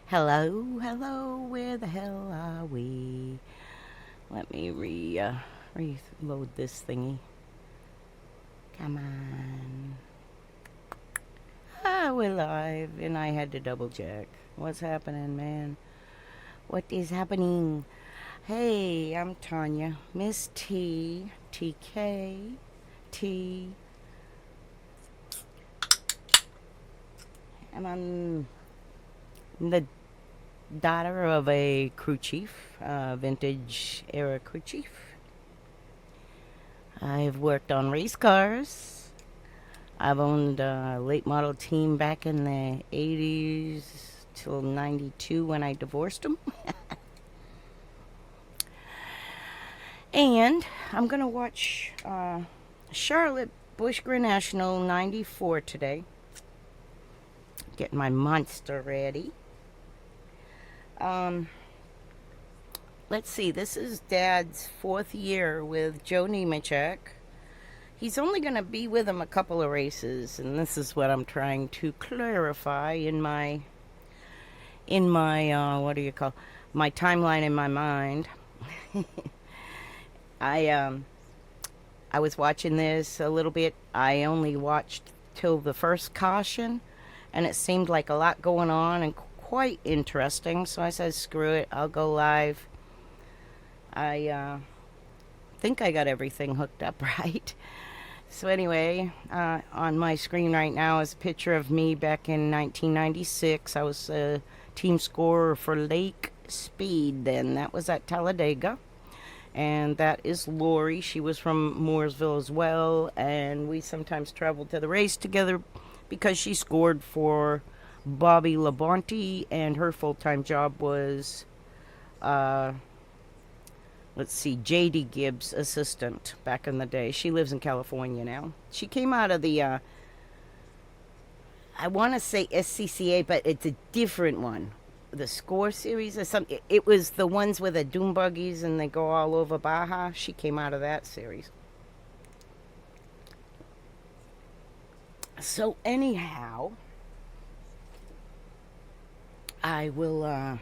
Hello, hello, where the hell are we? Let me reload this thingy. Come on. Ah, we're live, and I had to double check. What's happening, man? What is happening? Hey, I'm Tanya, Miss T, TK, T. I'm the daughter of a crew chief, vintage era crew chief. I've worked on race cars. I've owned a late model team back in the 80s till 92 when I divorced them. And I'm going to watch Charlotte Busch Grand National 94 today. Getting my monster ready. Let's see, this is Dad's 4th year with Joe Nemechek. He's only going to be with him a couple of races, and this is what I'm trying to clarify in my what do you call, my timeline in my mind. I was watching this a little bit. I only watched till the first caution, and it seemed like a lot going on and quite interesting, so I said screw it, I'll go live. I think I got everything hooked up right. So anyway, on my screen right now is a picture of me back in 1996. I was a team scorer for Lake Speed then. That was at Talladega. And that is Lori. She was from Mooresville as well, and we sometimes traveled to the race together because she scored for Bobby Labonte, and her full-time job was, let's see, J.D. Gibbs' assistant back in the day. She lives in California now. She came out of the, I want to say SCCA, but it's a different one. The Score series or something. It was the ones with the doom buggies and they go all over Baja. She came out of that series. So anyhow, I will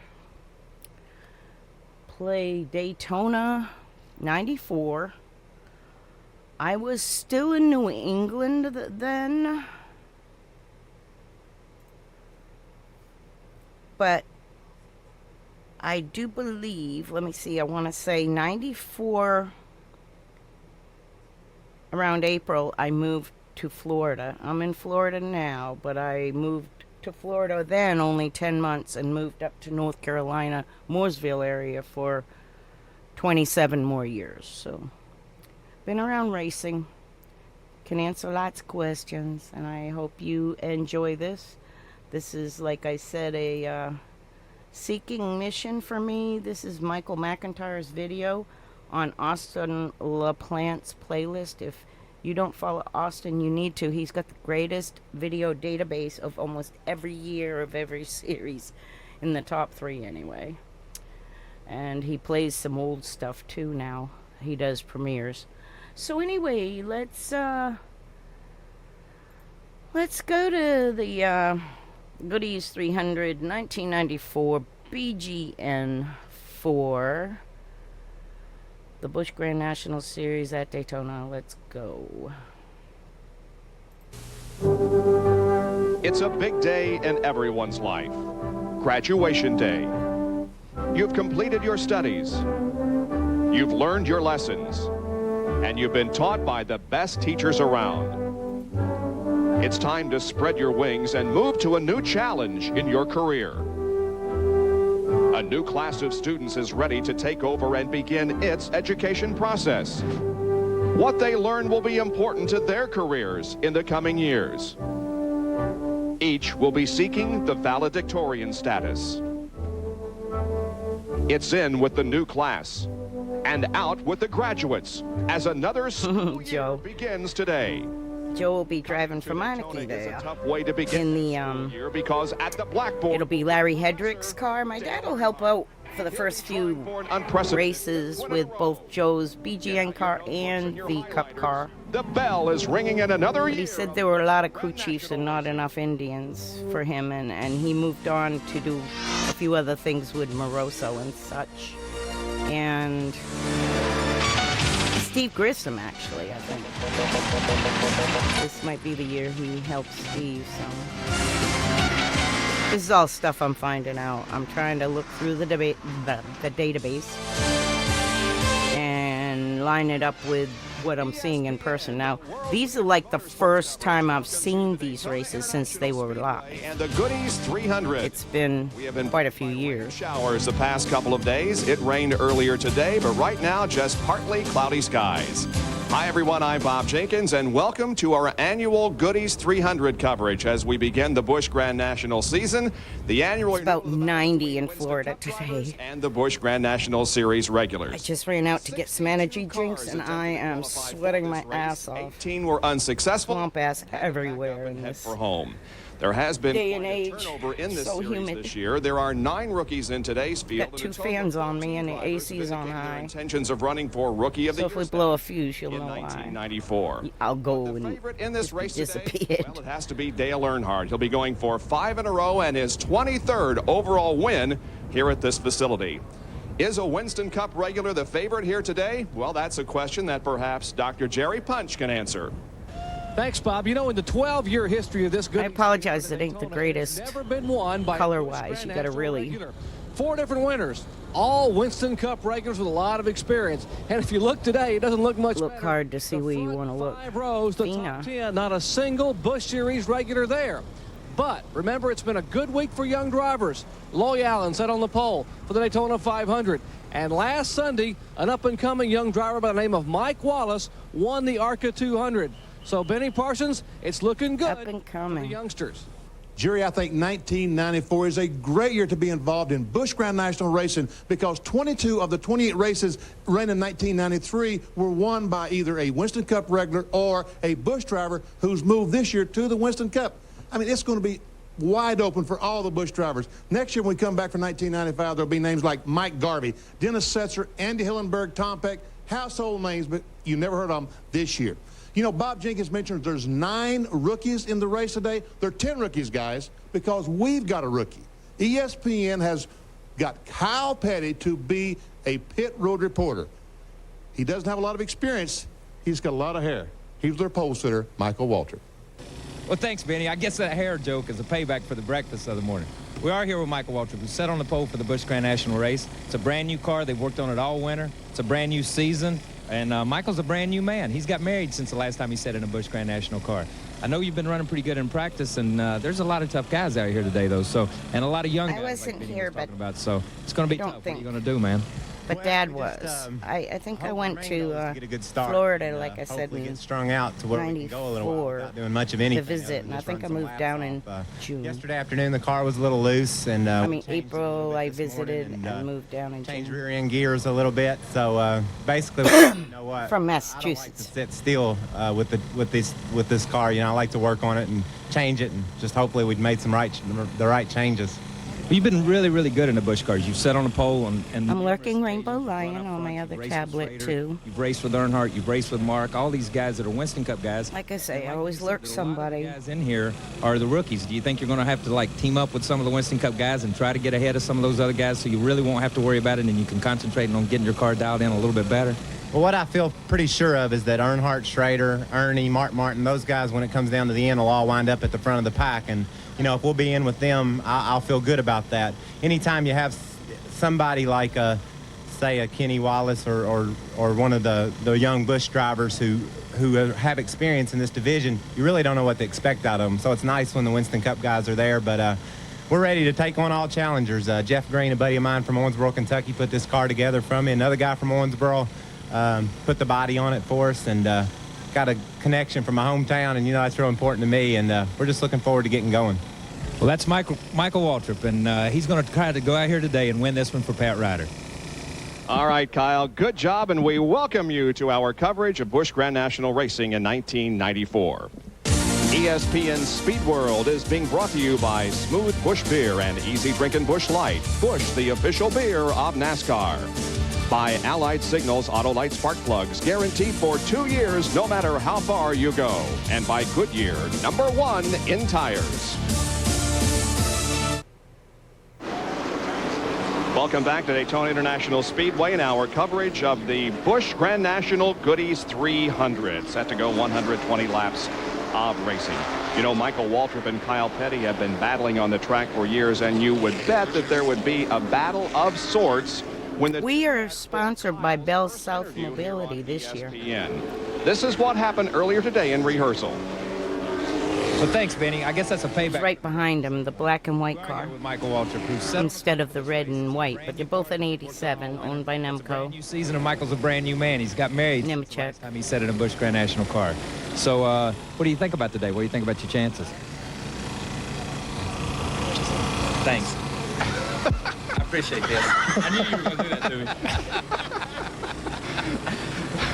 play Daytona 94. I was still in New England then, but I do believe, let me see, I want to say 94, around April, I moved to Florida. I'm in Florida now, but I moved to Florida then only 10 months and moved up to North Carolina, Mooresville area for 27 more years. So, been around racing, can answer lots of questions, and I hope you enjoy this. This is, like I said, a seeking mission for me. This is Michael McIntyre's video on Austin LaPlante's playlist. If you don't follow Austin, you need to. He's got the greatest video database of almost every year of every series, in the top 3 anyway. And he plays some old stuff too now. He does premieres. So anyway, let's go to the Goodies 300 1994 BGN for the Busch Grand National Series at Daytona. Let's go. It's a big day in everyone's life. Graduation day. You've completed your studies. You've learned your lessons. And you've been taught by the best teachers around. It's time to spread your wings and move to a new challenge in your career. A new class of students is ready to take over and begin its education process. What they learn will be important to their careers in the coming years. Each will be seeking the valedictorian status. It's in with the new class and out with the graduates as another school year begins today. Joe will be driving for Meineke there. In the because at the blackboard it'll be Larry Hedrick's car. My dad will help out for the first few races with both Joe's BGN car and the Cup car. The bell is ringing in another year. He said there were a lot of crew chiefs and not enough Indians for him, and he moved on to do a few other things with Moroso and such. And Steve Grissom, actually, I think. This might be the year he helped Steve, so. This is all stuff I'm finding out. I'm trying to look through the database and line it up with what I'm seeing in person. Now, these are like the first time I've seen these races since they were live. And the Goodies 300. It's been quite a few years. Showers the past couple of days. It rained earlier today, but right now just partly cloudy skies. Hi everyone, I'm Bob Jenkins, and welcome to our annual Goodies 300 coverage as we begin the Busch Grand National season. The annual It's about 90 in Florida today. And the Busch Grand National Series regulars. I just ran out to get some energy drinks, and I am sweating my ass off. 18 were unsuccessful. Swamp ass everywhere in Head this for home. There has been day and quite a age. turnover in this So series humid. this year. There are 9 rookies in today's field. Got 2 fans on me, and the AC's on Their high. intentions of running for Rookie of the So if Year we blow a fuse, you'll in know why. 1994. I'll go The and favorite in this race today, disappeared. well, it has to be Dale Earnhardt. He'll be going for 5 in a row and his 23rd overall win here at this facility. Is a Winston Cup regular the favorite here today? Well, that's a question that perhaps Dr. Jerry Punch can answer. Thanks, Bob. You know, in the 12-year history of this good, I apologize, it ain't the greatest never been won by color-wise. You gotta really- regular. 4 different winners, all Winston Cup regulars with a lot of experience. And if you look today, it doesn't look much Look better. hard to see The where you front want to look. 5 rows, the Fina. top 10, not a single Busch Series regular there. But remember, it's been a good week for young drivers. Loy Allen set on the pole for the Daytona 500. And last Sunday, an up-and-coming young driver by the name of Mike Wallace won the ARCA 200. So, Benny Parsons, it's looking good Up and for coming. the youngsters. Jerry, I think 1994 is a great year to be involved in Busch Grand National Racing because 22 of the 28 races ran in 1993 were won by either a Winston Cup regular or a Busch driver who's moved this year to the Winston Cup. I mean, it's going to be wide open for all the Busch drivers. Next year, when we come back for 1995, there'll be names like Mike Garvey, Dennis Setzer, Andy Hillenberg, Tom Peck, household names, but you never heard of them this year. You know, Bob Jenkins mentioned there's 9 rookies in the race today. There are 10 rookies, guys, because we've got a rookie. ESPN has got Kyle Petty to be a pit road reporter. He doesn't have a lot of experience. He's got a lot of hair. He's their pole sitter, Michael Waltrip. Well, thanks, Benny. I guess that hair joke is a payback for the breakfast of the morning. We are here with Michael Waltrip, who sat on the pole for the Busch Grand National race. It's a brand new car. They've worked on it all winter. It's a brand new season. And Michael's a brand new man. He's got married since the last time he sat in a Busch Grand National car. I know you've been running pretty good in practice, and there's a lot of tough guys out here today, though. So, and a lot of young guys. I wasn't like Benny here, was talking but about. So it's going to be don't tough. think- What are you going to do, man? But Well, Dad we was. just, I think I hope went the rain to goes get a good start Florida, and, like I said, hopefully in get strung out to where we can go a little while 94 without doing much of anything. visit, and I Just think run I some moved laps down in off. June. Yesterday afternoon, the car was a little loose, and I we mean, changed it a April little I bit this morning visited and moved down in changed June. rear end gears a little bit. So basically, you know what? From I don't like to Massachusetts. sit still with this car. You know, I like to work on it and change it, and just hopefully we've made the right changes. You've been really, really good in the Busch cars. You've sat on the pole and I'm lurking numerous Rainbow occasions, Lion run up on my front. other You've raced with tablet, Slater. too. You've raced with Earnhardt. You've raced with Mark. All these guys that are Winston Cup guys. Like I say, I And always you said, lurk there's a lot of somebody. guys in here are the rookies. Do you think you're going to have to like team up with some of the Winston Cup guys and try to get ahead of some of those other guys so you really won't have to worry about it and you can concentrate on getting your car dialed in a little bit better? Well, what I feel pretty sure of is that Earnhardt, Schrader, Ernie, Mark Martin, those guys, when it comes down to the end, will all wind up at the front of the pack. And, you know, if we'll be in with them, I'll feel good about that. Anytime you have somebody like, say, a Kenny Wallace or one of the young Busch drivers who have experience in this division, you really don't know what to expect out of them. So it's nice when the Winston Cup guys are there. But we're ready to take on all challengers. Jeff Green, a buddy of mine from Owensboro, Kentucky, put this car together from me. Another guy from Owensboro put the body on it for us, and got a connection from my hometown, and you know that's real important to me, and we're just looking forward to getting going. Well, that's Michael Waltrip, and he's going to try to go out here today and win this one for Pat Ryder. All right, Kyle, good job, and we welcome you to our coverage of Busch Grand National Racing in 1994. ESPN's Speed World is being brought to you by Smooth Busch Beer and Easy Drinking Busch Light. Busch, the official beer of NASCAR. By Allied Signals Autolite Spark Plugs, guaranteed for 2 years, no matter how far you go. And by Goodyear, #1 in tires. Welcome back to Daytona International Speedway and our coverage of the Busch Grand National Goodies 300. Set to go 120 laps of racing. You know, Michael Waltrip and Kyle Petty have been battling on the track for years, and you would bet that there would be a battle of sorts when the... We are sponsored by Bell South Mobility this year. BGN. This is what happened earlier today in rehearsal. So thanks, Benny. I guess that's a payback. Right behind him, the black and white car, With Michael Waltrip, who's set instead of the red and white. But they're both an 87, owned by Nemco. new season, and Michael's a brand new man. He's got married Nemechek. last time he sat in a Busch Grand National car. So what do you think about today? What do you think about your chances? Thanks. I appreciate that. I knew you were going to do that to me.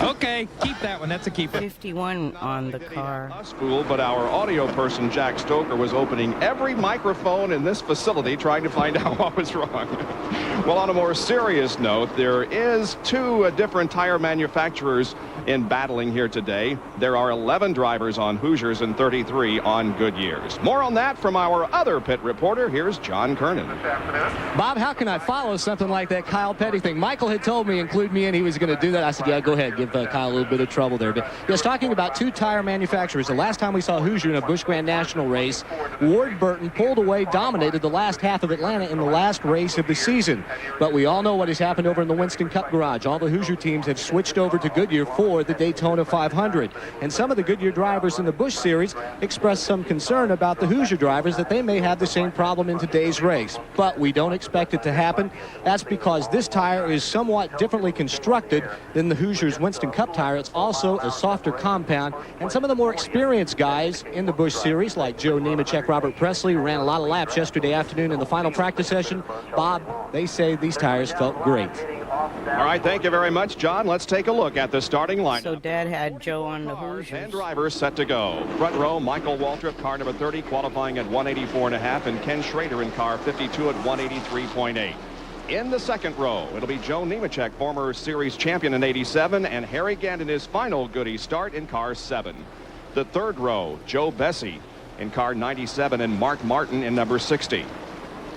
Okay, keep that one. That's a keeper. 51 on the car. Us fool, but our audio person, Jack Stoker, was opening every microphone in this facility trying to find out what was wrong. Well, on a more serious note, there is 2 different tire manufacturers in battling here today. There are 11 drivers on Hoosiers and 33 on Goodyears. More on that from our other pit reporter. Here's John Kernan. Bob, how can I follow something like that Kyle Petty thing? Michael had told me, include me in, he was going to do that. I said, yeah, go ahead, give Kyle a little bit of trouble there. But just talking about 2 tire manufacturers. The last time we saw Hoosier in a Busch Grand National race, Ward Burton pulled away, dominated the last half of Atlanta in the last race of the season. But we all know what has happened over in the Winston Cup garage. All the Hoosier teams have switched over to Goodyear for the Daytona 500. And some of the Goodyear drivers in the Busch Series expressed some concern about the Hoosier drivers that they may have the same problem in today's race. But we don't expect it to happen. That's because this tire is somewhat differently constructed than the Hoosiers Winston Cup tire. It's also a softer compound. And some of the more experienced guys in the Busch Series, like Joe Nemechek, Robert Presley, ran a lot of laps yesterday afternoon in the final practice session. Bob, they say these tires felt great. All right, thank you very much, John. Let's take a look at the starting lineup. So Dad had Joe on the 10 Hoosiers. drivers set to go. Front row, Michael Waltrip, car number 30, qualifying at 184.5, and Ken Schrader in car 52 at 183.8. In the second row, it'll be Joe Nemechek, former series champion in 87, and Harry Gant in his final Goodie start in car 7. The third row, Joe Bessie in car 97, and Mark Martin in number 60.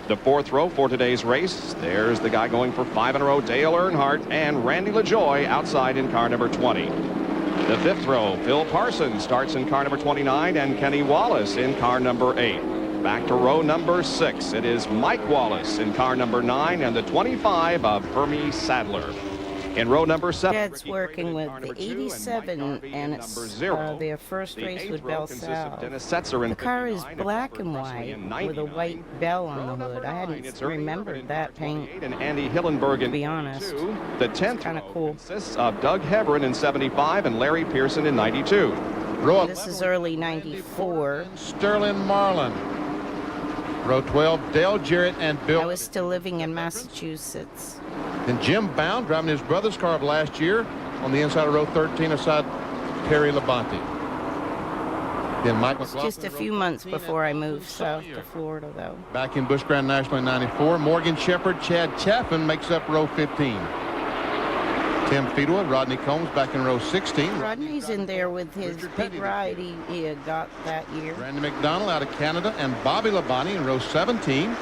The fourth row for today's race, there's the guy going for 5 in a row, Dale Earnhardt, and Randy LaJoie outside in car number 20. The fifth row, Phil Parsons starts in car number 29, and Kenny Wallace in car number 8. Back to row number 6. It is Mike Wallace in car number 9 and the 25 of Hermie Sadler. In row number 7, Dad's working with the 87, and it's their first race with Bell South. The car is black and white with a white bell on the hood. I hadn't remembered that paint, and Andy Hillenberg, to be honest. The 10th kind of cool. consists of Doug Heverin in 75 and Larry Pearson in 92. Row This is early 94. Sterling Marlin. Row 12, Dale Jarrett and Bill. I was still living in Massachusetts. And Jim Bound driving his brother's car of last year on the inside of row 13 aside Terry Labonte. Then Mike It's McLaughlin. just a few months before I moved south to Florida, though. Back in Busch Grand National in 94. Morgan Shepherd, Chad Chaffin makes up row 15. Tim Feedwa, Rodney Combs back in row 16. Rodney's in there with his big ride he had got that year. Randy McDonald out of Canada and Bobby Labonte in row 17.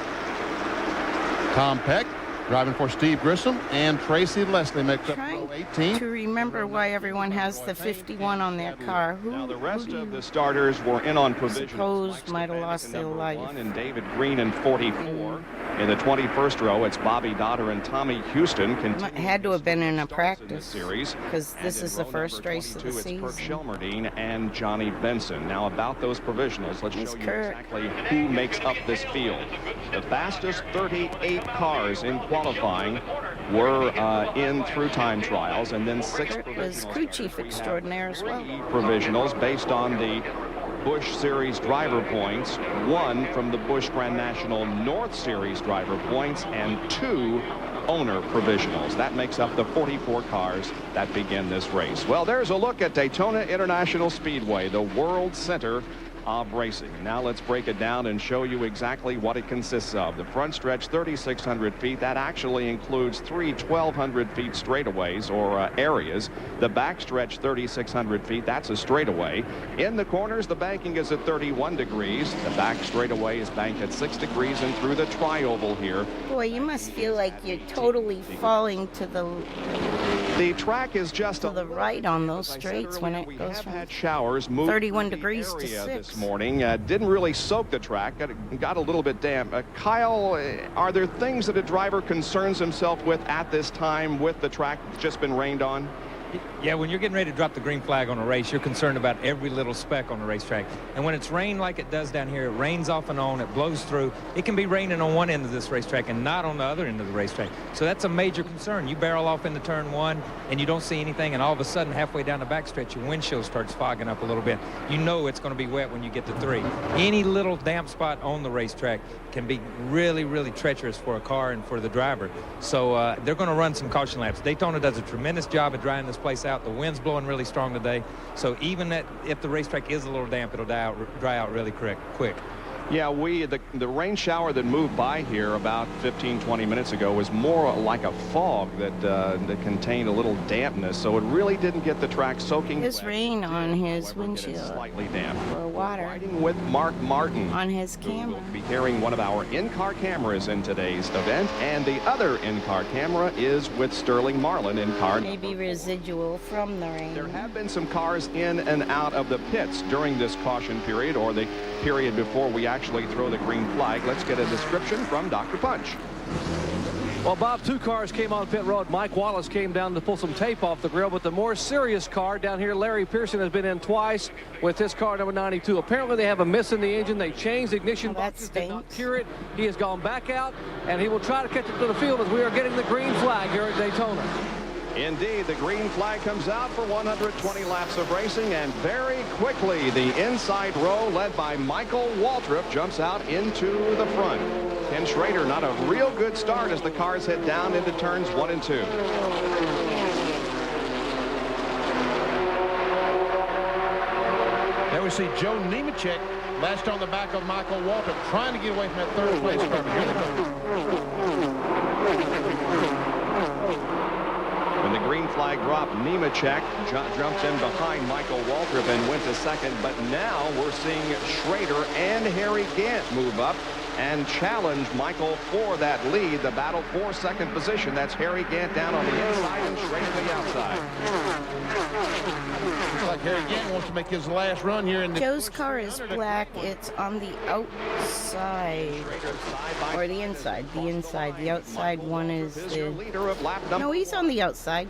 Tom Peck driving for Steve Grissom, and Tracy Leslie makes up Trying row 18. to remember why everyone has the 51 on their car. Now the rest who do of you the starters were in on provisional. suppose might have lost their life? And David Green in 44. In the 21st row, it's Bobby Dotter and Tommy Houston. Had to have been in a practice series, because this is the first race of the it's Kirk season. Shelmerdine and Johnny Benson. Now about those provisionals, let's show you Kirk. exactly who makes up this field. The fastest 38 cars in qualifying were in through time trials, and then 6 Kirk was provisionals. crew chief extraordinaire as well. Provisionals based on the Busch Series driver points, 1 from the Busch Grand National North Series driver points, and 2 owner provisionals. That makes up the 44 cars that begin this race. Well, there's a look at Daytona International Speedway, the world center of racing. Now let's break it down and show you exactly what it consists of. The front stretch, 3,600 feet. That actually includes 3 1,200 feet straightaways or areas. The back stretch, 3,600 feet. That's a straightaway. In the corners, the banking is at 31 degrees. The back straightaway is banked at 6 degrees, and through the tri-oval here. Boy, you must feel like you're totally falling to the track is just to the right on those straights when it we goes have from had showers move 31 through the degrees to area 6 this morning. Didn't really soak the track. Got a little bit damp. Kyle, are there things that a driver concerns himself with at this time with the track that's just been rained on? Yeah, when you're getting ready to drop the green flag on a race, you're concerned about every little speck on the racetrack. And when it's rained like it does down here, it rains off and on, it blows through. It can be raining on one end of this racetrack and not on the other end of the racetrack. So that's a major concern. You barrel off into turn 1 and you don't see anything, and all of a sudden halfway down the backstretch your windshield starts fogging up a little bit. You know it's going to be wet when you get to 3. Any little damp spot on the racetrack can be really, really treacherous for a car and for the driver. So they're going to run some caution laps. Daytona does a tremendous job at drying this place out. The wind's blowing really strong today, so even if the racetrack is a little damp, it'll dry out really quick. Yeah, the rain shower that moved by here about 15-20 minutes ago was more like a fog that contained a little dampness, so it really didn't get the track soaking There's wet. rain on his However, it is windshield slightly damp. or water Riding with Mark Martin. on his We'll camera. be carrying one of our in-car cameras in today's event, and the other in-car camera is with Sterling Marlin in car. Maybe residual from the rain. There have been some cars in and out of the pits during this caution period, or the period before we actually throw the green flag. Let's get a description from Dr. Punch. Well, Bob, 2 cars came on pit road. Mike Wallace came down to pull some tape off the grill, but the more serious car down here, Larry Pearson, has been in twice with his car number 92. Apparently they have a miss in the engine. They changed the ignition Well, that boxes, did not stinks. cure it. He has gone back out, and he will try to catch it to the field as we are getting the green flag here at Daytona. Indeed, the green flag comes out for 120 laps of racing, and very quickly the inside row led by Michael Waltrip jumps out into the front. Ken Schrader, not a real good start as the cars head down into turns 1 and 2. There we see Joe Nemechek lashed on the back of Michael Waltrip, trying to get away from that third place car. Here they go. When the green flag dropped, Nemechek jumped in behind Michael Waltrip and went to second. But now we're seeing Schrader and Harry Gant move up and challenge Michael for that lead. The battle for second position. That's Harry Gant down on the inside and Schrader on the outside. Looks like Harry Gant wants to make his last run here in the Joe's car is black. It's on the outside or the inside. The inside. The outside one is Is your the. leader of lap number. No, he's on the outside.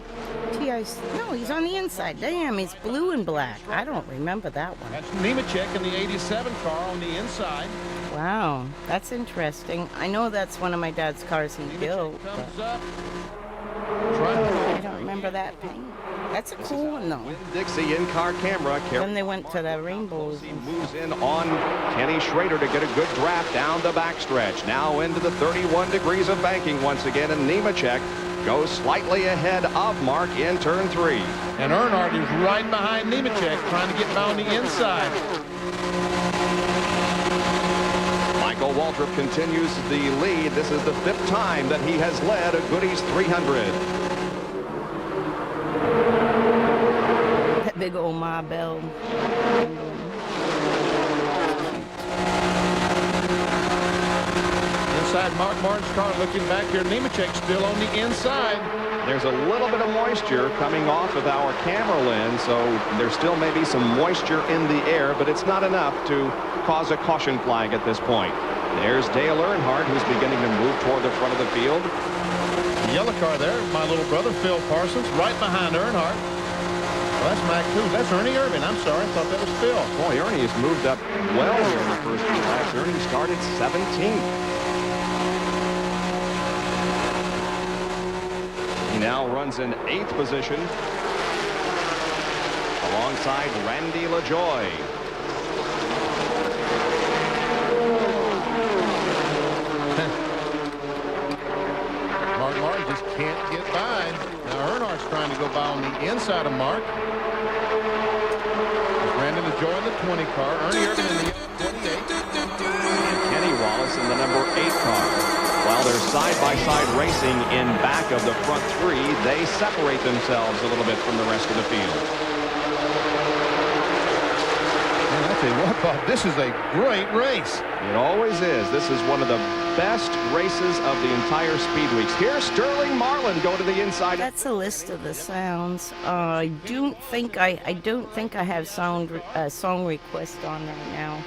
No, he's on the inside. Damn, he's blue and black. I don't remember that one. That's Nemechek in the 87 car on the inside. Wow, that's interesting. I know that's one of my dad's cars he built, Nemechek comes but up. I don't remember that paint. That's a cool one, though. Dixie in-car camera. Then they went to the rainbows. He moves in on Kenny Schrader to get a good draft down the backstretch. Now into the 31 degrees of banking once again, and Nemechek goes slightly ahead of Mark in turn 3. And Earnhardt is right behind Nemechek, trying to get by on the inside. Michael Waltrip continues the lead. This is the 5th time that he has led a Goodies 300. That big old Ma Bell. Inside Mark Martin's car, looking back here, Nemechek still on the inside. There's a little bit of moisture coming off of our camera lens, so there still may be some moisture in the air, but it's not enough to cause a caution flag at this point. There's Dale Earnhardt, who's beginning to move toward the front of the field. The yellow car there, my little brother Phil Parsons, right behind Earnhardt. Well, that's Mac too. That's Ernie Irvin. I'm sorry, I thought that was Phil. Boy, Ernie has moved up well here in the first few laps. Ernie started 17th. He now runs in 8th position alongside Randy LaJoy. Mark Martin just can't get by. Now Earnhardt's trying to go by on the inside of Mark. Randy enjoying the 20 car. Ernie Irvin in the 28. Kenny Wallace in the number 8 car. While they're side-by-side racing in back of the front three, they separate themselves a little bit from the rest of the field. Man, I tell you what, Bob, this is a great race. It always is. This is one of the best races of the entire Speed Weeks. Here's Sterling Marlin go to the inside. That's a list of the sounds. I don't think I have song request on right now.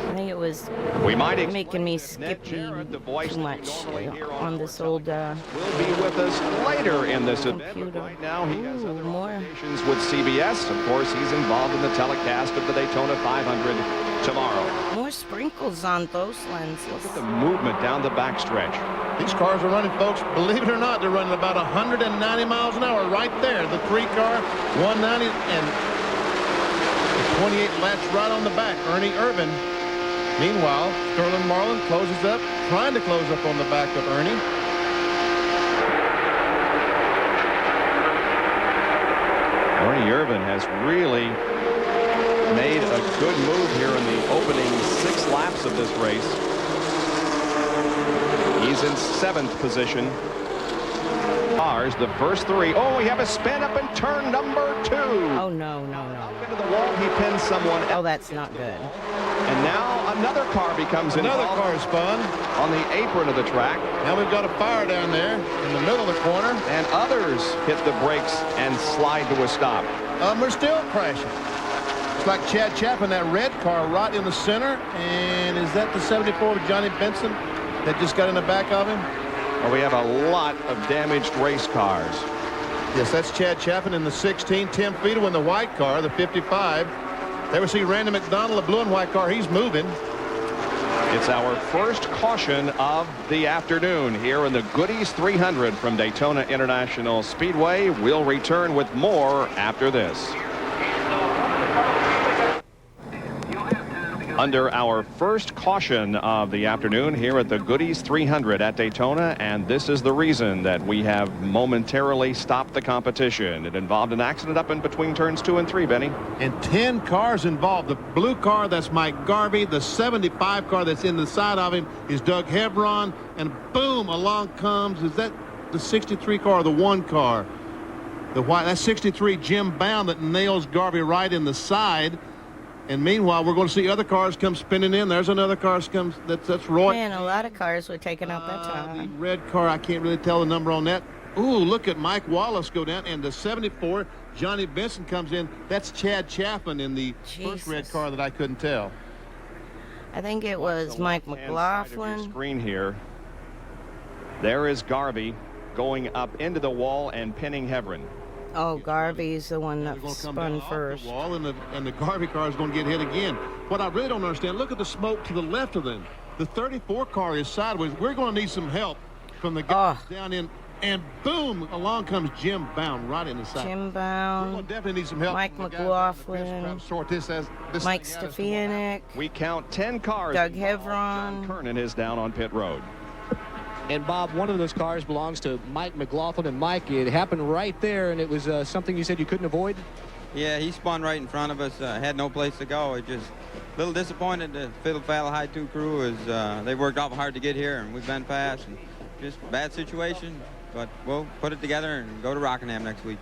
I think it was We might making me explain skip Ned Jarrett, the voice too that much you normally hear on this old will be with us later in this event. But computer. right now he has other More. obligations with CBS. Of course, he's involved in the telecast of the Daytona 500 tomorrow. More sprinkles on those lenses. Look at the movement down the backstretch. These cars are running, folks. Believe it or not, they're running about 190 miles an hour right there. The 3 car, 190, and the 28 latch right on the back. Ernie Irvin. Meanwhile, Sterling Marlin closes up, trying to close up on the back of Ernie. Ernie Irvin has really made a good move here in the opening 6 laps of this race. He's in 7th position. Cars, the first 3. Oh, we have a spin up in turn number 2. Oh no. Into the wall, he pins someone. Oh, that's not good. And now another car becomes Another involved car spun. on the apron of the track. Now we've got a fire down there in the middle of the corner. And others hit the brakes and slide to a stop. We're still crashing. It's like Chad Chapman, that red car right in the center. And is that the 74 of Johnny Benson that just got in the back of him? Well, we have a lot of damaged race cars. Yes, that's Chad Chapman in the 16. Tim Fiedel in the white car, the 55. There we see Randy McDonald, the blue and white car. He's moving. It's our first caution of the afternoon here in the Goodies 300 from Daytona International Speedway. We'll return with more after this. Under our first caution of the afternoon here at the Goodies 300 at Daytona, and this is the reason that we have momentarily stopped the competition. It involved an accident up in between turns 2 and 3, Benny. And 10 cars involved. The blue car, that's Mike Garvey. The 75 car that's in the side of him is Doug Hebron. And boom, along comes, is that the 63 car or the 1 car? The white, that's 63 Jim Bound that nails Garvey right in the side. And meanwhile, we're going to see other cars come spinning in. There's another car comes. That's Roy. Man, a lot of cars were taken out that The time. red car, I can't really tell the number on that. Ooh, look at Mike Wallace go down. And the 74, Johnny Benson comes in. That's Chad Chapman in the first red Jesus. car that I couldn't tell. I think it was Mike Hand side of your McLaughlin. screen here. There is Garvey going up into the wall and pinning Hebron. Oh, Garvey's the one They're that going to come spun down off first. the wall, and the Garvey car is going to get hit again. What I really don't understand, look at the smoke to the left of them. The 34 car is sideways. We're going to need some help from the guys down in. And boom, along comes Jim Bound right in the side. Jim We're Bound, going to definitely need some help. Mike from the guys McLaughlin, out in the pit sort this Mike thing out as to why. Stefanik. We count 10 cars. Doug involved. Hebron. John Kernan is down on pit road. And Bob, one of those cars belongs to Mike McLaughlin. And Mike, it happened right there, and it was something you said you couldn't avoid? Yeah, he spun right in front of us. Had no place to go. It just a little disappointed. The Fiddle Faddle High 2 crew is they worked awful hard to get here, and we've been fast. And just bad situation, but we'll put it together and go to Rockingham next week.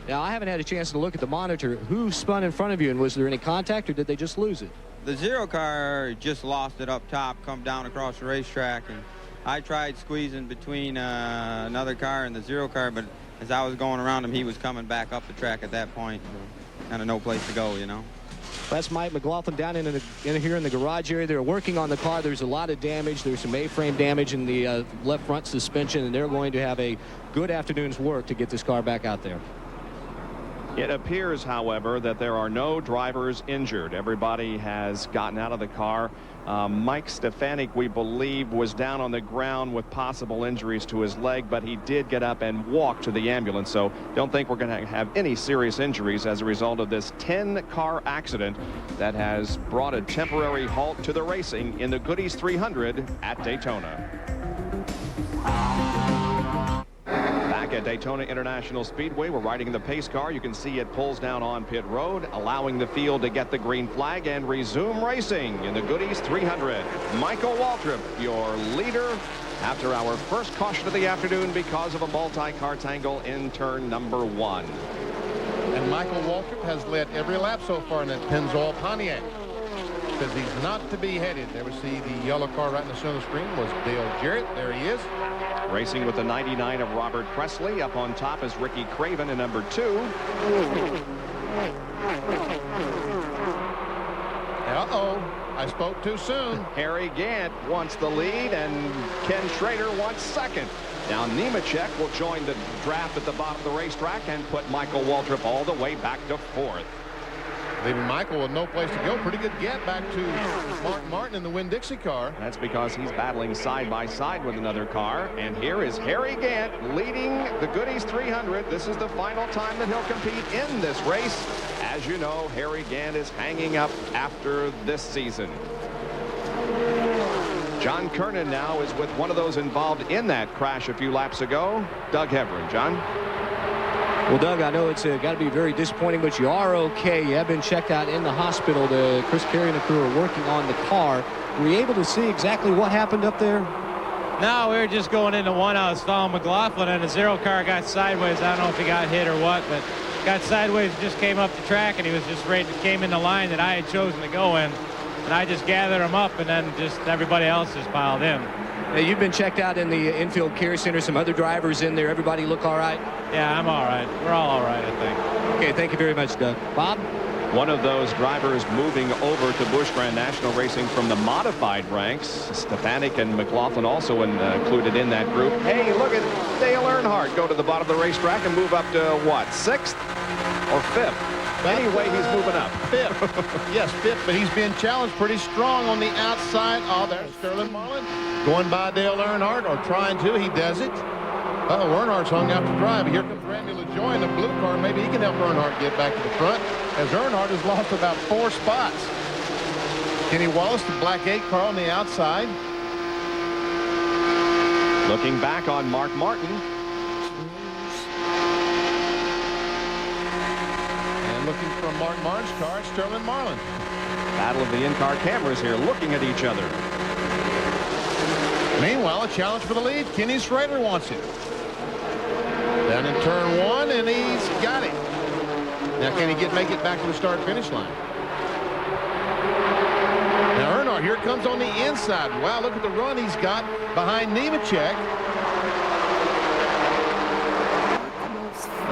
Now, I haven't had a chance to look at the monitor. Who spun in front of you, and was there any contact, or did they just lose it? The 0 car just lost it up top, come down across the racetrack, and I tried squeezing between another car and the 0 car, but as I was going around him, he was coming back up the track at that point. Kind of no place to go, you know. That's Mike McLaughlin down in here in the garage area. They're working on the car. There's a lot of damage. There's some A-frame damage in the left front suspension, and they're going to have a good afternoon's work to get this car back out there. It appears, however, that there are no drivers injured. Everybody has gotten out of the car. Mike Stefanik, we believe, was down on the ground with possible injuries to his leg, but he did get up and walk to the ambulance. So don't think we're going to have any serious injuries as a result of this 10-car accident that has brought a temporary halt to the racing in the Goodies 300 at Daytona. Back back at Daytona International Speedway. We're riding the pace car. You can see it pulls down on pit road, allowing the field to get the green flag and resume racing in the Goodies 300. Michael Waltrip, your leader after our first caution of the afternoon because of a multi-car tangle in turn number 1. And Michael Waltrip has led every lap so far in that Pennzoil Pontiac. Because he's not to be headed. There we see the yellow car right in the center of the screen was Dale Jarrett. There he is. Racing with the 99 of Robert Presley. Up on top is Ricky Craven in number 2. Uh-oh. I spoke too soon. Harry Gant wants the lead, and Ken Schrader wants second. Now Nemechek will join the draft at the bottom of the racetrack and put Michael Waltrip all the way back to 4th. Leaving Michael with no place to go. Pretty good get back to Mark Martin in the Winn-Dixie car. That's because he's battling side by side with another car. And here is Harry Gant leading the Goodies 300. This is the final time that he'll compete in this race. As you know, Harry Gant is hanging up after this season. John Kernan now is with one of those involved in that crash a few laps ago, Doug Hebron. John? Well, Doug, I know it's got to be very disappointing, but you are okay. You have been checked out in the hospital. Chris Carey and the crew are working on the car. Were you able to see exactly what happened up there? No, we were just going into one. I was following McLaughlin, and the 0 car got sideways. I don't know if he got hit or what, but got sideways, just came up the track, and he was just ready to came in the line that I had chosen to go in. And I just gathered him up, and then just everybody else just piled in. You've been checked out in the infield care center. Some other drivers in there. Everybody look all right? Yeah, I'm all right. We're all right, I think. Okay, thank you very much, Doug. Bob? One of those drivers moving over to Busch Grand National Racing from the modified ranks. Stefanik and McLaughlin also included in that group. Hey, look at Dale Earnhardt go to the bottom of the racetrack and move up to what, 6th or 5th? Anyway, he's moving up. 5th. Yes, 5th, but he's being challenged pretty strong on the outside. Oh, there's Sterling Marlin going by Dale Earnhardt, or trying to. He does it. Uh-oh, Earnhardt's hung out to dry. Here comes Randy LaJoie in the blue car. Maybe he can help Earnhardt get back to the front, as Earnhardt has lost about 4 spots. Kenny Wallace, the black 8 car on the outside. Looking back on Mark Martin. And looking from Mark Martin's car, Sterling Marlin. Battle of the in-car cameras here, looking at each other. Meanwhile, a challenge for the lead. Kenny Schrader wants it. Down in turn 1, and he's got it. Now, can he make it back to the start-finish line? Now, Earnhardt here comes on the inside. Wow, look at the run he's got behind Nemechek.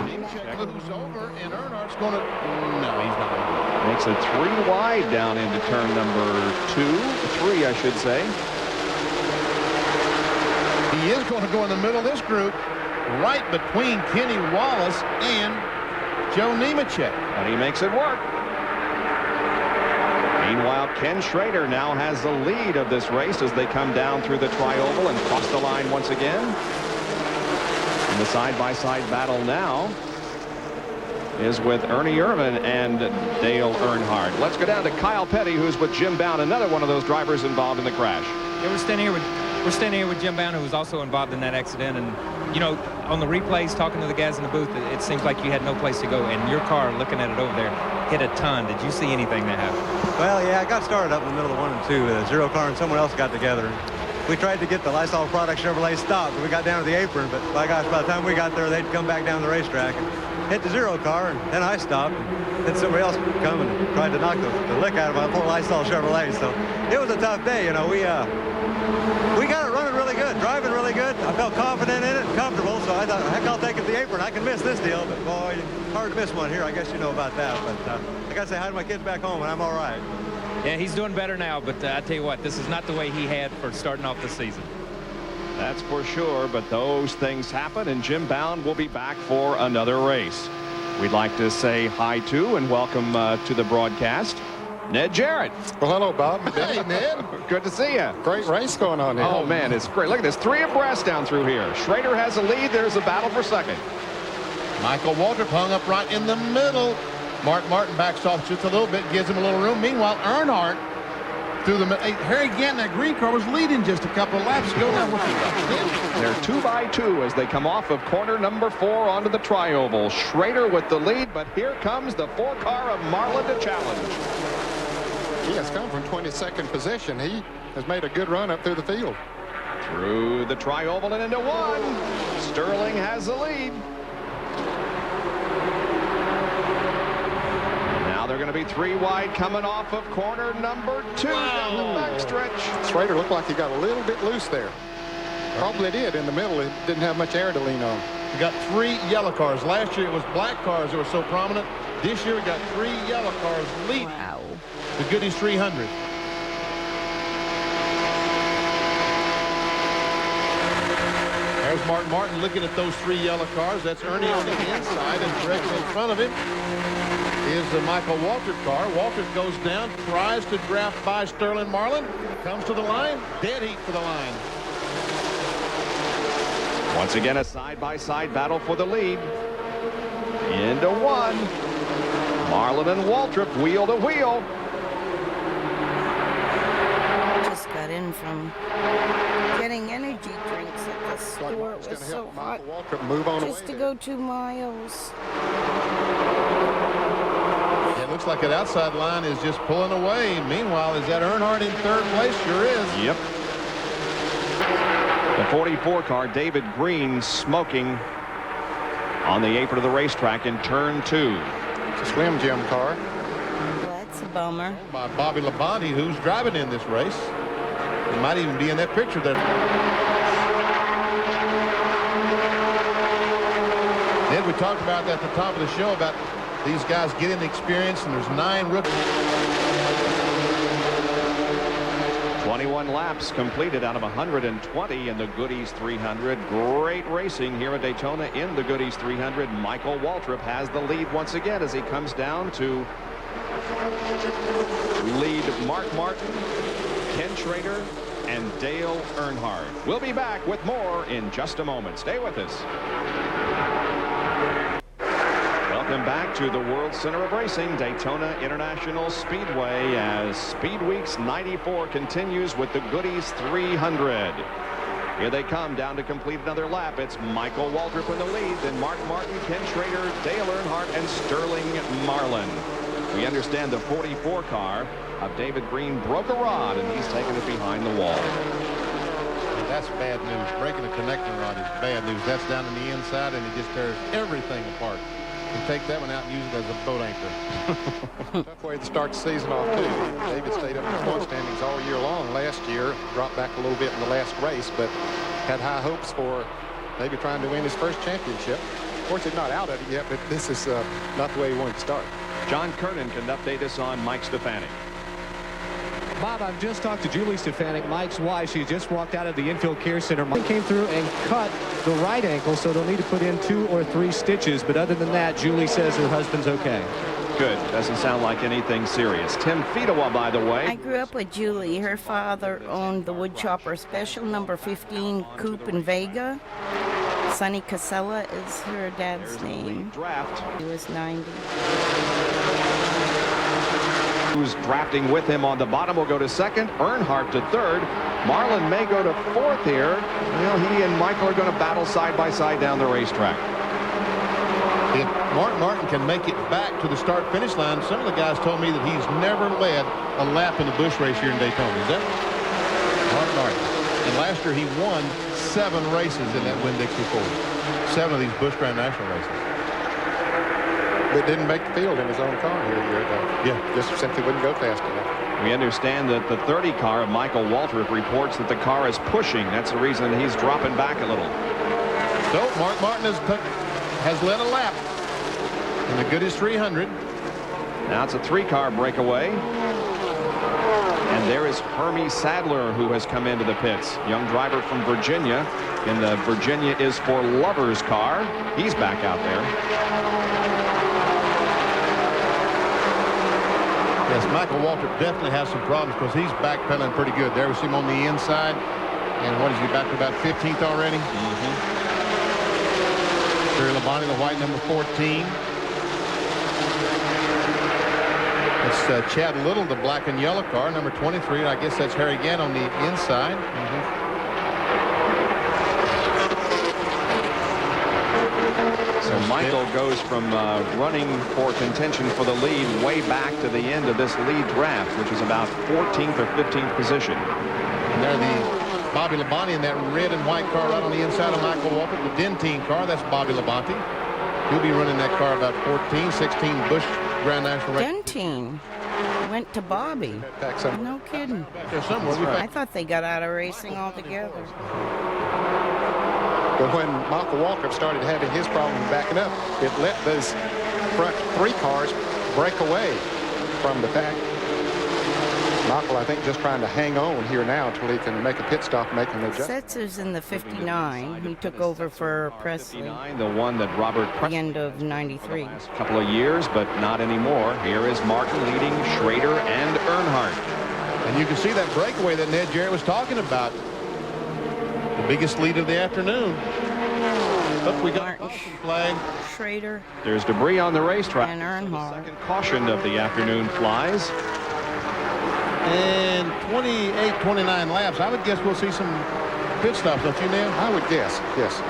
Nemechek moves over, and Earnhardt's going to... No, he's not. Makes it 3 wide down into turn number 3, I should say. He is going to go in the middle of this group, right between Kenny Wallace and Joe Nemechek. And he makes it work. Meanwhile, Ken Schrader now has the lead of this race as they come down through the tri-oval and cross the line once again. And the side-by-side battle now is with Ernie Irvin and Dale Earnhardt. Let's go down to Kyle Petty, who's with Jim Bound, another one of those drivers involved in the crash. Yeah, we're standing here with Jim Bound, who was also involved in that accident. And, you know, on the replays, talking to the guys in the booth, it seems like you had no place to go. And your car, looking at it over there, hit a ton. Did you see anything that happened? Well, yeah, I got started up in the middle of 1 and 2. The 0 car and someone else got together. We tried to get the Lysol Product Chevrolet stopped. We got down to the apron, but by gosh, by the time we got there, they'd come back down the racetrack and hit the 0 car, and then I stopped. And then somebody else come and tried to knock the lick out of my poor Lysol Chevrolet. So it was a tough day. You know, we got it running really good, driving really good. I felt confident in it and comfortable, so I thought, heck, I'll take it to the apron. I can miss this deal, but boy, hard to miss one here. I guess you know about that. But I got to say hi to my kids back home, and I'm all right. Yeah, he's doing better now, but I tell you what, this is not the way he had for starting off the season. That's for sure, but those things happen, and Jim Bound will be back for another race. We'd like to say hi to and welcome to the broadcast, Ned Jarrett. Well, hello, Bob. Hey, Ned. Good to see you. Great race going on here. Oh, man, it's great. Look at this, 3 abreast down through here. Schrader has a lead. There's a battle for second. Michael Waltrip hung up right in the middle. Mark Martin backs off just a little bit, gives him a little room. Meanwhile, Earnhardt through the hey, Harry Gantt, that green car, was leading just a couple of laps ago. Now, what's he got? They're 2 by 2 as they come off of corner number 4 onto the tri-oval. Schrader with the lead, but here comes the 4-car of Marlin to challenge. He has come from 22nd position. He has made a good run up through the field. Through the tri-oval and into 1. Sterling has the lead. Now they're going to be 3 wide coming off of corner number 2 down the backstretch. Schrader looked like he got a little bit loose there. Probably did. In the middle, it didn't have much air to lean on. We got 3 yellow cars. Last year it was black cars that were so prominent. This year we got 3 yellow cars leading the Goodies 300. There's Mark Martin looking at those 3 yellow cars. That's Ernie on the inside, and directly in front of him is the Michael Waltrip car. Waltrip goes down, tries to draft by Sterling Marlin, comes to the line, dead heat for the line. Once again, a side-by-side battle for the lead. Into 1. Marlin and Waltrip wheel to wheel. Just got in from getting energy drinks at the store. It was so hot. Move on just to go 2 miles. It looks like an outside line is just pulling away. Meanwhile, is that Earnhardt in 3rd place? Sure is. Yep. The 44 car, David Green, smoking on the apron of the racetrack in turn 2. It's a Slim Jim car. Well, that's a bummer. By Bobby Labonte, who's driving in this race. He might even be in that picture there. Ed, we talked about at the top of the show about these guys getting the experience, and there's 9 rookies. 21 laps completed out of 120 in the Goodies 300. Great racing here at Daytona in the Goodies 300. Michael Waltrip has the lead once again as he comes down to lead Mark Martin, Ken Schrader, and Dale Earnhardt. We'll be back with more in just a moment. Stay with us. Welcome back to the World Center of Racing, Daytona International Speedway, as Speed Weeks 94 continues with the Goodies 300. Here they come down to complete another lap. It's Michael Waltrip in the lead, then Mark Martin, Ken Schrader, Dale Earnhardt, and Sterling Marlin. We understand the 44 car of David Green broke a rod, and he's taking it behind the wall. That's bad news. Breaking a connecting rod is bad news. That's down on the inside, and it just tears everything apart. You take that one out and use it as a boat anchor. Tough way to start the season off, too. David stayed up in the point standings all year long last year, dropped back a little bit in the last race, but had high hopes for maybe trying to win his first championship. Of course, he's not out of it yet, but this is not the way he wanted to start. John Kernan can update us on Mike Stefanik. Bob, I've just talked to Julie Stefanik, Mike's wife. She just walked out of the infield care center. Mike came through and cut the right ankle, so they'll need to put in 2 or 3 stitches. But other than that, Julie says her husband's okay. Good. Doesn't sound like anything serious. Tim Fedewa, by the way. I grew up with Julie. Her father owned the Wood Chopper Special number 15 Coupe in Vega. Sonny Casella is her dad's name. Draft. He was 90. Who's drafting with him on the bottom will go to 2nd. Earnhardt to 3rd. Marlin may go to 4th here. Well, he and Michael are going to battle side by side down the racetrack. If Mark Martin can make it back to the start-finish line, some of the guys told me that he's never led a lap in the Busch race here in Daytona. Is that Mark Martin? And last year he won 7 races in that Winn-Dixie Ford. 7 of these Busch Grand National races. But didn't make the field in his own car here a year ago. Yeah. Just simply wouldn't go fast enough. We understand that the 30 car of Michael Waltrip reports that the car is pushing. That's the reason he's dropping back a little. So Mark Martin has led a lap in the Goodies 300. Now it's a 3-car breakaway. And there is Hermie Sadler, who has come into the pits. Young driver from Virginia in the Virginia is for Lovers car. He's back out there. Yes, Michael Waltrip definitely has some problems because he's backpedaling pretty good. There we see him on the inside. And what is he, back to about 15th already? Terry Labonte, the white number 14. It's Chad Little, the black and yellow car, number 23. I guess that's Harry Gann on the inside. So Michael goes from running for contention for the lead way back to the end of this lead draft, which is about 14th or 15th position. And there the Bobby Labonte in that red and white car right on the inside of Michael Waltrip. The Dentine car, that's Bobby Labonte. He'll be running that car about 14, 16 Busch Grand National race. Dentine went to Bobby. No kidding. Back there somewhere. I thought they got out of racing altogether. But when Michael Waltrip started having his problem backing up, it let those front 3 cars break away from the pack. Michael, I think, just trying to hang on here now until he can make a pit stop, make an adjustment. Setzer's in the 59. He took over for Presley. 59, the one that Robert At the end of 93. last couple of years, but not anymore. Here is Martin leading Schrader and Earnhardt. And you can see that breakaway that Ned Jarrett was talking about. The biggest lead of the afternoon. Look, we got a Martin caution flag. Schrader There's debris on the racetrack. and Earnhardt. Second caution of the afternoon flies. And 28, 29 laps. I would guess we'll see some pit stops, don't you, Ned? I would guess, yes.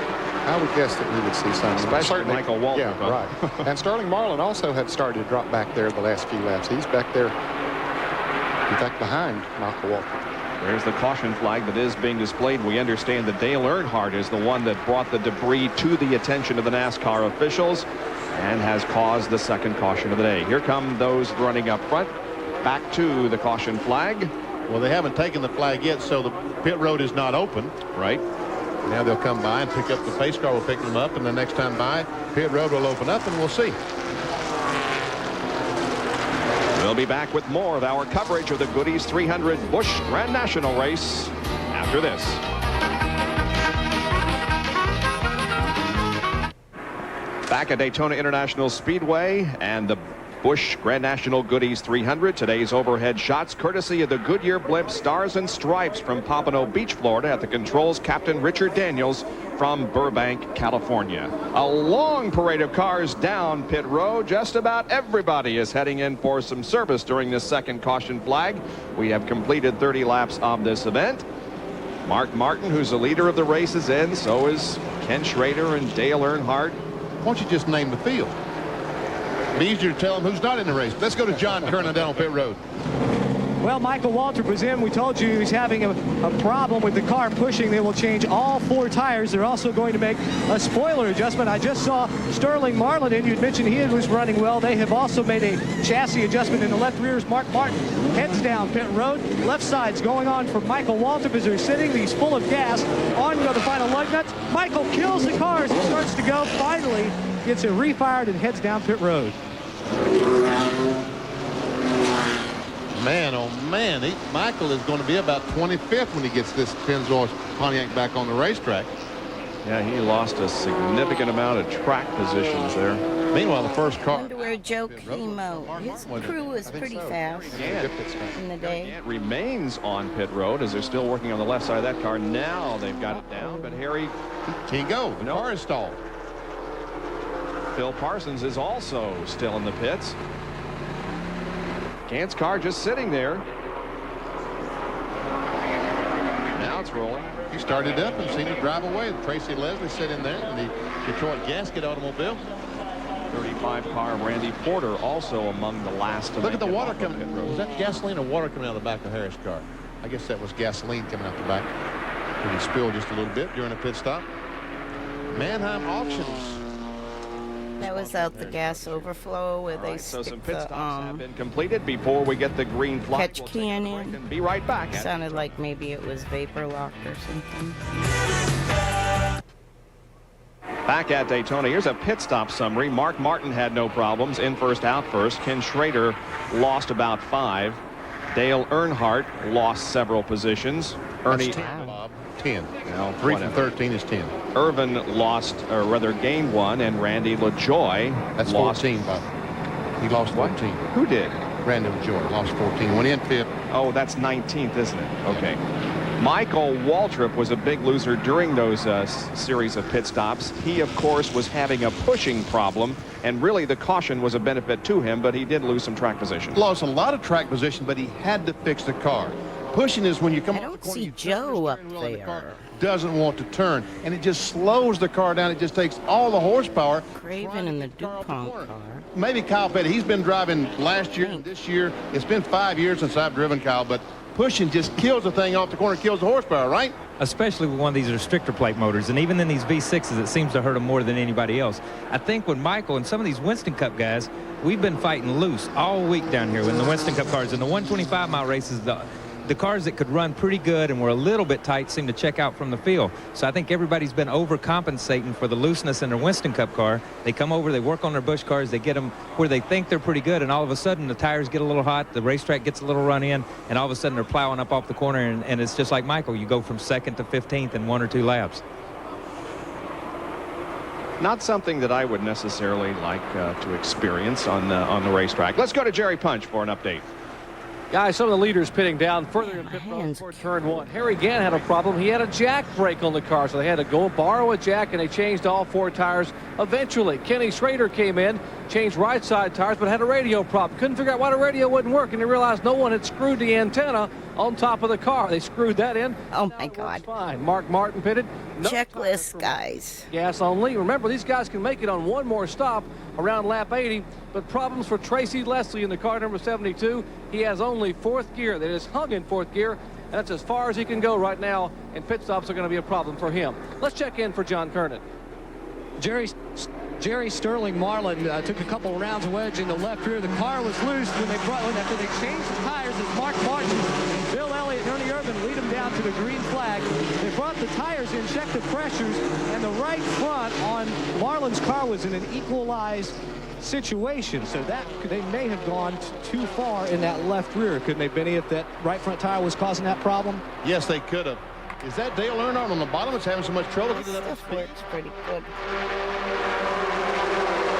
I would guess that we would see some. Especially Certainly, Michael Waltrip. Yeah, huh? right. And Sterling Marlin also had started to drop back there the last few laps. He's back there, in fact, behind Michael Waltrip. There's the caution flag that is being displayed. We understand that Dale Earnhardt is the one that brought the debris to the attention of the NASCAR officials and has caused the second caution of the day. Here come those running up front. Back to the caution flag. Well, they haven't taken the flag yet, so the pit road is not open. Right. Now they'll come by and pick up the pace car. Will pick them up, and the next time by, pit road will open up, and we'll see. We'll be back with more of our coverage of the Goodies 300 Busch Grand National race after this. Back at Daytona International Speedway and the Busch Grand National Goodies 300. Today's overhead shots courtesy of the Goodyear blimp Stars and Stripes from Pompano Beach, Florida. At the controls, Captain Richard Daniels from Burbank, California. A long parade of cars down pit road. Just about everybody is heading in for some service during this second caution flag. We have completed 30 laps of this event. Mark Martin, who's the leader of the race, is in. So is Ken Schrader and Dale Earnhardt. Why don't you just name the field? It'd be easier to tell them who's not in the race. Let's go to John Kernan down on pit road. Well, Michael Waltrip was in. We told you he's having a problem with the car pushing. They will change all 4 tires. They're also going to make a spoiler adjustment. I just saw Sterling Marlin in. You'd mentioned he was running well. They have also made a chassis adjustment in the left rear as Mark Martin heads down pit road. Left side's going on for Michael Waltrip as they're sitting. He's full of gas. On go the final lug nuts. Michael kills the car as he starts to go. Finally gets it refired and heads down pit road. Man, oh man, Michael is going to be about 25th when he gets this Pennzoil Pontiac back on the racetrack. Yeah, he lost a significant amount of track positions there. Meanwhile, the first I car. wonder where Joe Kimo. His crew was pretty fast in the day. It remains on pit road as they're still working on the left side of that car. Now they've got it down, but Harry Can't go. The car is stalled. Phil Parsons is also still in the pits. Gant's car just sitting there. Now it's rolling. He started up and seemed to drive away. Tracy Leslie sitting there in the Detroit Gasket automobile. 35 car Randy Porter also among the last to Look at the make it water off coming. pit road. Was that gasoline or water coming out of the back of Harris' car? I guess that was gasoline coming out the back. He spilled just a little bit during a pit stop. Mannheim Auctions. That was out the gas overflow where they So some stick pit the stops have been completed before we get the green flag. catch We'll take a can break in. and be right back. Sounded like maybe it was vapor locked or something. Back at Daytona, here's a pit stop summary. Mark Martin had no problems. In first, out first. Ken Schrader lost about 5. Dale Earnhardt lost several positions. Ernie. 10, Bob. 10. Well, 3 from whatever. 13 is 10. Irvin lost, or rather gained 1, and Randy LaJoy That's lost 14, Bob. He lost 14. Who did? Randy LaJoy lost 14. Went in 5th. Oh, that's 19th, isn't it? Okay. Michael Waltrip was a big loser during those series of pit stops. He, of course, was having a pushing problem, and really the caution was a benefit to him, but he did lose some track position. Lost a lot of track position, but he had to fix the car. Pushing is when you come I off the don't corner, see you turn Joe the up steering wheel and the car there. doesn't want to turn, and it just slows the car down. It just takes all the horsepower. Craven in the trying to get off the DuPont corner. car. Maybe Kyle Petty. He's been driving last year and this year. It's been 5 years since I've driven, Kyle, but pushing just kills the thing off the corner, kills the horsepower, right? Especially with one of these restrictor plate motors, and even in these V6s, it seems to hurt them more than anybody else. I think with Michael and some of these Winston Cup guys, we've been fighting loose all week down here in the Winston Cup cars. In the 125-mile races, the cars that could run pretty good and were a little bit tight seem to check out from the field. So I think everybody's been overcompensating for the looseness in their Winston Cup car. They come over, they work on their Busch cars, they get them where they think they're pretty good, and all of a sudden the tires get a little hot, the racetrack gets a little run in, and all of a sudden they're plowing up off the corner, and it's just like Michael. You go from 2nd to 15th in 1 or 2 laps. Not something that I would necessarily like to experience on the racetrack. Let's go to Jerry Punch for an update. Guys, some of the leaders pitting down further in pit road toward turn 1. Harry Gann had a problem. He had a jack brake on the car, so they had to go borrow a jack, and they changed all 4 tires eventually. Kenny Schrader came in, changed right side tires, but had a radio problem. Couldn't figure out why the radio wouldn't work, and they realized no one had screwed the antenna on top of the car. They screwed that in. Oh, my God. Fine. Mark Martin pitted. No Checklist, guys. Gas only. Remember, these guys can make it on one more stop around lap 80, but problems for Tracy Leslie in the car number 72. He has only 4th gear. That is hung in 4th gear, and that's as far as he can go right now, and pit stops are going to be a problem for him. Let's check in for John Kernan. Jerry Sterling Marlin took a couple of rounds of wedge in the left rear. The car was loose after they changed the tires as Mark Martin, Bill Elliott, and Ernie Irvin lead them down to the green flag. They brought the tires in, checked the pressures, and the right front on Marlin's car was in an equalized situation. So that they may have gone too far in that left rear, couldn't they, Benny, if that right front tire was causing that problem? Yes, they could have. Is that Dale Earnhardt on the bottom that's having so much trouble? This stuff works pretty good.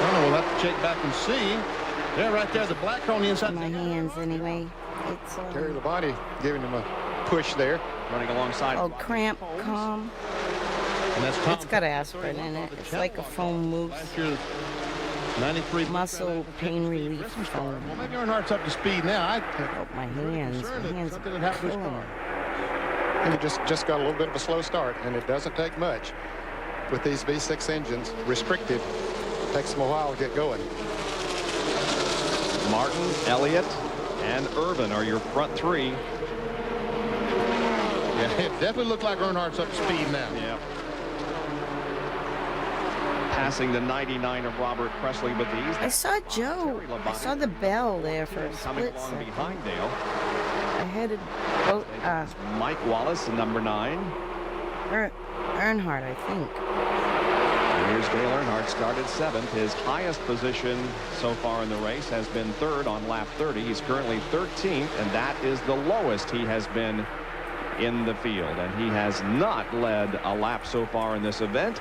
I don't know, we'll have to check back and see. There, right there, the black car on the inside. My hands, anyway. It's Terry Labonte giving him a push there. Running alongside. oh, cramp, calm. And that's Tom. It's got aspirin in it. It's like a foam mousse. Last year, 93 Muscle pain relief foam. Well, maybe Earnhardt's up to speed now. Oh, my hands. My hands Something are that happened to his killing car. me. And he just got a little bit of a slow start, and it doesn't take much. With these V6 engines, restricted, it takes them a while to get going. Martin, Elliott, and Irvin are your front 3. Yeah, it definitely looked like Earnhardt's up to speed now. Yeah. Passing the 99 of Robert Presley, but these. I saw Joe. I saw the bell there for a coming split along second. behind Dale. I headed Mike Wallace, number 9. Earnhardt, I think. Here's Dale Earnhardt, started 7th. His highest position so far in the race has been 3rd on lap 30. He's currently 13th, and that is the lowest he has been in the field. And he has not led a lap so far in this event.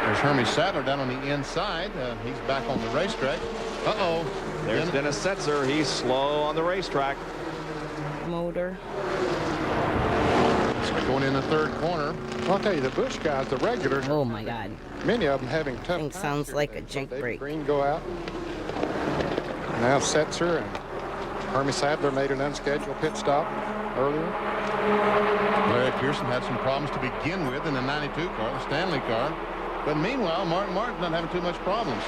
There's Hermie Sadler down on the inside. He's back on the racetrack. Uh-oh. There's Dennis Setzer. He's slow on the racetrack. Motor. Going in the 3rd corner. I'll tell you, the Busch guys, the regulars, Oh, my God. many of them having tough Thing times sounds here like today. a Jake David brake. Green go out. Now Setzer and Hermie Sadler made an unscheduled pit stop earlier. Larry Pearson had some problems to begin with in the 92 car, the Stanley car. But meanwhile, Martin Martin's not having too much problems.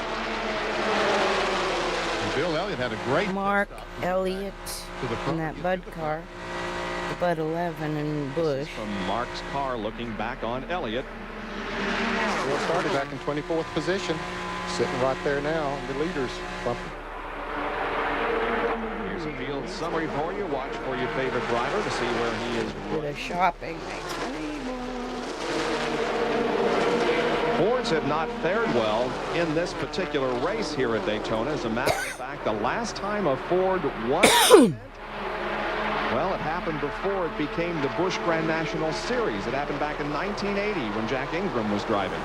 And Bill Elliott had a great Mark pit stop. Elliott To the in front. that Bud car. The Bud 11 in Busch. From Mark's car looking back on Elliott. Bill started back in 24th position, sitting right there now in the leaders bumper. Here's a field summary for you. Watch for your favorite driver to see where he is. Bit of shopping. Fords have not fared well in this particular race here at Daytona. As a matter of fact, the last time a Ford won, well, it happened before it became the Busch Grand National Series. It happened back in 1980 when Jack Ingram was driving.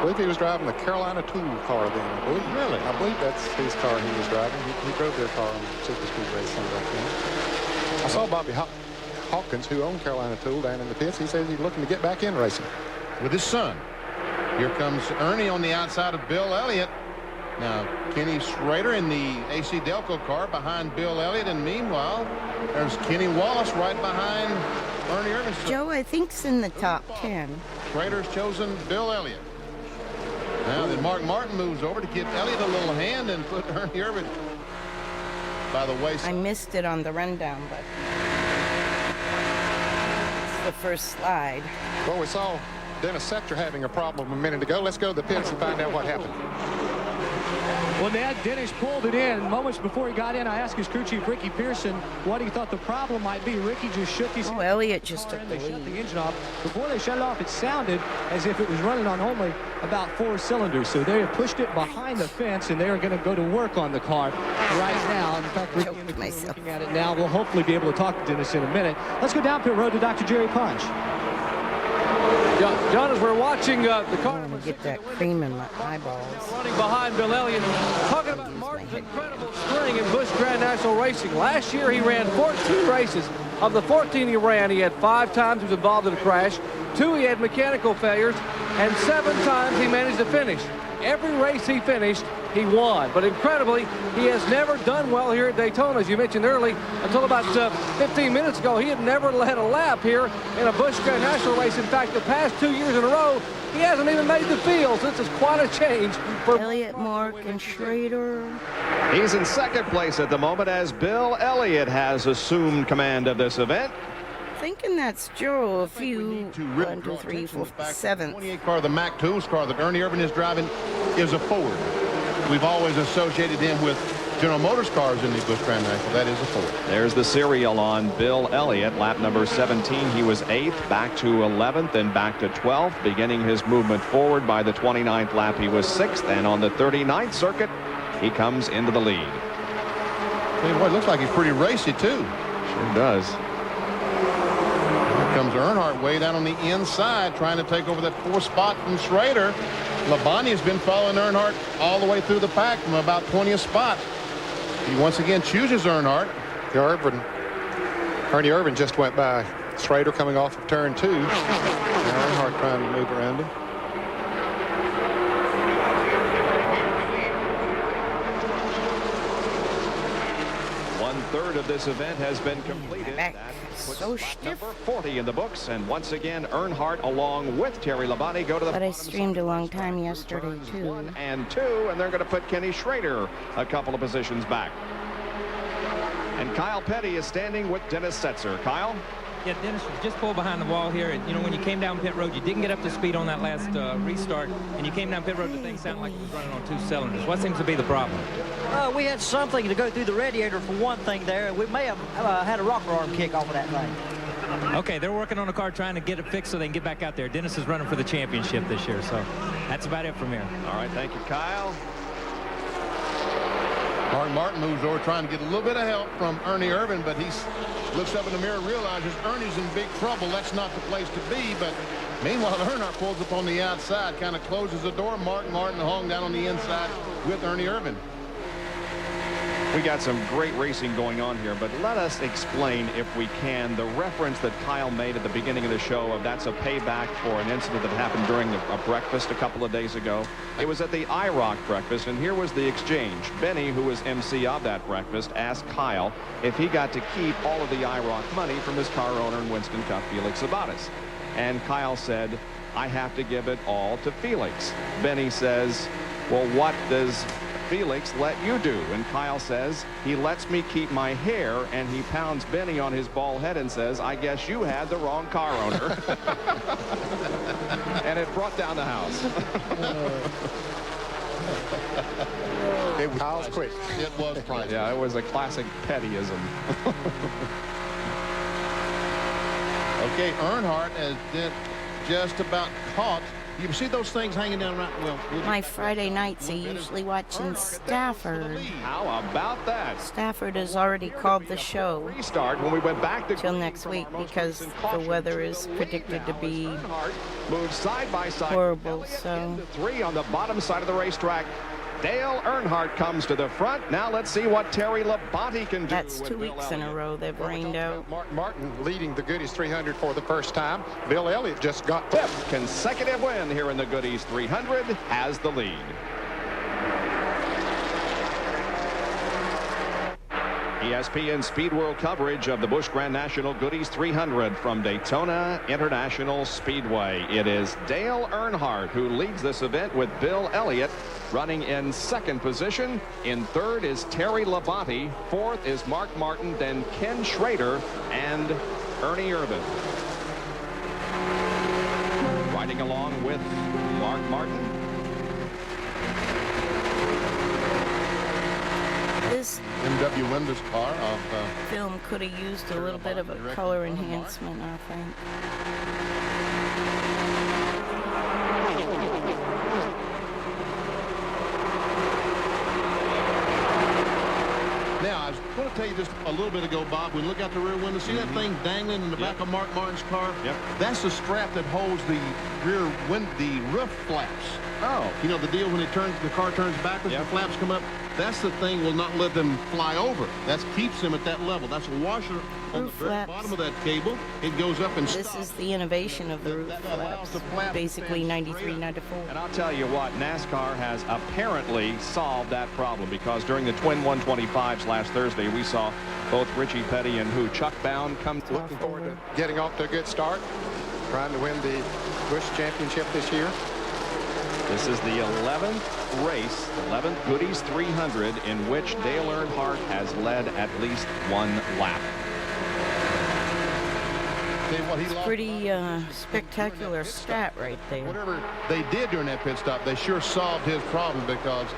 believe he was driving the Carolina Tool car then. I believe that's his car he was driving. He drove their car on the Super Speed Racing back then. I saw Bobby Hawkins, who owned Carolina Tool, down in the pits. He says he's looking to get back in racing with his son. Here comes Ernie on the outside of Bill Elliott. Now, Kenny Schrader in the AC Delco car behind Bill Elliott, and meanwhile, there's Kenny Wallace right behind Ernie Irvin. Joe, I think's in the top 10. Schrader's chosen Bill Elliott. Now then Mark Martin moves over to give Elliott a little hand and put Ernie Irvin by the wayside. I missed it on the rundown, but it's the first slide. Well, we saw Dennis Setzer having a problem a minute ago. Let's go to the pits and find out what happened. Well, Ned, Dennis pulled it in. Moments before he got in, I asked his crew chief, Ricky Pearson, what he thought the problem might be. Ricky just shook his head. Elliott just took the lead. They shut lead. the engine off. Before they shut it off, it sounded as if it was running on only about 4 cylinders. So they have pushed it behind the fence, and they are going to go to work on the car right now. In fact, Ricky and the crew are looking at it now. We'll hopefully be able to talk to Dennis in a minute. Let's go down pit road to Dr. Jerry Punch. John, as we're watching the car, I'm gonna get that cream in my eyeballs. Running behind Bill Elliott, talking about Martin's incredible string in Busch Grand National Racing. Last year he ran 14 races. Of the 14 he ran, he had 5 times he was involved in a crash, 2 he had mechanical failures, and 7 times he managed to finish. Every race he finished, he won. But incredibly, he has never done well here at Daytona, as you mentioned early. Until about 15 minutes ago, he had never led a lap here in a Busch Grand National race. In fact, the past 2 years in a row, he hasn't even made the field. This is quite a change for Elliott, Mark, and Schrader. He's in second place at the moment as Bill Elliott has assumed command of this event. Thinking that's Joe. A few, 1, 2, 3, 4, 7. 28 car, the Mac Tools car that Ernie Irvin is driving, is a Ford. We've always associated him with General Motors cars in the Busch Grand National. That is a Ford. There's the serial on Bill Elliott. Lap number 17, he was 8th, back to 11th, and back to 12th. Beginning his movement forward by the 29th lap, he was 6th, and on the 39th circuit, he comes into the lead. Hey, boy, it looks like he's pretty racy, too. Sure does. Here comes Earnhardt way down on the inside, trying to take over that 4th spot from Schrader. Labonte has been following Earnhardt all the way through the pack from about 20th spot. He once again chooses Earnhardt. Ernie Irvin just went by Schrader coming off of turn 2. Now Earnhardt trying to move around him. One-third of this event has been completed. Back. That puts So lap stiff. number 40 in the books, and once again Earnhardt along with Terry Labonte go to the But I bottom streamed a side. long time yesterday, too. 1 and 2, and they're going to put Kenny Schrader a couple of positions back. And Kyle Petty is standing with Dennis Setzer. Kyle? Yeah, Dennis was just pulled behind the wall here. You know, when you came down pit road, you didn't get up to speed on that last restart, and you came down pit road, the thing sounded like it was running on 2 cylinders. What seems to be the problem? We had something to go through the radiator for one thing there. We may have had a rocker arm kick off of that thing. Okay, they're working on the car trying to get it fixed so they can get back out there. Dennis is running for the championship this year, so that's about it from here. All right, thank you, Kyle. Mark Martin moves over trying to get a little bit of help from Ernie Irvin, but he looks up in the mirror, realizes Ernie's in big trouble. That's not the place to be. But meanwhile, Earnhardt pulls up on the outside, kind of closes the door. Mark Martin hung down on the inside with Ernie Irvin. We got some great racing going on here, but let us explain, if we can, the reference that Kyle made at the beginning of the show of that's a payback for an incident that happened during a breakfast a couple of days ago. It was at the IROC breakfast, and here was the exchange. Benny, who was MC of that breakfast, asked Kyle if he got to keep all of the IROC money from his car owner in Winston Cup, Felix Sabates. And Kyle said, I have to give it all to Felix. Benny says, well, what does Felix let you do? And Kyle says, he lets me keep my hair, and he pounds Benny on his bald head and says, I guess you had the wrong car owner. And it brought down the house. It was Kyle's quick. It was priceless. Yeah, it was a classic pettyism. Okay, Earnhardt has just about caught. You see those things hanging down right? Well, My Friday nights, I usually watching Stafford. How about that? Stafford has already called the show Restart when we went back to till next week because the weather is predicted to be Move side by side. horrible. Elliott So into 3 on the bottom side of the racetrack. Dale Earnhardt comes to the front. Now let's see what Terry Labonte can do. that's with 2 Bill weeks in a Elliott. row they've rained out. Mark Martin leading the Goodies 300 for the first time. Bill Elliott just got 5th consecutive win here in the Goodies 300, has the lead. ESPN Speed World coverage of the Busch Grand National Goodies 300 from Daytona International Speedway. It is Dale Earnhardt who leads this event with Bill Elliott running in 2nd position. In 3rd is Terry Labonte. 4th is Mark Martin, then Ken Schrader and Ernie Irvan. Riding along with Mark Martin. This MW Windows car of film could have used a little bit of a color enhancement, I think. Now, I was going to tell you just a little bit ago, Bob, when you look out the rear window, see that thing dangling in the back of Mark Martin's car? Yep. That's the strap that holds the the roof flaps. Oh. You know, the deal when the car turns backwards, Yep. the flaps come up. That's the thing will not let them fly over. That keeps them at that level. That's a washer on the Roof very flaps. bottom of that cable. It goes up and This stops. is the innovation of the That- roof that allows flaps. the flap to Basically stand 93, straight up. 94. And I'll tell you what, NASCAR has apparently solved that problem, because during the Twin 125s last Thursday, we saw both Richie Petty and Chuck Bound come to looking forward to getting off to a good start, trying to win the Busch Championship this year. This is the 11th race, 11th Goodies 300, in which Dale Earnhardt has led at least 1 lap. Tell you what, he lost Pretty spectacular stat right there. whatever they did during that pit stop, they sure solved his problem, because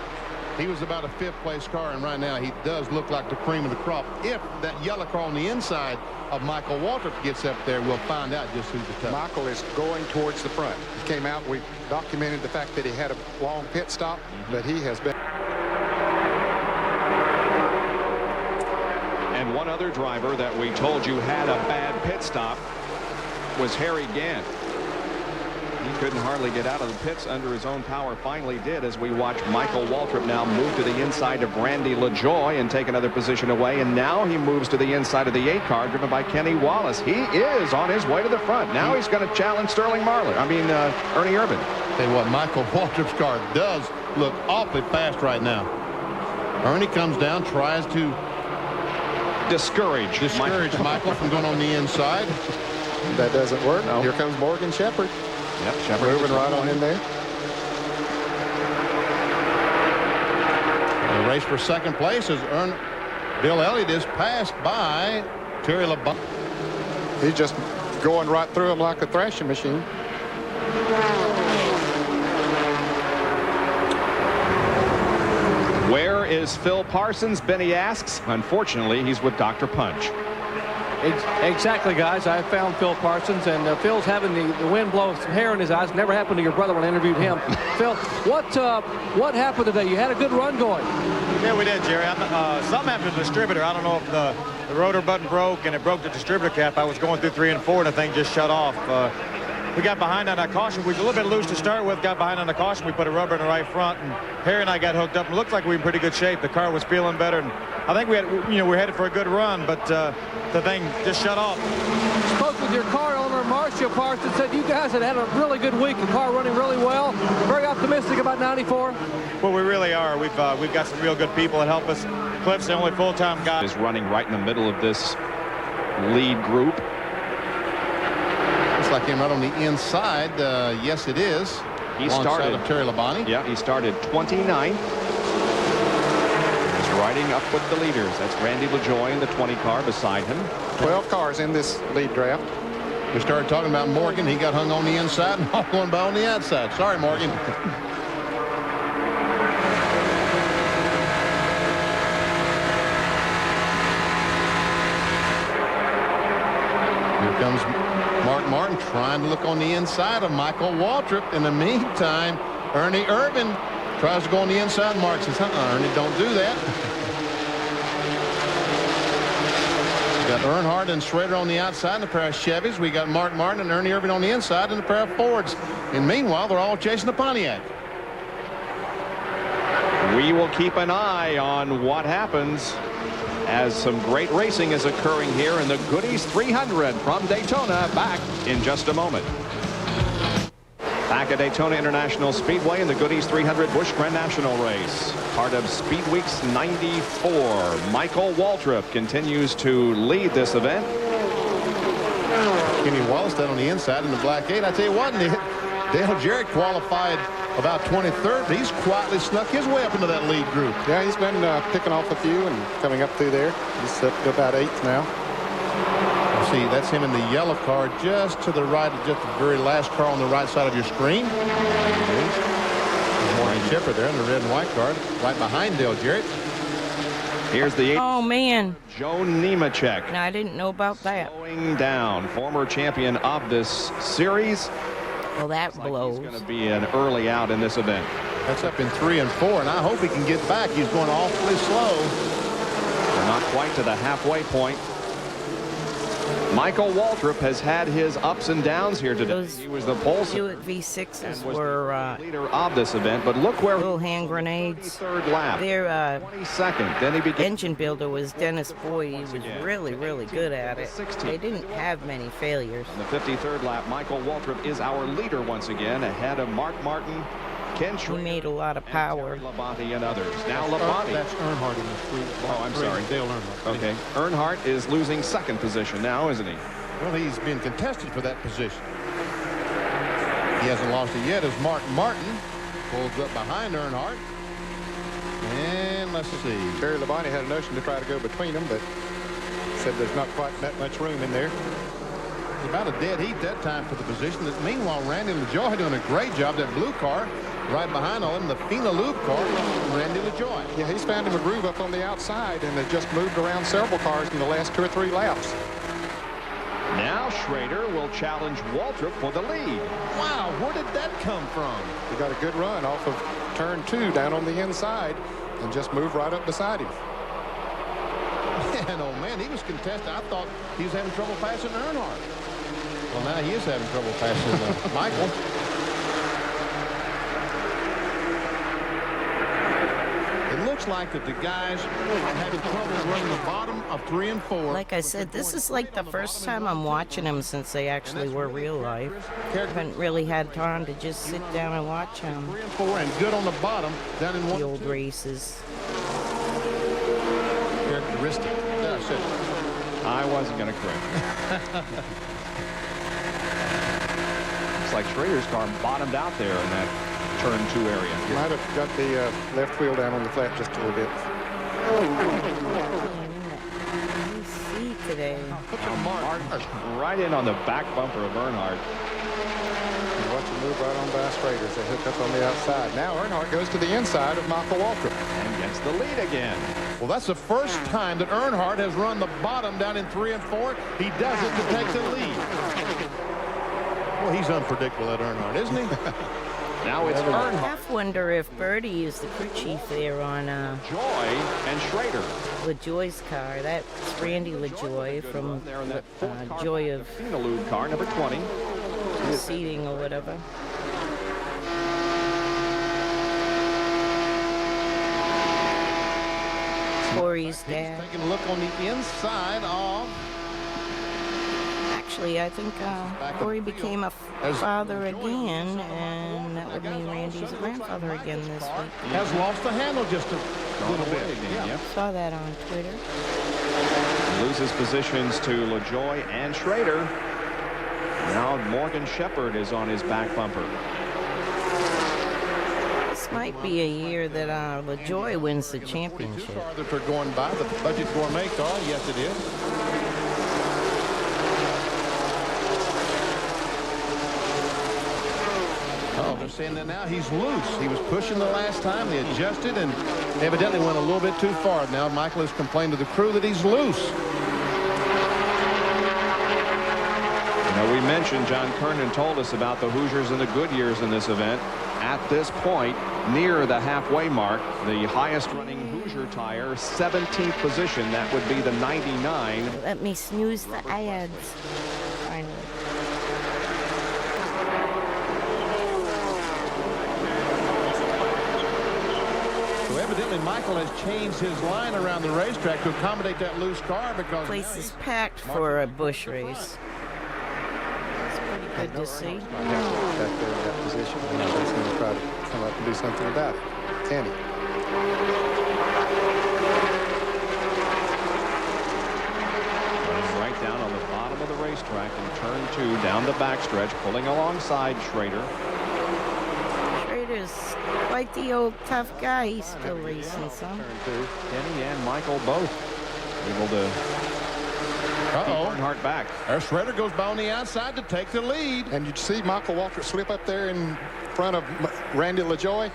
he was about a 5th place car, and right now he does look like the cream of the crop. If that yellow car on the inside of Michael Waltrip gets up there, we'll find out just who's the toughest. Michael is going towards the front. He came out, we documented the fact that he had a long pit stop, but he has been. And one other driver that we told you had a bad pit stop was Harry Gant. He couldn't hardly get out of the pits under his own power. Finally did, as we watch Michael Waltrip now move to the inside of Randy LaJoie and take another position away. And now he moves to the inside of the 8 car driven by Kenny Wallace. He is on his way to the front. Now he's going to challenge Ernie Irvan. Tell you what, Michael Waltrip's car does look awfully fast right now. Ernie comes down, tries to discourage Michael from going on the inside. That doesn't work. No. Here comes Morgan Shepherd. Yep, Shepherd Moving right on in there. The race for 2nd place is Bill Elliott is passed by Terry Labonte. He's just going right through him like a thrashing machine. Where is Phil Parsons? Benny asks. Unfortunately, he's with Dr. Punch. Exactly, guys. I found Phil Parsons, and Phil's having the wind blow some hair in his eyes. Never happened to your brother when I interviewed him. Phil, what happened today? You had a good run going. Yeah, we did, Jerry. Something happened to the distributor. I don't know if the rotor button broke and it broke the distributor cap. I was going through 3 and 4 and the thing just shut off. We got behind on that caution. We were a little bit loose to start with, got behind on the caution. We put a rubber in the right front, and Harry and I got hooked up. And it looked like we were in pretty good shape. The car was feeling better, and I think we were headed for a good run, but the thing just shut off. Spoke with your car owner, Marcia Parsons, said you guys had a really good week. The car running really well. Very optimistic about 94. Well, we really are. We've got some real good people that help us. Cliff's the only full-time guy. Is running right in the middle of this lead group. Looks like him right on the inside. Yes, it is. He started of Terry Labonte. Yeah, he started 29th. He's riding up with the leaders. That's Randy LaJoie in the 20 car beside him. 12 cars in this lead draft. We started talking about Morgan. He got hung on the inside and all going by on the outside. Sorry, Morgan. Here comes Mark Martin trying to look on the inside of Michael Waltrip. In the meantime, Ernie Irvan tries to go on the inside. Mark says, Ernie, don't do that. got Earnhardt and Schrader on the outside in a pair of Chevys. We got Mark Martin and Ernie Irvin on the inside in a pair of Fords. And meanwhile, they're all chasing the Pontiac. We will keep an eye on what happens as some great racing is occurring here in the Goodies 300 from Daytona. Back in just a moment. Back at Daytona International Speedway in the Goodies 300 Busch Grand National race. Part of Speed Weeks 94. Michael Waltrip continues to lead this event. Kenny Wallace down on the inside in the black 8. I tell you what, Dale Jarrett qualified about 23rd. He's quietly snuck his way up into that lead group. Yeah, he's been picking off a few and coming up through there. He's up to about 8th now. See, that's him in the yellow car just to the right, just the very last car on the right side of your screen. Morgan Shepherd there in the red and white car, right behind Dale Jarrett. Here's the Oh, man. Joe Nemechek. No, I didn't know about that. Slowing down, former champion of this series. Well, that blows. He's going to be an early out in this event. That's up in 3 and 4, and I hope he can get back. He's going awfully slow. We're not quite to the halfway point. Michael Waltrip has had his ups and downs here today. Those He was the pole Buick V6s was were the leader of this event, but look where little hand grenades. third lap. Their 22nd. Then he began. engine builder was Dennis Boyd. He was really, really good at it. They didn't have many failures. In the 53rd lap, Michael Waltrip is our leader once again, ahead of Mark Martin, Ken He Schrader, made a lot of power. Labonte, and others. Now Labonte. That's Earnhardt in the street. Oh, I'm sorry. Dale Earnhardt. Okay. Earnhardt is losing second position now, isn't he? Well, he's been contested for that position. He hasn't lost it yet as Mark Martin pulls up behind Earnhardt. And let's see. Barry Labonte had a notion to try to go between them, but said there's not quite that much room in there. It's about a dead heat that time for the position. Meanwhile, Randy LaJoy doing a great job. That blue car right behind all him, the Fina Loop car, Randy LaJoy. Yeah, he's found him a groove up on the outside and has just moved around several cars in the last 2 or 3 laps. Now Schrader will challenge Waltrip for the lead. Wow, where did that come from? He got a good run off of turn 2 down on the inside and just moved right up beside him. Man, oh man, he was contested. I thought he was having trouble passing Earnhardt. Well, now he is having trouble passing Michael. It looks like that the guys are having trouble running the bottom of 3 and 4. Like I said, this is like the first time I'm watching them since they actually were real life. I haven't really had time to just sit down and watch them. 3 and 4 and good on the bottom down in 1 The old races. Characteristic. There, I said it. I wasn't going to correct. Looks like Schrader's car bottomed out there in that turn 2 area. Might have got the left wheel down on the flat just a little bit. Let me see today. Martin right in on the back bumper of Earnhardt. And watch him move right on by Schrader as they hook up on the outside. Now Earnhardt goes to the inside of Michael Waltrip. And gets the lead again. Well, that's the first time that Earnhardt has run the bottom down in 3 and 4. He does it to take the lead. Well, he's unpredictable, that Earnhardt, isn't he? Now it's I Earnhardt, half wonder if Birdie is the crew chief there on Joy, and Schrader. LaJoy's car. That's Randy LaJoy from There in that fourth car, Joy of Finalube car, number 20. Seating or whatever. Corey's dad. Taking a look on the inside of... Actually, I think Corey became a father again, and that would mean Randy's a grandfather again this week. Has lost the handle just a little bit. Yep. Saw that on Twitter. Loses positions to LaJoy and Schrader. Now Morgan Shepherd is on his back bumper. This might be a year that LaJoy wins the championship. Car that they're going by, the Budget Gourmet car. Yes, it is. Oh, they're saying that now he's loose. He was pushing the last time. They adjusted and evidently went a little bit too far. Now Michael has complained to the crew that he's loose. You know, we mentioned John Kernan told us about the Hoosiers and the Goodyears in this event. at this point near the halfway mark. The highest running Hoosier tire, 17th position. That would be the 99. Let me snooze the ads. Finally. So evidently Michael has changed his line around the racetrack to accommodate that loose car because Place is packed for a Busch race. It's pretty good to see. Back there in that position. You know, he's going to try to come up and do something about it. Can he? Running right down on the bottom of the racetrack in turn 2 down the backstretch, pulling alongside Schrader. Schrader's quite the old tough guy. He's still racing some. Kenny and Michael both able to keep Earnhardt back. Schrader goes by on the outside to take the lead. And you see Michael Waltrip slip up there in front of Randy LaJoie.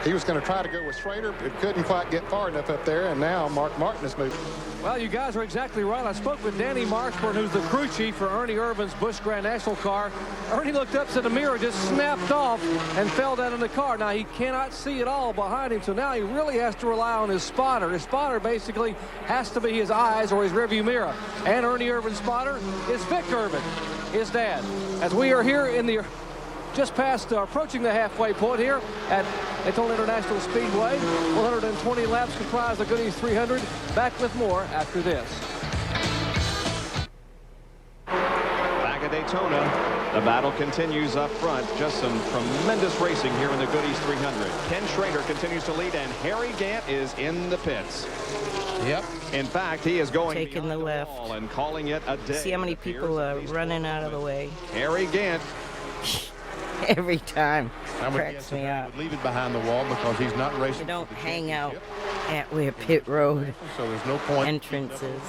He was going to try to go with Schrader, but couldn't quite get far enough up there, and now Mark Martin is moving. Well, you guys are exactly right. I spoke with Danny Marshburn, who's the crew chief for Ernie Irvin's Busch Grand National car. Ernie looked up, said the mirror just snapped off and fell down in the car. Now, he cannot see it all behind him, so now he really has to rely on his spotter. His spotter basically has to be his eyes or his rearview mirror. And Ernie Irvin's spotter is Vic Irvin, his dad. As we are here in the just past approaching the halfway point here at Daytona International Speedway. 120 laps comprise the Goodies 300. Back with more after this. Back at Daytona, the battle continues up front. Just some tremendous racing here in the Goodies 300. Ken Schrader continues to lead, and Harry Gant is in the pits. Yep. In fact, he is going Taking the left. wall and calling it a day. See how many people are running out of the way. Harry Gant. Every time. I would Cracks guess me that I up. would leave it behind the wall because he's not racing. You don't for the hang out championship. at where pit road So there's no point. entrances.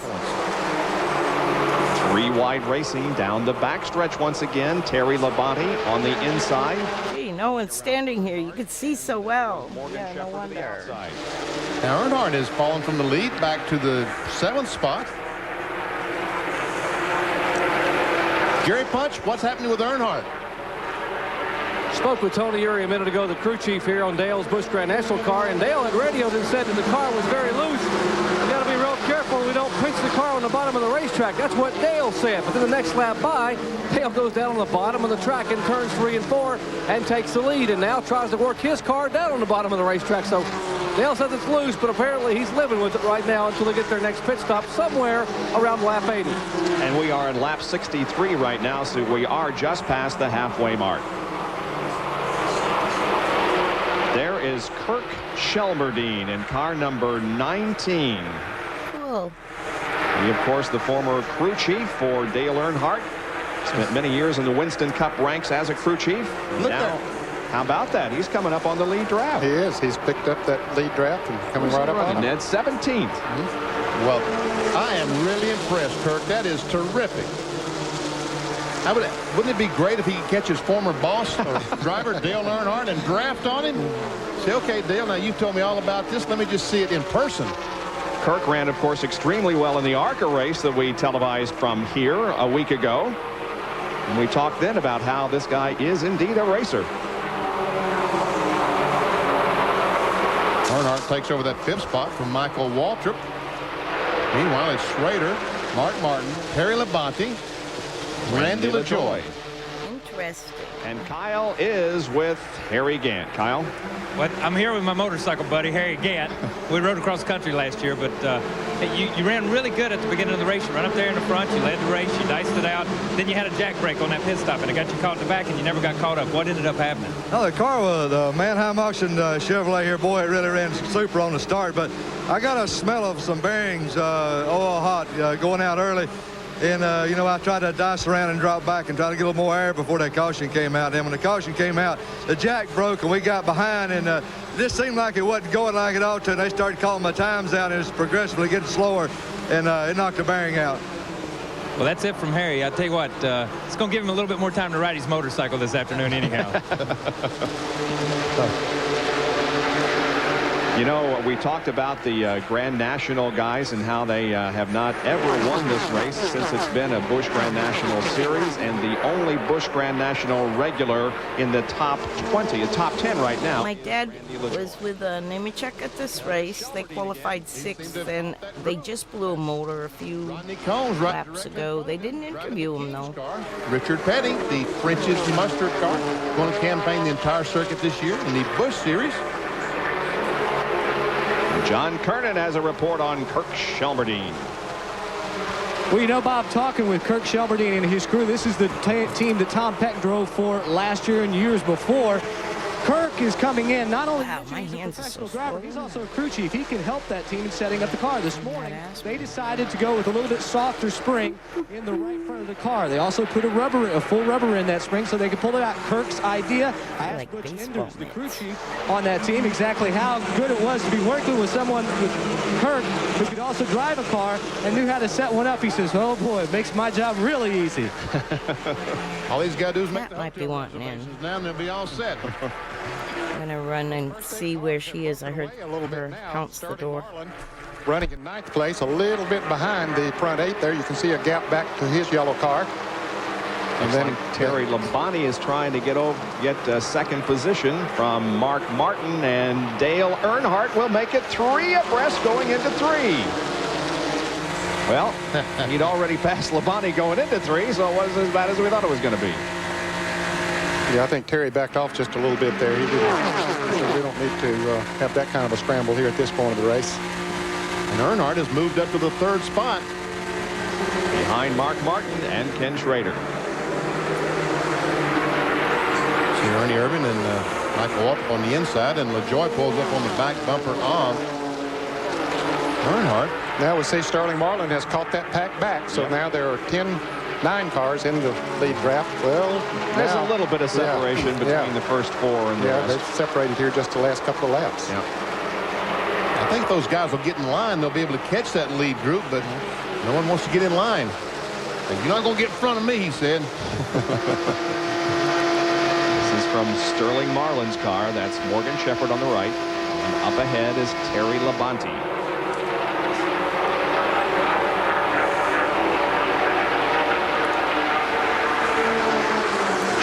3 wide racing down the backstretch once again. Terry Labonte on the inside. Gee, no one's standing here. You could see so well. Morgan Yeah, no Shepherd to the wonder. outside. Now Earnhardt has fallen from the lead back to the 7th spot. Gary Punch, what's happening with Earnhardt? Spoke with Tony Uri a minute ago, the crew chief here on Dale's Busch Grand National car, and Dale had radioed and said that the car was very loose. We got to be real careful we don't pinch the car on the bottom of the racetrack. That's what Dale said. But then the next lap by, Dale goes down on the bottom of the track in turns 3 and 4 and takes the lead, and now tries to work his car down on the bottom of the racetrack. So Dale says it's loose, but apparently he's living with it right now until they get their next pit stop somewhere around lap 80. And we are in lap 63 right now, so we are just past the halfway mark. There is Kirk Shelmerdine in car number 19. Cool. He, of course, the former crew chief for Dale Earnhardt. Spent many years in the Winston Cup ranks as a crew chief. Look now, there. how about that? He's coming up on the lead draft. He is. He's picked up that lead draft and coming right up on him. Ned 17th. Well, I am really impressed, Kirk. That is terrific. Wouldn't it be great if he could catch his former boss or driver, Dale Earnhardt, and draft on him? Say, okay, Dale, now you've told me all about this. Let me just see it in person. Kirk ran, of course, extremely well in the ARCA race that we televised from here a week ago. And we talked then about how this guy is indeed a racer. Earnhardt takes over that 5th spot from Michael Waltrip. Meanwhile, it's Schrader, Mark Martin, Terry Labonte, Randy LaJoie. Interesting. And Kyle is with Harry Gant. Kyle? Well, I'm here with my motorcycle buddy, Harry Gant. We rode across the country last year, but you ran really good at the beginning of the race. You run up there in the front, you led the race, you diced it out. Then you had a jack brake on that pit stop, and it got you caught in the back, and you never got caught up. What ended up happening? Well, the car was the Mannheim Auction Chevrolet here. Boy, it really ran super on the start, but I got a smell of some bearings, oil hot, going out early. And, you know, I tried to dice around and drop back and try to get a little more air before that caution came out. And when the caution came out, the jack broke and we got behind. And it just seemed like it wasn't going like it ought to. And they started calling my times out, and it was progressively getting slower. And it knocked the bearing out. Well, that's it from Harry. I'll tell you what, it's going to give him a little bit more time to ride his motorcycle this afternoon anyhow. You know, we talked about the Grand National guys and how they have not ever won this race since it's been a Busch Grand National Series, and the only Busch Grand National regular in the top 20, the top 10 right now. My dad was with Nemechek at this race. They qualified 6th, and they just blew a motor a few laps ago. They didn't interview him, though. Richard Petty, the French's Mustard car, going to campaign the entire circuit this year in the Busch Series. John Kernan has a report on Kirk Shelmerdine. Well, you know, Bob, talking with Kirk Shelmerdine and his crew, this is the team that Tom Peck drove for last year and years before. Kirk is coming in not only Wow, my he's a hands are so professional driver, swollen. he's also a crew chief. He can help that team in setting up the car. This morning, they decided to go with a little bit softer spring in the right front of the car. They also put a full rubber in that spring so they could pull it out. Kirk's idea. I asked Butch Enders, the crew chief on that team, exactly how good it was to be working with someone with Kirk who could also drive a car and knew how to set one up. He says, oh boy, it makes my job really easy. All he's got to do is make That might be wanting in. now and they'll be all set. I'm gonna run and see where she is. I heard her pounce the door. Running in 9th place, a little bit behind the front 8 there. You can see a gap back to his yellow car. And then Terry Labonte is trying to get second position from Mark Martin, and Dale Earnhardt will make it 3 abreast going into 3. Well, he'd already passed Labonte going into 3, so it wasn't as bad as we thought it was going to be. Yeah, I think Terry backed off just a little bit there. We don't need to have that kind of a scramble here at this point of the race. And Earnhardt has moved up to the 3rd spot. Behind Mark Martin and Ken Schrader. See Ernie Irvin and Michael up on the inside, and LaJoie pulls up on the back bumper of Earnhardt. Now we see Sterling Marlin has caught that pack back, so now there are 9 cars in the lead draft. Well, there's a little bit of separation between the first 4 and the rest. They've separated here just the last couple of laps. Yeah. I think those guys will get in line. They'll be able to catch that lead group, but no one wants to get in line. You're not going to get in front of me, he said. This is from Sterling Marlin's car. That's Morgan Shepherd on the right. And up ahead is Terry Labonte.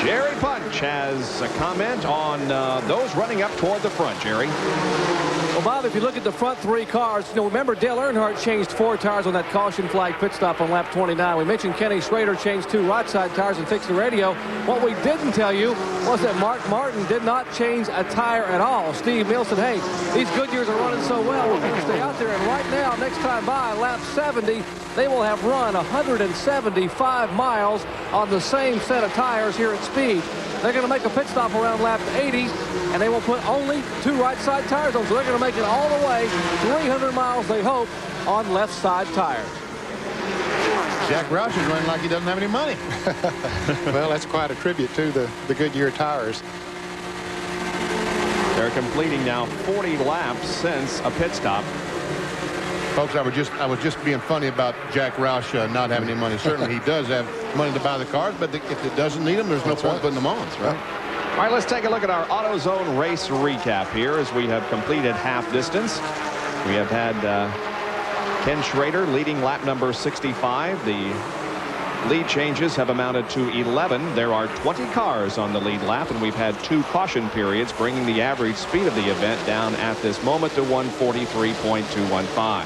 Jerry Punch has a comment on those running up toward the front, Jerry. Well, Bob, if you look at the front 3 cars, remember Dale Earnhardt changed 4 tires on that caution flag pit stop on lap 29. We mentioned Kenny Schrader changed 2 right side tires and fixed the radio. What we didn't tell you was that Mark Martin did not change a tire at all. Steve Mills said, hey, these Goodyears are running so well, we're going to stay out there. And right now, next time by, lap 70, they will have run 175 miles on the same set of tires here at Speed. They're going to make a pit stop around lap 80, and they will put only 2 right side tires on. So they're going to make it all the way 300 miles, they hope, on left side tires. Jack Roush is running like he doesn't have any money. Well, that's quite a tribute to the Goodyear tires. They're completing now 40 laps since a pit stop. Folks, I was just being funny about Jack Roush not having any money. Certainly he does have money to buy the cars, but if it doesn't need them, there's no point putting them on. That's right. All right, let's take a look at our AutoZone race recap here as we have completed half distance. We have had Ken Schrader leading lap number 65. The lead changes have amounted to 11. There are 20 cars on the lead lap, and we've had 2 caution periods, bringing the average speed of the event down at this moment to 143.215.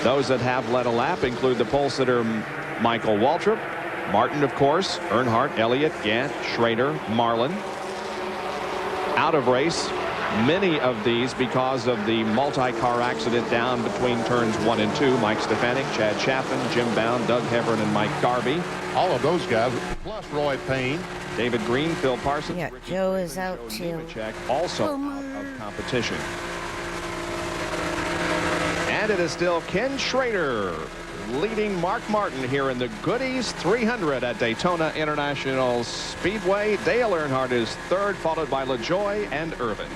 Those that have led a lap include the pole sitter Michael Waltrip, Martin, of course, Earnhardt, Elliott, Gant, Schrader, Marlin. Out of race, many of these because of the multi-car accident down between turns 1 and 2. Mike Stefanik, Chad Chaffin, Jim Bound, Doug Hebron, and Mike Garvey. All of those guys, plus Roy Payne. David Green, Phil Parsons. Yeah, Joe is out too. Also out of competition. And it is still Ken Schrader leading Mark Martin here in the Goodies 300 at Daytona International Speedway. Dale Earnhardt is 3rd, followed by LaJoie and Irvin.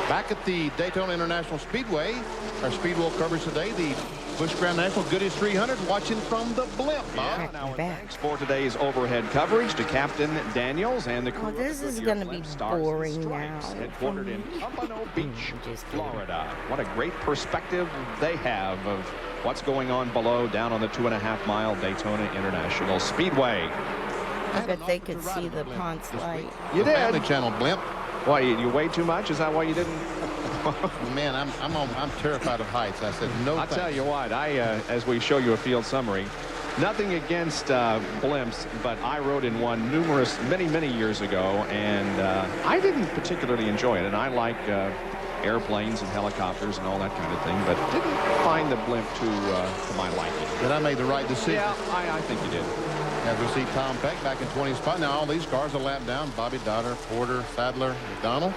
Back at the Daytona International Speedway, our Speedwell coverage today, the Busch Grand National Goodies 300, watching from the blimp. Yeah, now thanks for today's overhead coverage to Captain Daniels and the crew. Oh, this is going to be boring now. Headquartered in Pompano Beach, Florida. What a great perspective they have of what's going on below, down on the 2.5-mile Daytona International Speedway. I bet they could see the Ponce light. You did. Family Channel blimp. Why, you weighed too much? Is that why you didn't? Man, I'm terrified of heights. I said no. I'll tell you what. As we show you a field summary, nothing against blimps, but I rode in one many years ago, and I didn't particularly enjoy it. And I like airplanes and helicopters and all that kind of thing, but didn't find the blimp to my liking. That I made the right decision. Yeah, I think you did. As we see Tom Peck back in 20th spot. Now all these cars are lap down. Bobby Dotter, Porter, Sadler, McDonald,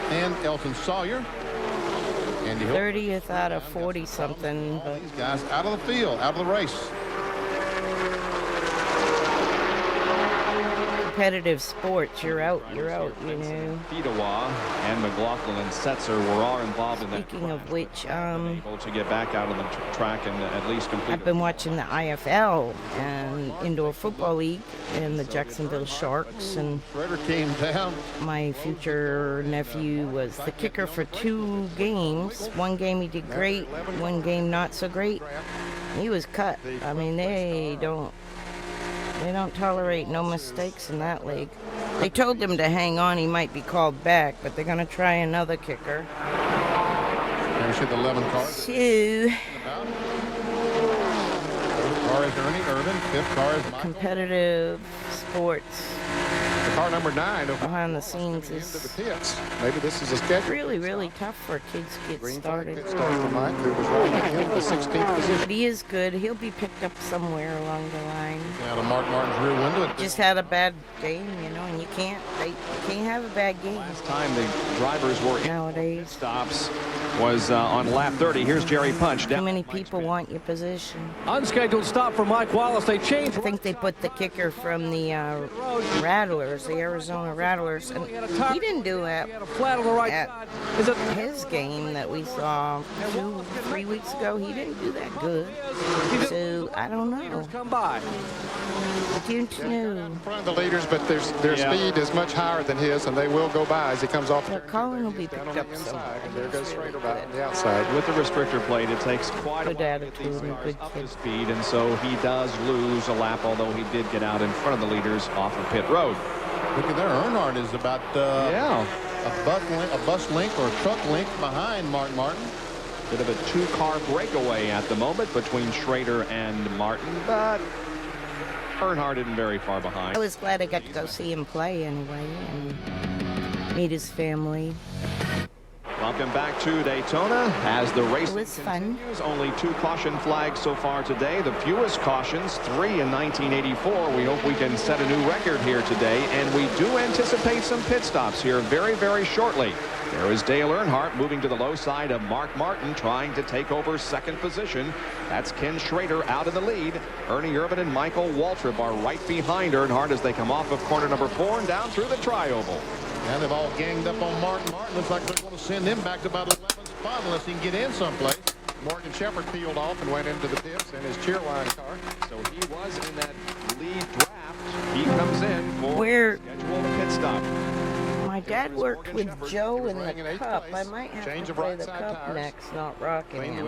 and Elton Sawyer. Andy Hill. 30th out of 40-something. All these guys out of the field, out of the race. Competitive sports, you're out, you know. Fedewa and McLaughlin and Setzer were all involved in that. Speaking of which, able to get back out on the track and at least complete. I've been watching the IFL and Indoor Football League and the Jacksonville Sharks, and Schroeder came down. My future nephew was the kicker for 2 games. One game he did great, one game not so great. He was cut. I mean, they don't tolerate no mistakes in that league. They told him to hang on, he might be called back, but they're going to try another kicker. There we see the 11 cars. Two. Fourth car is Ernie Irvin. Fifth car is Michael. Competitive sports. Car number 9 behind the scenes is into the pits. Maybe this is a schedule. really tough for kids to get started. Pit start for Mike, who was running in the 16th position. But he is good. He'll be picked up somewhere along the line. Out of Mark Martin's rear window. Just had a bad game, and you can't have a bad game. Last time the drivers were nowadays in stops was on lap 30. Here's Jerry Punch. Too many people want your position. Unscheduled stop for Mike Wallace. They changed. I think they put the kicker from the Rattlers, the Arizona Rattlers, and he didn't do that flat on the right at his game that we saw 2-3 weeks ago. He didn't do that good. So I don't know. Come by. In front of the leaders, but their speed is much higher than his, and they will go by as he comes off. Colin will be picked up inside, and there goes Schrader back on the outside. With the restrictor plate, it takes quite good a while to get these cars up to speed, and so he does lose a lap, although he did get out in front of the leaders off of pit road. Look at there, Earnhardt is about a bus length or a truck length behind Mark Martin. Bit of a 2-car breakaway at the moment between Schrader and Martin, but Earnhardt isn't very far behind. I was glad I got to go see him play anyway and meet his family. Welcome back to Daytona as the race continues. Fun. Only 2 caution flags so far today. The fewest cautions, 3 in 1984. We hope we can set a new record here today, and we do anticipate some pit stops here very shortly. There is Dale Earnhardt moving to the low side of Mark Martin, trying to take over second position. That's Ken Schrader out of the lead. Ernie Irvin and Michael Waltrip are right behind Earnhardt as they come off of corner number 4 and down through the tri-oval. And they've all ganged up on Mark Martin. Looks like they're going to send him back to about 11th spot unless he can get in someplace. Morgan Shepherd peeled off and went into the pits in his cheer line car. So he was in that lead draft. He comes in for scheduled pit stop. My dad worked with Joe in the Cup. I might have to play the Cup next, not Rockingham.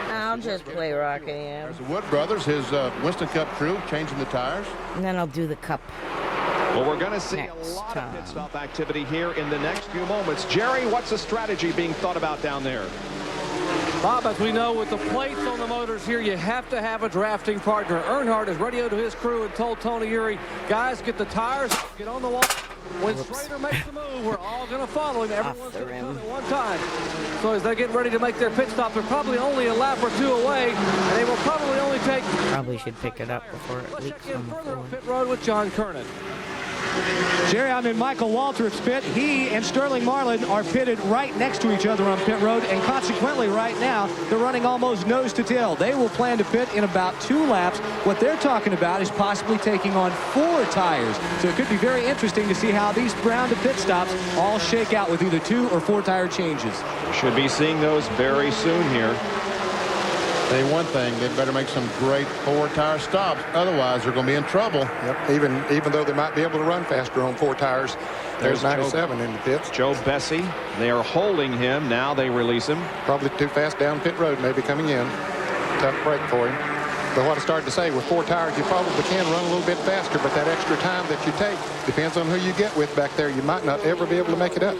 I'll just play Rockingham. There's the Wood Brothers, his Winston Cup crew, changing the tires. And then I'll do the Cup. Well, we're going to see a lot of pit stop activity here in the next few moments. Jerry, what's the strategy being thought about down there? Bob, as we know, with the plates on the motors here, you have to have a drafting partner. Earnhardt has radioed to his crew and told Tony Eury, guys, get the tires, get on the wall. When Schrader makes the move, we're all going to follow him. Everyone's going to turn at one time. So as they're getting ready to make their pit stop, they're probably only a lap or 2 away, and they will probably only take... Probably should pick it up before it leaks on the floor. Pit road with John Kernan. Jerry, I'm in Michael Waltrip's pit. He and Sterling Marlin are pitted right next to each other on pit road, and consequently right now they're running almost nose to tail. They will plan to pit in about 2 laps. What they're talking about is possibly taking on 4 tires. So it could be very interesting to see how these round of pit stops all shake out with either 2 or 4 tire changes. We should be seeing those very soon here. Tell you one thing, they better make some great four-tire stops. Otherwise, they're going to be in trouble. Yep. Even though they might be able to run faster on 4 tires, there's 97 in the pits. Joe Bessie, they are holding him. Now they release him. Probably too fast down pit road, maybe coming in. Tough break for him. But what I started to say, with 4 tires, you probably can run a little bit faster, but that extra time that you take depends on who you get with back there. You might not ever be able to make it up.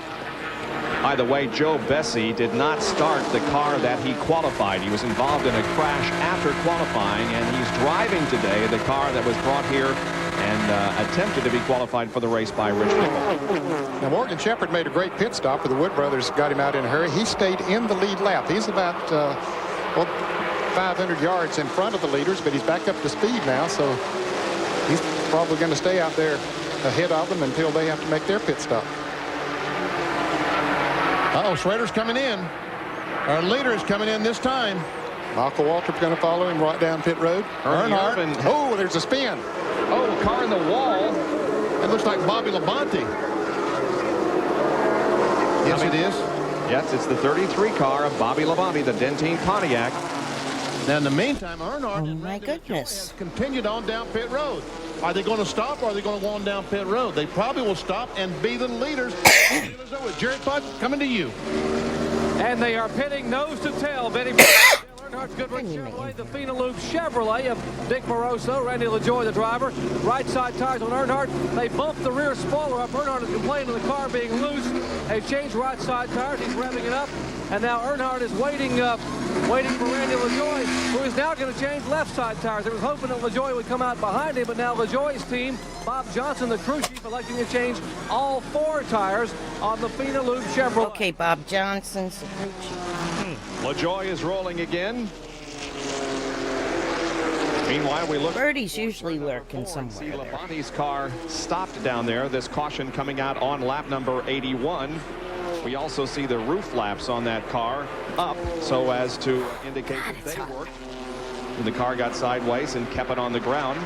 By the way, Joe Bessie did not start the car that he qualified. He was involved in a crash after qualifying, and he's driving today the car that was brought here and attempted to be qualified for the race by Rich Nickel. Now, Morgan Shepherd made a great pit stop, but the Wood brothers got him out in a hurry. He stayed in the lead lap. He's about, 500 yards in front of the leaders, but he's back up to speed now, so he's probably going to stay out there ahead of them until they have to make their pit stop. Uh-oh, Schrader's coming in. Our leader is coming in this time. Michael Waltrip's going to follow him right down pit road. Earnhardt. Oh, there's a spin. Oh, car in the wall. It looks like Bobby Labonte. Yes, it is. Yes, it's the 33 car of Bobby Labonte, the Dentine Pontiac. Now, in the meantime, Earnhardt Oh, my goodness. continued on down pit road. Are they going to stop or are they going to go on down pit road? They probably will stop and be the leaders. With Jerry Putt coming to you. And they are pitting nose to tail. Benny Earnhardt's Goodrich Chevrolet, the Phenaloop Chevrolet of Dick Moroso, Randy LaJoy, the driver. Right side tires on Earnhardt. They bumped the rear spoiler up. Earnhardt is complaining of the car being loose. They've changed right side tires. He's revving it up. And now Earnhardt is waiting for Randy LaJoy, who is now going to change left side tires. They was hoping that LaJoy would come out behind him, but now LaJoy's team, Bob Johnson, the crew chief, electing to change all 4 tires on the Phenaloop Chevrolet. Okay, Bob Johnson's the crew chief. LaJoy is rolling again. Meanwhile, we look. Birdie's usually lurking See somewhere there. Labonte's car stopped down there. This caution coming out on lap number 81. We also see the roof flaps on that car up so as to indicate that they worked. And the car got sideways and kept it on the ground.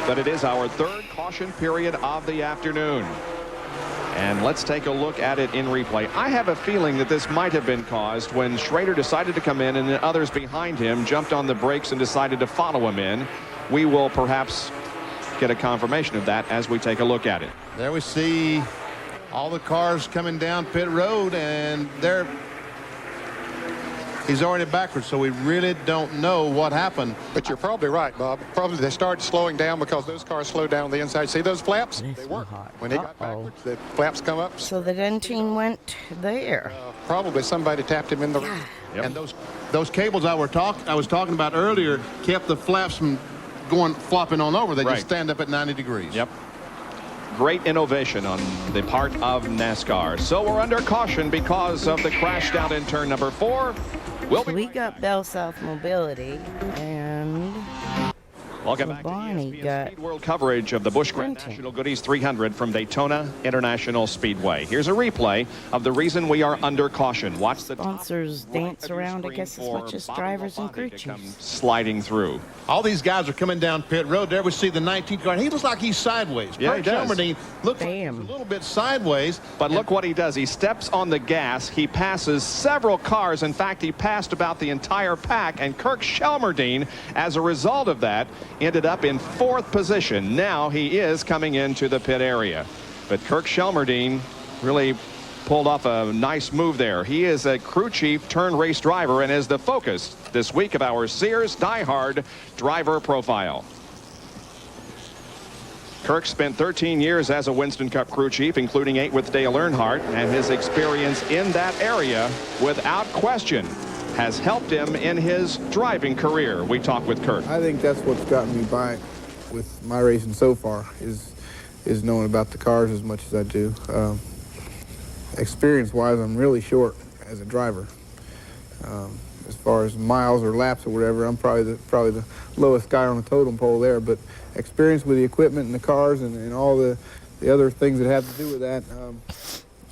But it is our 3rd caution period of the afternoon. And let's take a look at it in replay. I have a feeling that this might have been caused when Schrader decided to come in and the others behind him jumped on the brakes and decided to follow him in. We will perhaps get a confirmation of that as we take a look at it. There we see all the cars coming down pit road, and he's already backwards, so we really don't know what happened. But you're probably right, Bob. Probably they started slowing down because those cars slowed down on the inside. See those flaps? They work. When they got backwards, the flaps come up. So the Dentine went there. Probably somebody tapped him in the... Yep. And those cables I was talking about earlier kept the flaps from flopping on over. They just stand up at 90 degrees. Yep. Great innovation on the part of NASCAR. So we're under caution because of the crash down in turn number 4. We got Bell South Mobility, and welcome back to Barney ESPN got Speed World coverage of the Busch Grand National Goodies 300 from Daytona International Speedway. Here's a replay of the reason we are under caution. Watch the sponsors dance around, I guess, as much as drivers and crew chiefs. Sliding through. All these guys are coming down pit road. There we see the 19th car. He looks like he's sideways. Yeah, he does. Shelmerdine looks like he's a little bit sideways. But look what he does. He steps on the gas. He passes several cars. In fact, he passed about the entire pack. And Kirk Shelmerdine, as a result of that, ended up in 4th position. Now he is coming into the pit area. But Kirk Shelmerdine really pulled off a nice move there. He is a crew chief turned race driver and is the focus this week of our Sears Die Hard driver profile. Kirk spent 13 years as a Winston Cup crew chief, including 8 with Dale Earnhardt, and his experience in that area, without question, has helped him in his driving career. We talk with Kirk. I think that's what's gotten me by with my racing so far is knowing about the cars as much as I do. Experience-wise, I'm really short as a driver. As far as miles or laps or whatever, I'm probably the lowest guy on the totem pole there. But experience with the equipment and the cars and all the other things that have to do with that,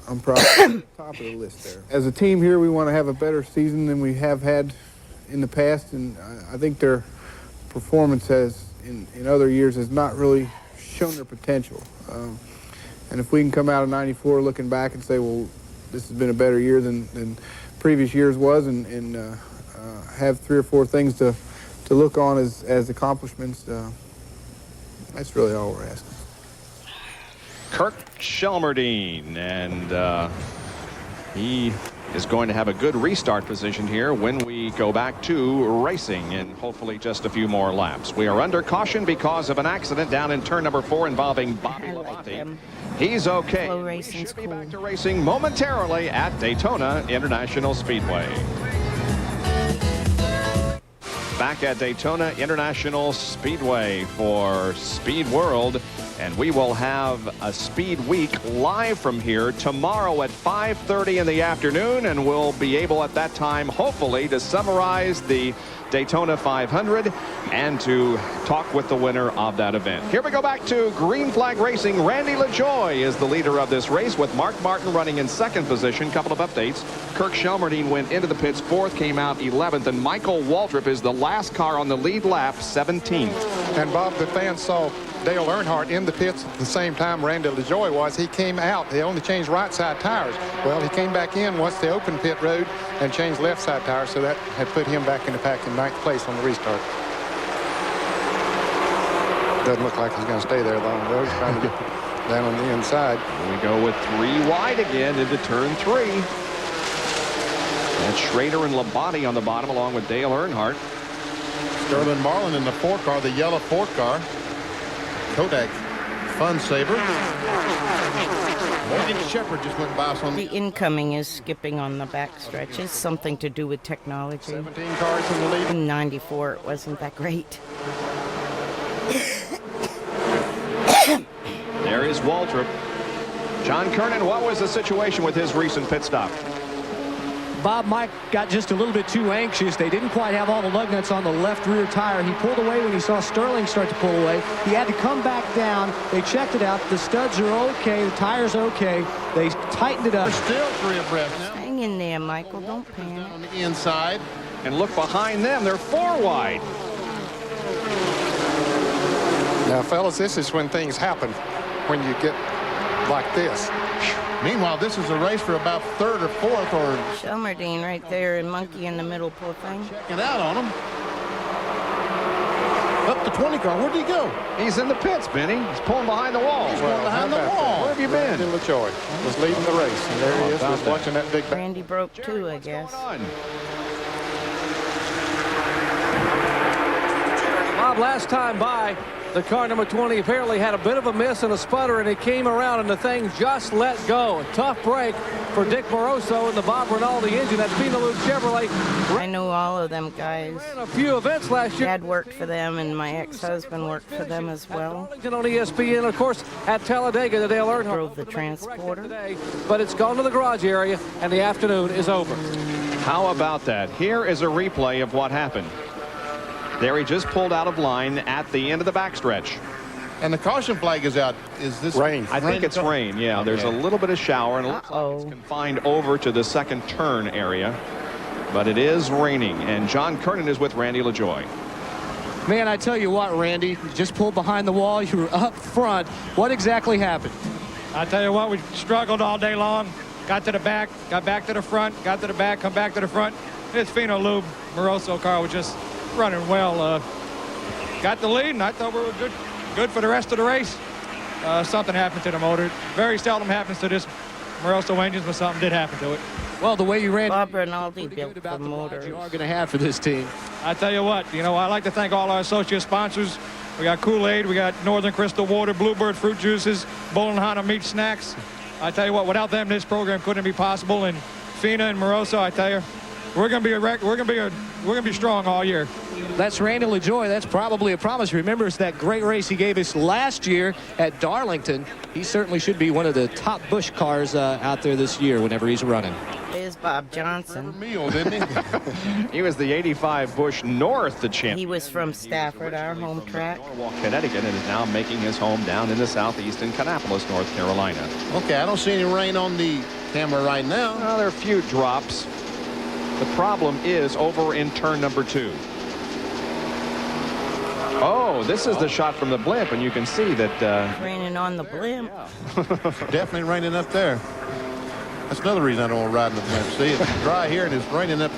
I'm probably at the top of the list there. As a team here, we want to have a better season than we have had in the past, and I think their performance in other years has not really shown their potential. And if we can come out of '94 looking back and say, well, this has been a better year than previous years was, and have 3 or 4 things to look on as accomplishments. That's really all we're asking. Kirk Shelmerdine, and he is going to have a good restart position here when we go back to racing in hopefully just a few more laps. We are under caution because of an accident down in turn number 4 involving Bobby Labonte. He's okay. We should be back to racing momentarily at Daytona International Speedway. Back at Daytona International Speedway for Speed World, and we will have a Speed Week live from here tomorrow at 5:30 in the afternoon, and we'll be able at that time hopefully to summarize the Daytona 500 and to talk with the winner of that event. Here we go back to green flag racing. Randy LaJoie is the leader of this race with Mark Martin running in second position. Couple of updates. Kirk Shelmerdine went into the pits 4th, came out 11th, and Michael Waltrip is the last car on the lead lap, 17th. And Bob, the fans saw Dale Earnhardt in the pits at the same time Randy LaJoie was. He came out. They only changed right side tires. Well, he came back in once they opened pit road and changed left side tires, so that had put him back in the pack in 9th place on the restart. Doesn't look like he's going to stay there long, though. He's trying to get down on the inside. We go with 3 wide again into turn 3. That's Schrader and Labonte on the bottom along with Dale Earnhardt. Sterling Marlin in the 4 car, the yellow 4 car. Kodak Fun Saver. Morgan Shepherd just went by us on The incoming is skipping on the backstretch. It's something to do with technology. 17 cars in the lead. In 94, it wasn't that great. There is Waltrip. John Kernan, what was the situation with his recent pit stop? Bob, Mike got just a little bit too anxious. They didn't quite have all the lug nuts on the left rear tire. He pulled away when he saw Sterling start to pull away. He had to come back down. They checked it out. The studs are okay. The tires are okay. They tightened it up. They're still 3 abreast now. Hang in there, Michael. Don't panic. On the inside. And look behind them. They're 4 wide. Now, fellas, this is when things happen, when you get like this. Meanwhile, this is a race for about 3rd or 4th, or Shelmerdine right there and Monkey in the middle, poor thing. checking out on him. Up the 20 car. Where'd he go? He's in the pits, Benny. He's pulling behind the wall. He's going behind the wall. Where have you been? Randy LaJoie was leading the race, and there he is, was watching that big back. Randy broke too, I guess. Bob, last time by, the car number 20 apparently had a bit of a miss and a sputter, and it came around and the thing just let go. A tough break for Dick Moroso and the Bob Rinaldi engine at Penelope Chevrolet. I know all of them guys. Ran a few events last year. Dad worked for them, and my ex-husband worked for them as well. Darlington on ESPN, of course, at Talladega, the Dale Earnhardt Drove the transporter. today, but it's gone to the garage area, and the afternoon is over. How about that? Here is a replay of what happened. There he just pulled out of line at the end of the backstretch. And the caution flag is out. Is this rain? I think it's rain, yeah. There's a little bit of shower, and it looks like it's confined over to the second turn area. But it is raining, and John Kernan is with Randy LaJoie. Man, I tell you what, Randy, you just pulled behind the wall. You were up front. What exactly happened? I tell you what, we struggled all day long. Got to the back, got back to the front, got to the back, come back to the front. This Fino Lube Moroso car was just running well. Got the lead, and I thought we were good for the rest of the race. Something happened to the motor. Very seldom happens to this Moroso engines, but something did happen to it. Well, the way you ran, Bob Rinaldi built the motor. you are going to have for this team. I tell you what, you know, I like to thank all our associate sponsors. We got Kool-Aid, we got Northern Crystal Water, Bluebird Fruit Juices, Bowling Hanna Meat Snacks. I tell you what, without them, this program couldn't be possible. And Fina and Moroso, I tell you, we're gonna be strong all year. That's Randy LaJoie. That's probably a promise. Remember, it's that great race he gave us last year at Darlington. He certainly should be one of the top Busch cars out there this year whenever he's running. There's Bob Johnson. Meal, didn't he? He was the 85 Busch North, the champion. He was from Stafford, our home track. Norwalk, Connecticut, and is now making his home down in the southeast in Kannapolis, North Carolina. Okay, I don't see any rain on the camera right now. Well, there are a few drops. The problem is over in turn number 2. Oh, this is the shot from the blimp, and you can see that... Raining on the blimp. Definitely raining up there. That's another reason I don't want to ride in the blimp. See, it's dry here and it's raining up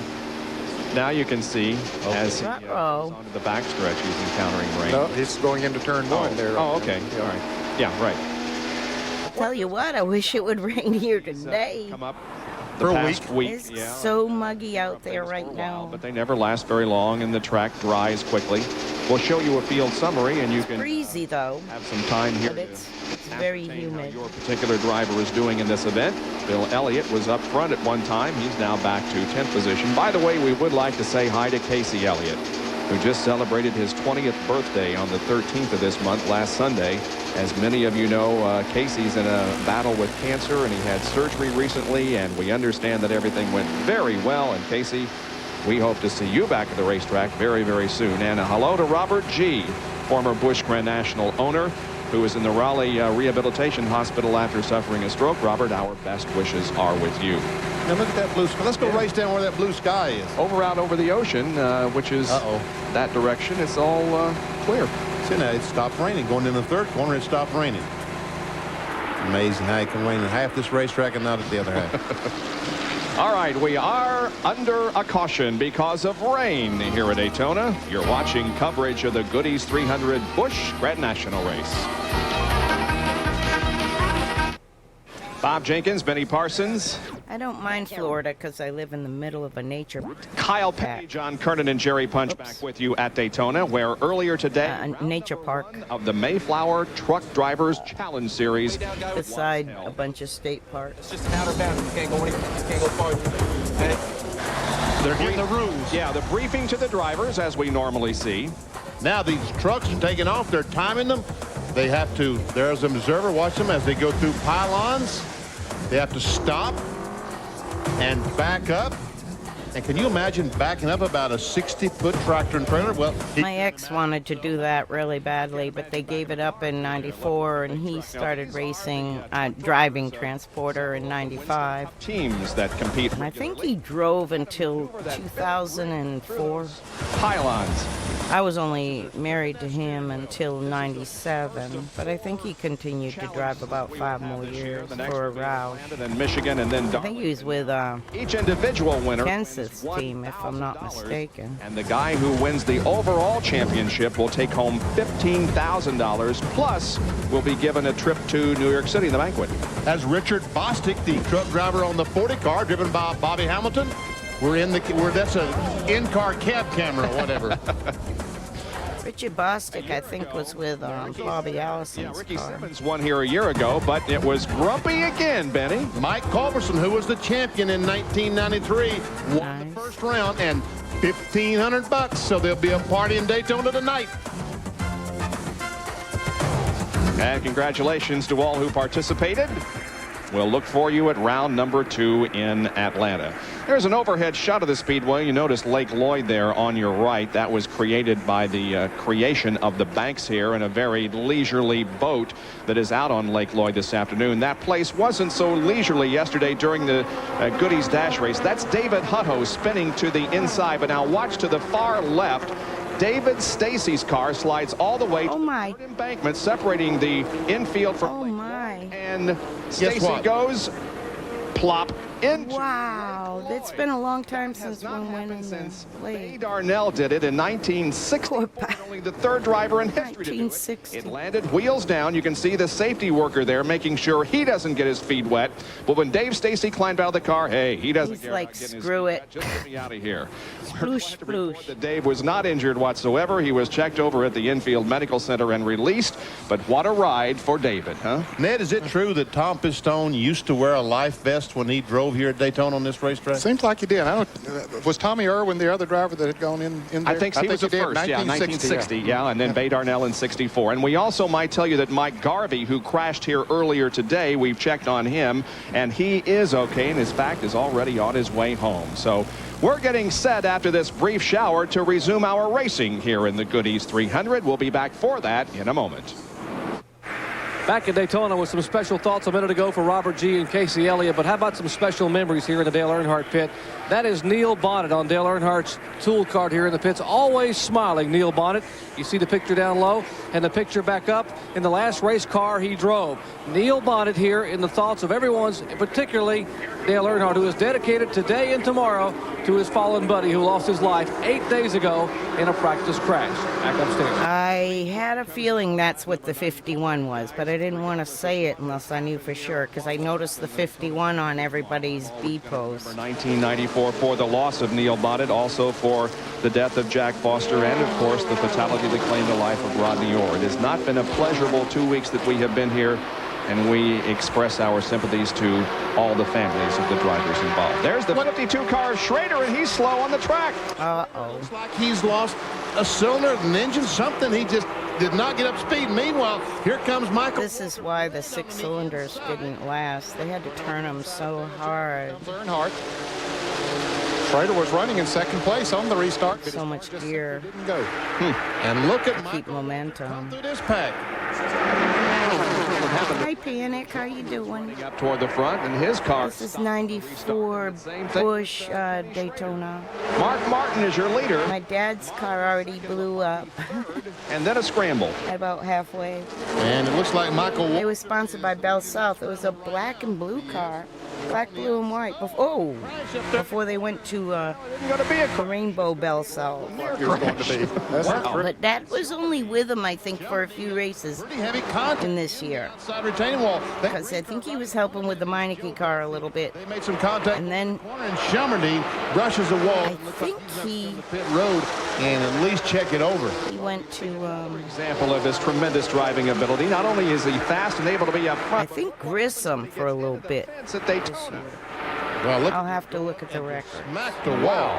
Now you can see as he Uh-oh. goes onto the backstretch, he's encountering rain. No, he's going into turn one there. Oh, okay. All right. Yeah, right. Tell you what, I wish it would rain here today. Come up For the a past week. It's Yeah. so muggy out there Things for right a while, now. but they never last very long, and the track dries quickly. We'll show you a field summary, and you can Breezy though, have some time here. but it's very ascertain how humid. your particular driver is doing in this event. Bill Elliott was up front at one time. He's now back to 10th position. By the way, we would like to say hi to Casey Elliott, who just celebrated his 20th birthday on the 13th of this month, last Sunday. As many of you know, Casey's in a battle with cancer, and he had surgery recently, and we understand that everything went very well. And Casey, we hope to see you back at the racetrack very, very soon. And a hello to Robert G., former Busch Grand National owner, who is in the Raleigh Rehabilitation Hospital after suffering a stroke. Robert, our best wishes are with you. Now look at that blue sky. Let's go race down where that blue sky is. Out over the ocean, which is that direction. It's all clear. See now, it stopped raining. Going in the third corner, it stopped raining. Amazing how it can rain in half this racetrack and not at the other half. All right, we are under a caution because of rain here at Daytona. You're watching coverage of the Goodies 300 Busch Grand National Race. Bob Jenkins, Benny Parsons, I don't mind Florida because I live in the middle of a nature Kyle Page, John Kernan, and Jerry Punch back with you at Daytona, where earlier today nature park of the Mayflower Truck Drivers Challenge Series beside a bunch of state parks. It's just an outer boundary. You can't go any, you can't go far. They're getting the rules. Yeah, the briefing to the drivers as we normally see. Now these trucks are taking off. They're timing them. They have to, there's an observer, watch them as they go through pylons. They have to stop and back up. And can you imagine backing up about a 60-foot tractor and trailer? Well, My ex wanted to do that really badly, but they gave it up in '94, and he started racing, driving transporter in '95. Teams that compete. And I think he drove until 2004. Pylons. I was only married to him until '97, but I think he continued to drive about 5 more years for Roush. And then Michigan, and then I think he was with each individual winner. Kansas team, if I'm not mistaken. And the guy who wins the overall championship will take home $15,000, plus will be given a trip to New York City, the banquet. as Richard Bostic, the truck driver on the 40 car, driven by Bobby Hamilton. That's an in-car cab camera or whatever. Richard Bostic, I think, was with Bobby Allison's Ricky car. Simmons won here a year ago, but it was grumpy again, Benny. Mike Culberson, who was the champion in 1993, won the first round and $1,500. So there'll be a party in Daytona tonight. And congratulations to all who participated. We'll look for you at round number 2 in Atlanta. There's an overhead shot of the speedway. You notice Lake Lloyd there on your right. That was created by the creation of the banks here in a very leisurely boat that is out on Lake Lloyd this afternoon. That place wasn't so leisurely yesterday during the Goodies Dash race. That's David Hutto spinning to the inside, but now watch to the far left. David Stacy's car slides all the way to the third embankment, separating the infield from and Stacy goes plop into. Wow, it's been a long time since one went in the lake. Darnell did it in 1964. Only the third driver in history to do it. It landed wheels down. You can see the safety worker there making sure he doesn't get his feet wet. But when Dave Stacy climbed out of the car, hey, he doesn't care about getting his feet wet. Just get me out of here. Sploosh, sploosh. That Dave was not injured whatsoever. He was checked over at the infield medical center and released. But what a ride for David, huh? Ned, is it true that Tom Pistone used to wear a life vest when he drove here at Daytona on this racetrack? Seems like he did. I don't. Was Tommy Irwin the other driver that had gone in there? I think he was the first, 1960, and then Bay Darnell in 64. And we also might tell you that Mike Garvey, who crashed here earlier today, we've checked on him, and he is okay, and in fact is already on his way home. So we're getting set after this brief shower to resume our racing here in the Goodies 300. We'll be back for that in a moment. Back at Daytona with some special thoughts a minute ago for Robert G. and Casey Elliott, but how about some special memories here in the Dale Earnhardt pit? That is Neil Bonnet on Dale Earnhardt's tool card here in the pits, always smiling, Neil Bonnet. You see the picture down low and the picture back up in the last race car he drove. Neil Bonnet here in the thoughts of everyone's, particularly Dale Earnhardt, who is dedicated today and tomorrow to his fallen buddy who lost his life 8 days ago in a practice crash. Back upstairs. I had a feeling that's what the 51 was, but I didn't want to say it unless I knew for sure, because I noticed the 51 on everybody's B post. 1994 for the loss of Neil Bonnet, also for the death of Jack Foster, and of course the fatality that claimed the life of Rodney Orr. It has not been a pleasurable 2 weeks that we have been here, and we express our sympathies to all the families of the drivers involved. There's the 52 car, Schrader, and he's slow on the track. Looks like he's lost a cylinder, an engine, something. He just did not get up speed. Meanwhile, here comes Michael. This is why the 6 cylinders didn't last. They had to turn them so hard. Earnhardt. Schrader was running in second place on the restart. So much gear. Didn't go. And look at Keep momentum. through this pack. Hi, Panic. How you doing? Up toward the front, and his car. This is 94 Bush Daytona. Mark Martin is your leader. My dad's car already blew up. And then a scramble. About halfway. And it looks like Michael. It was sponsored by Bell South. It was a black and blue car. Black, blue, and white. Before they went to the Rainbow Bell South. But that was only with him, I think, for a few races Heavy contact in this year. Side retaining wall. Because I think he was helping with the Meineke car a little bit. They made some contact. And then And Schumerdy brushes the wall. I think he Pit road and at least check it over. went to, Example of his tremendous driving ability. Not only is he fast and able to be up I front, think Grissom for a little bit. at Daytona. Well, look, I'll have to look at the record. smacked the wall.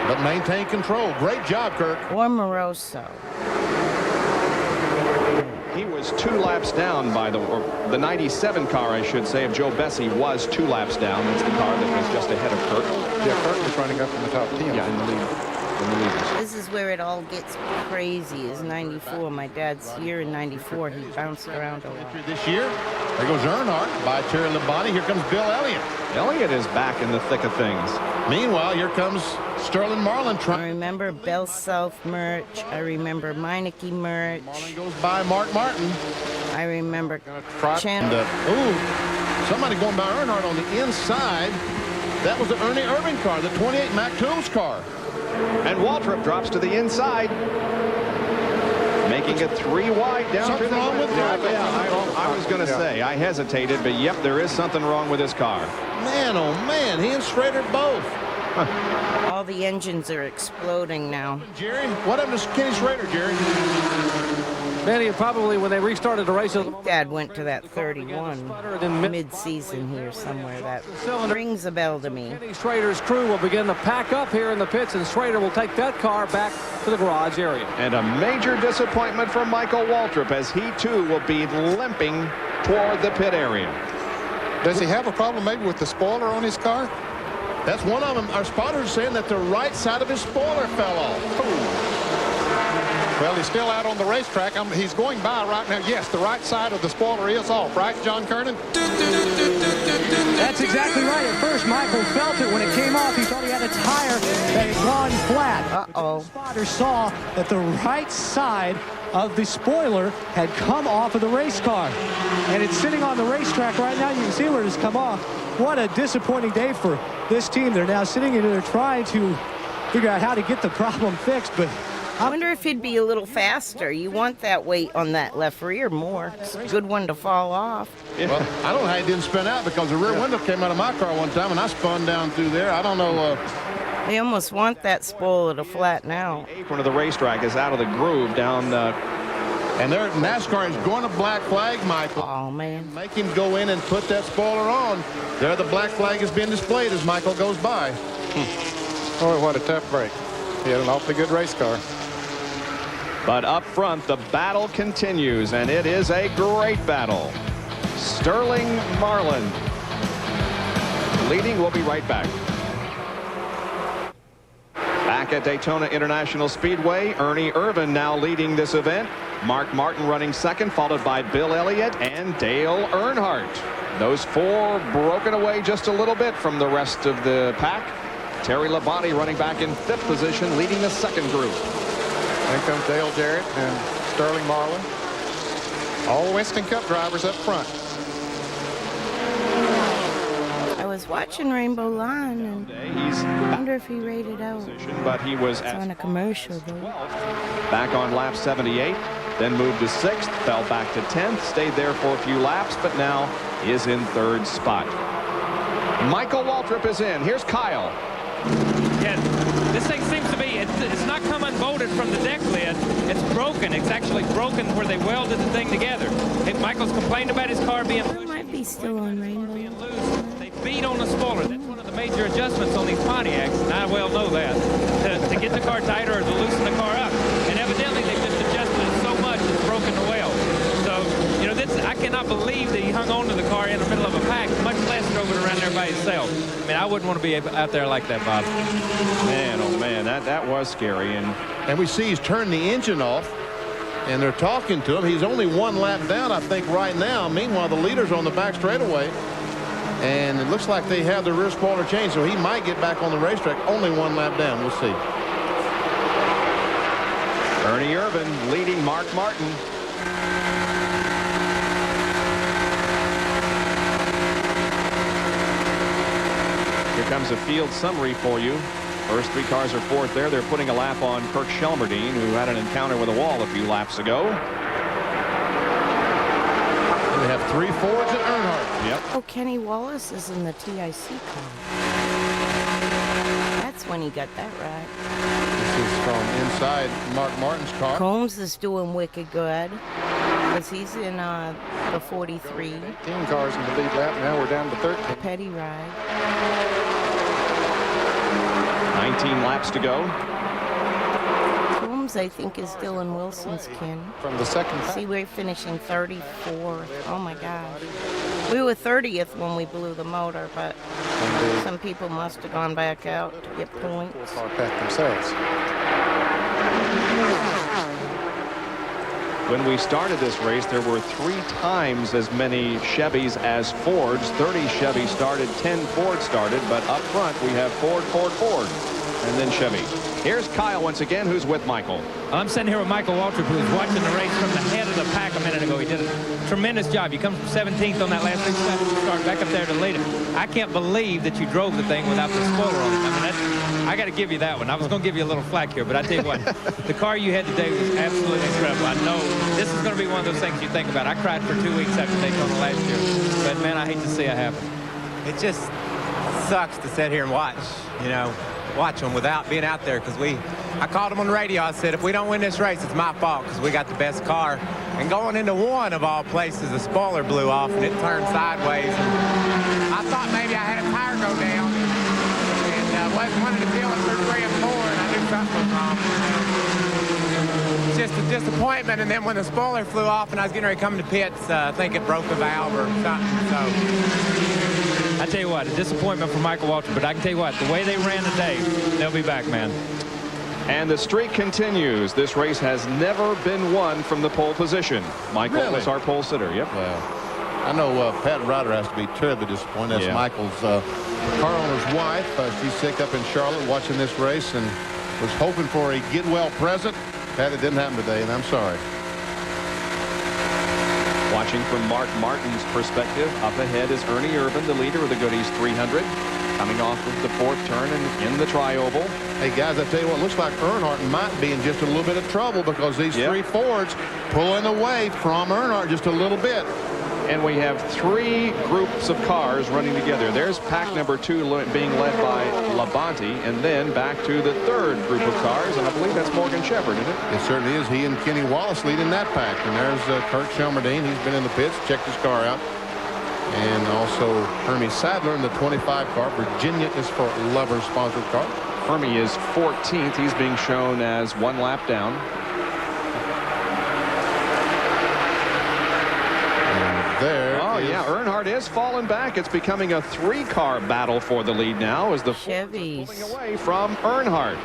But maintain control. Great job, Kirk. Or Moroso. He was 2 laps down by the 97 car, I should say, of Joe Bessie was 2 laps down. That's the car that was just ahead of Kirk. Yeah, Kirk was running up in the top 10. Yeah, in the lead. In the leaders. This is where it all gets crazy, is 94. My dad's here in 94. He bounced around a lot. This year, there goes Earnhardt by Terry Labonte. Here comes Bill Elliott. Elliott is back in the thick of things. Meanwhile, here comes Sterling Marlin. I remember Bell South merch. I remember Meineke merch. Marlin goes by Mark Martin. I remember And, somebody going by Earnhardt on the inside. That was the Ernie Irvin car, the 28 Mac Tools car. And Waltrip drops to the inside, making it 3 wide down. Something wrong with Michael. I was going to say, I hesitated, but yep, there is something wrong with this car. Man, oh man, he and Schrader both. all the engines are exploding now. Jerry, what happened to Kenny Schrader, Jerry? Manny, probably when they restarted the race. Dad went to that 31 mid-season here somewhere. That rings a bell to me. Kenny Schrader's crew will begin to pack up here in the pits, and Schrader will take that car back to the garage area. And a major disappointment for Michael Waltrip, as he too will be limping toward the pit area. Does he have a problem maybe with the spoiler on his car? That's one of them. Our spotters saying that the right side of his spoiler fell off. Well, he's still out on the racetrack. He's going by right now. Yes, the right side of the spoiler is off, right, John Kernan? That's exactly right. At first, Michael felt it. When it came off, he thought he had a tire that had gone flat. Uh-oh. The spotter saw that the right side of the spoiler had come off of the race car. And it's sitting on the racetrack right now. You can see where it's come off. What a disappointing day for this team. They're now sitting in there trying to figure out how to get the problem fixed, but I wonder if he'd be a little faster. You want that weight on that left rear more. It's a good one to fall off. Well, I don't know how he didn't spin out, because the rear window came out of my car one time and I spun down through there. I don't know. They almost want that spoiler to flatten out. Apron of the racetrack is out of the groove down. And there, NASCAR is going to black flag Michael. Oh, man. Make him go in and put that spoiler on. There, the black flag is being displayed as Michael goes by. Oh, what a tough break. He had an awfully good race car. But up front, the battle continues, and it is a great battle. Sterling Marlin leading. We'll be right back. Back at Daytona International Speedway, Ernie Irvin now leading this event. Mark Martin running second, followed by Bill Elliott and Dale Earnhardt. Those four broken away just a little bit from the rest of the pack. Terry Labonte running back in 5th position, leading the second group. Then comes Dale Jarrett and Sterling Marlin. All Winston Cup drivers up front. I was watching Rainbow Line and I wonder if he rated out. But he was It's on a commercial though. back on lap 78, then moved to 6th, fell back to 10th, stayed there for a few laps, but now is in 3rd spot. Michael Waltrip is in. Here's Kyle. Yeah, this thing seems to be, it's not come unbolted from the deck lid. It's broken. It's actually broken where they welded the thing together. Michael's complained about his car being It might be still on Rainbow. They beat on the spoiler. That's one of the major adjustments on these Pontiacs, and I well know that, to get the car tighter or to loosen the car up. And evidently they've just adjusted it so much it's broken the weld. So, you know, I cannot believe that he hung on to the car in the middle of a pack, much less drove it around there by himself. I mean, I wouldn't want to be out there like that, Bob. Man, oh man, that was scary. And we see he's turned the engine off, and they're talking to him. He's only 1 lap down, I think, right now. Meanwhile, the leader's on the back straightaway, and it looks like they have the rear spoiler changed, so he might get back on the racetrack. Only 1 lap down. We'll see. Ernie Irvan leading Mark Martin. Here comes a field summary for you. First 3 cars are 4th there. They're putting a lap on Kirk Shelmerdine, who had an encounter with a wall a few laps ago. And they have 3 Fords at Earnhardt. Yep. Oh, Kenny Wallace is in the TIC car. That's when he got that right. This is from inside Mark Martin's car. Combs is doing wicked good because he's in the 43. 18 cars in the lead lap. Now we're down to 13. Petty ride. 19 laps to go. Combs, I think, is Dylan Wilson's kin. From the second pack. See, we're finishing 34th. Oh my gosh. We were 30th when we blew the motor, but some people must have gone back out to get points. Car pack themselves. When we started this race, there were 3 times as many Chevys as Fords. 30 Chevys started, 10 Ford started, but up front we have Ford, Ford, Ford, and then Chevy. Here's Kyle once again, who's with Michael. I'm sitting here with Michael Waltrip, who was watching the race from the head of the pack a minute ago. He did a tremendous job. You come from 17th on that last race, start back up there to lead it. I can't believe that you drove the thing without the spoiler on it. I mean, I got to give you that one. I was going to give you a little flack here, but I tell you what, the car you had today was absolutely incredible. I know this is going to be one of those things you think about. I cried for 2 weeks after Daytona last year, but man, I hate to see it happen. It just sucks to sit here and watch, you know, watch them without being out there, because I called them on the radio. I said, if we don't win this race, it's my fault because we got the best car. And going into one of all places, the spoiler blew off and it turned sideways. And I thought maybe I had a tire go down and wanted to feel it for 3 and 4, and I knew something was wrong. It's just a disappointment. And then when the spoiler flew off and I was getting ready to come to pits, I think it broke a valve or something. So I tell you what, a disappointment for Michael Waltrip, but I can tell you what, the way they ran today, they'll be back, man. And the streak continues. This race has never been won from the pole position. Michael was our pole sitter. Yep. Well, I know Pat Ryder has to be terribly disappointed. That's Michael's car owner's wife. She's sick up in Charlotte watching this race and was hoping for a get well present. Pat, it didn't happen today, and I'm sorry. Watching from Mark Martin's perspective, up ahead is Ernie Irvan, the leader of the Goodies 300, coming off of the 4th turn and in the tri-oval. Hey, guys, I tell you what, looks like Earnhardt might be in just a little bit of trouble because these 3 Fords pulling away from Earnhardt just a little bit. And we have 3 groups of cars running together. There's pack number 2 being led by Labonte, and then back to the 3rd group of cars, and I believe that's Morgan Shepherd, isn't it? It certainly is. He and Kenny Wallace leading that pack. And there's Kirk Shelmerdine. He's been in the pits, checked his car out. And also Hermie Sadler in the 25 car. Virginia is for Lover's sponsored car. Hermie is 14th. He's being shown as 1 lap down. Earnhardt is falling back. It's becoming a 3-car battle for the lead now as the Chevys pulling away from Earnhardt.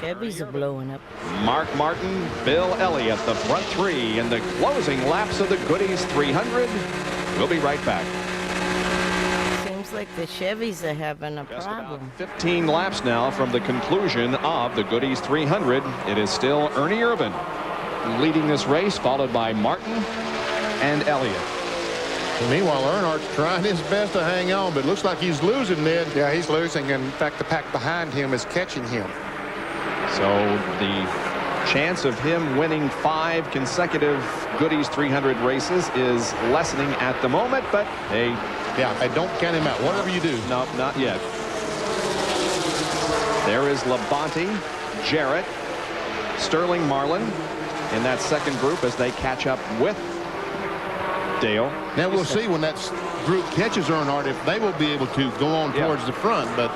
Chevys are blowing up. Mark Martin, Bill Elliott, the front three in the closing laps of the Goodies 300. We'll be right back. Seems like the Chevys are having a problem. 15 laps now from the conclusion of the Goodies 300. It is still Ernie Irvan leading this race, followed by Martin and Elliott. Meanwhile, Earnhardt's trying his best to hang on, but it looks like he's losing, Ned. Yeah, he's losing. In fact, the pack behind him is catching him. So the chance of him winning 5 consecutive Goodies 300 races is lessening at the moment, but hey. Yeah, I don't count him out. Whatever you do. No, not yet. There is Labonte, Jarrett, Sterling Marlin in that second group as they catch up with Dale. Now we'll see when that group catches Earnhardt if they will be able to go on towards the front, but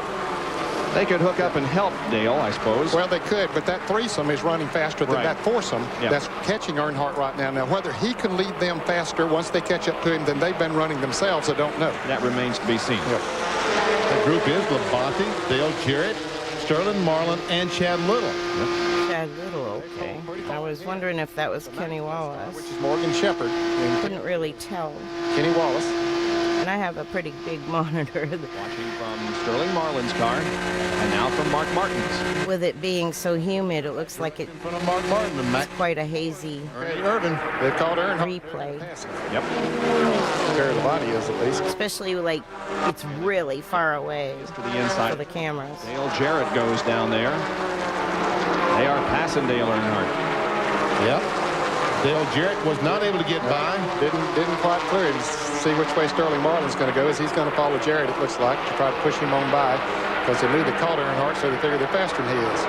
they could hook up and help Dale, I suppose. Well, they could, but that threesome is running faster than that foursome. Yep. That's catching Earnhardt right now. Now, whether he can lead them faster once they catch up to him than they've been running themselves, I don't know. That remains to be seen. Yep. The group is Labonte, Dale Jarrett, Sterling Marlin, and Chad Little. Yep. Chad Little, okay. I was wondering if that was Kenny Wallace. Which is Morgan Shepherd. Couldn't really tell. Kenny Wallace. And I have a pretty big monitor. Watching from Sterling Marlin's car, and now from Mark Martin's. With it being so humid, it looks like it's Mark Martin and quite a hazy Ernie Irvan. They called Earnhardt. replay. Yep. Where the body is, at least. Especially like it's really far away To the inside. for the cameras. Dale Jarrett goes down there. They are passing Dale Earnhardt. Yep. Dale Jarrett was not able to get by. Didn't quite clear it. See which way Sterling Marlin's going to go. As he's going to follow Jarrett, it looks like, to try to push him on by. Because they knew they called Earnhardt, so they figured they're faster than he is.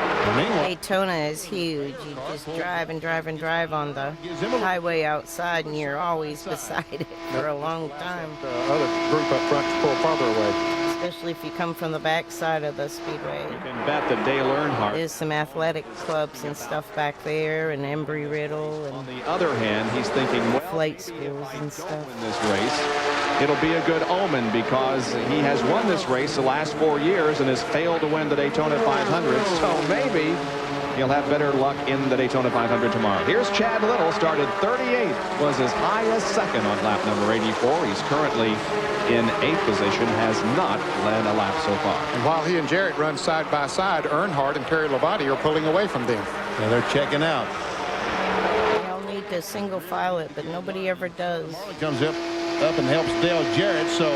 Daytona is huge. You just drive and drive and drive on the highway outside, and you're always beside it for a long time. The other group up front to pull farther away. Especially if you come from the back side of the speedway. You can bet that Dale Earnhardt. There's some athletic clubs and stuff back there, and Embry-Riddle, On and the other hand, he's thinking, well, flight schools and stuff. in this race, it'll be a good omen because he has won this race the last 4 years and has failed to win the Daytona 500. So maybe he'll have better luck in the Daytona 500 tomorrow. Here's Chad Little, started 38th, was as high as second on lap number 84. He's currently in 8th position, has not led a lap so far. And while he and Jarrett run side by side, Earnhardt and Terry Labonte are pulling away from them. And they're checking out. They all need to single file it, but nobody ever does. Marlin comes up and helps Dale Jarrett, so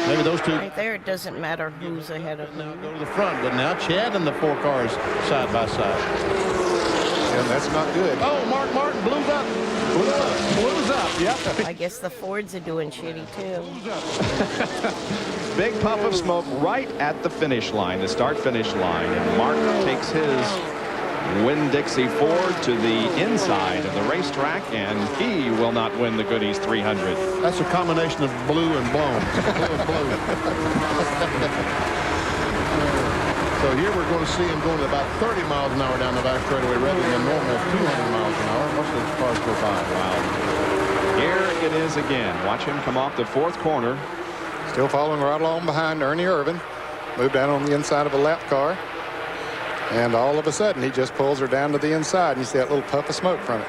maybe those two Right there, it doesn't matter who's ahead of now them. go to the front, but now Chad and the 4 cars side by side. And that's not good. Oh, Mark Martin blew up. Blues up, yep. I guess the Fords are doing shitty too. Big puff of smoke right at the finish line, the start-finish line. And Mark takes his Winn-Dixie Ford to the inside of the racetrack, and he will not win the Goodies 300. That's a combination of blue and blown. Blue and blue. So here we're going to see him going about 30 miles an hour down the back straightaway rather than normal 200 miles an hour. Watch those cars go by. Wow. Here it is again. Watch him come off the 4th corner. Still following right along behind Ernie Irvan. Moved down on the inside of a lap car. And all of a sudden, he just pulls her down to the inside. And you see that little puff of smoke from it.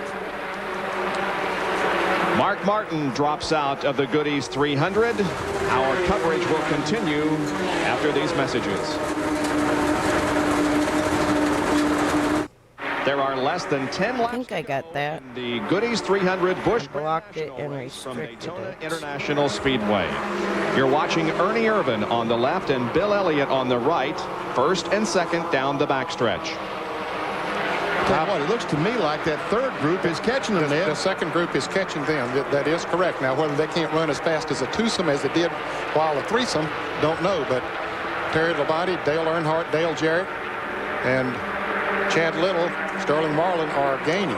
Mark Martin drops out of the Goodies 300. Our coverage will continue after these messages. There are less than 10 laps. I think I got that. The Goodies 300 Busch Blocked it and from restricted Daytona it. International Speedway. You're watching Ernie Irvan on the left and Bill Elliott on the right. First and second down the backstretch. Tell you what, it looks to me like that third group is catching them, The Ned. second group is catching them. That is correct. Now, whether they can't run as fast as a twosome as they did while a threesome, don't know. But Terry Labonte, Dale Earnhardt, Dale Jarrett, and Chad Little, Sterling Marlin are gaining.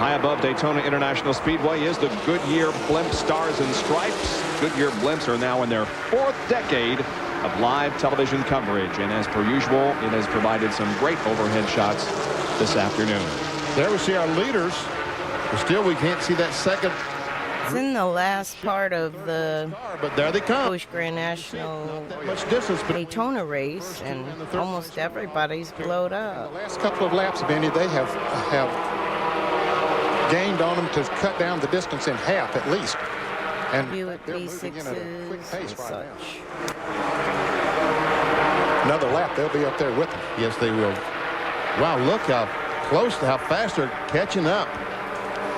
High above Daytona International Speedway is the Goodyear Blimp Stars and Stripes. Goodyear Blimps are now in their 4th decade of live television coverage. And as per usual, it has provided some great overhead shots this afternoon. There we see our leaders. But still, we can't see that second It's in the last part of the But there they come. Busch Grand National Much distance, but Daytona race, and almost everybody's blowed up. The last couple of laps, Benny, they have gained on them to cut down the distance in half at least. And Buick they're moving in at a quick V6s pace and right such. now. Another lap, they'll be up there with them. yes, they will. Wow, look how close to how fast they're catching up.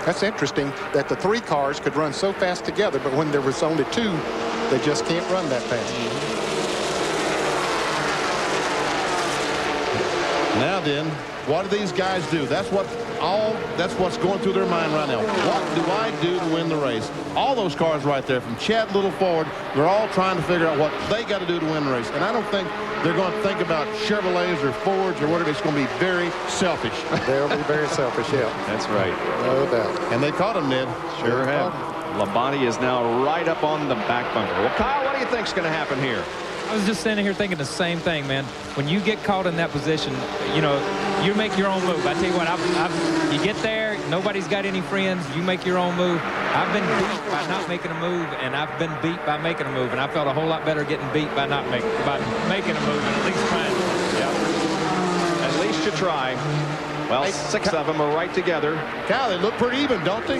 That's interesting that the three cars could run so fast together, but when there was only two, they just can't run that fast. Now then, what do these guys do? That's what's going through their mind right now. What do I do to win the race? All those cars right there, from Chad Little forward, they're all trying to figure out what they got to do to win the race. And I don't think they're going to think about Chevrolets or Fords or whatever. It's going to be very selfish. They'll be very selfish, yeah. That's right. No doubt. And they caught him, Ned. Sure have. Labonte is now right up on the back bunker. Well, Kyle, what do you think's going to happen here? I was just standing here thinking the same thing, man. When you get caught in that position, you know, you make your own move. I tell you what, you get there, nobody's got any friends, you make your own move. I've been beat by not making a move, and I've been beat by making a move, and I felt a whole lot better getting beat by not making a move and at least trying. Yeah. At least you try. Well, Hey, 6 of them are right together. Cal, they look pretty even, don't they?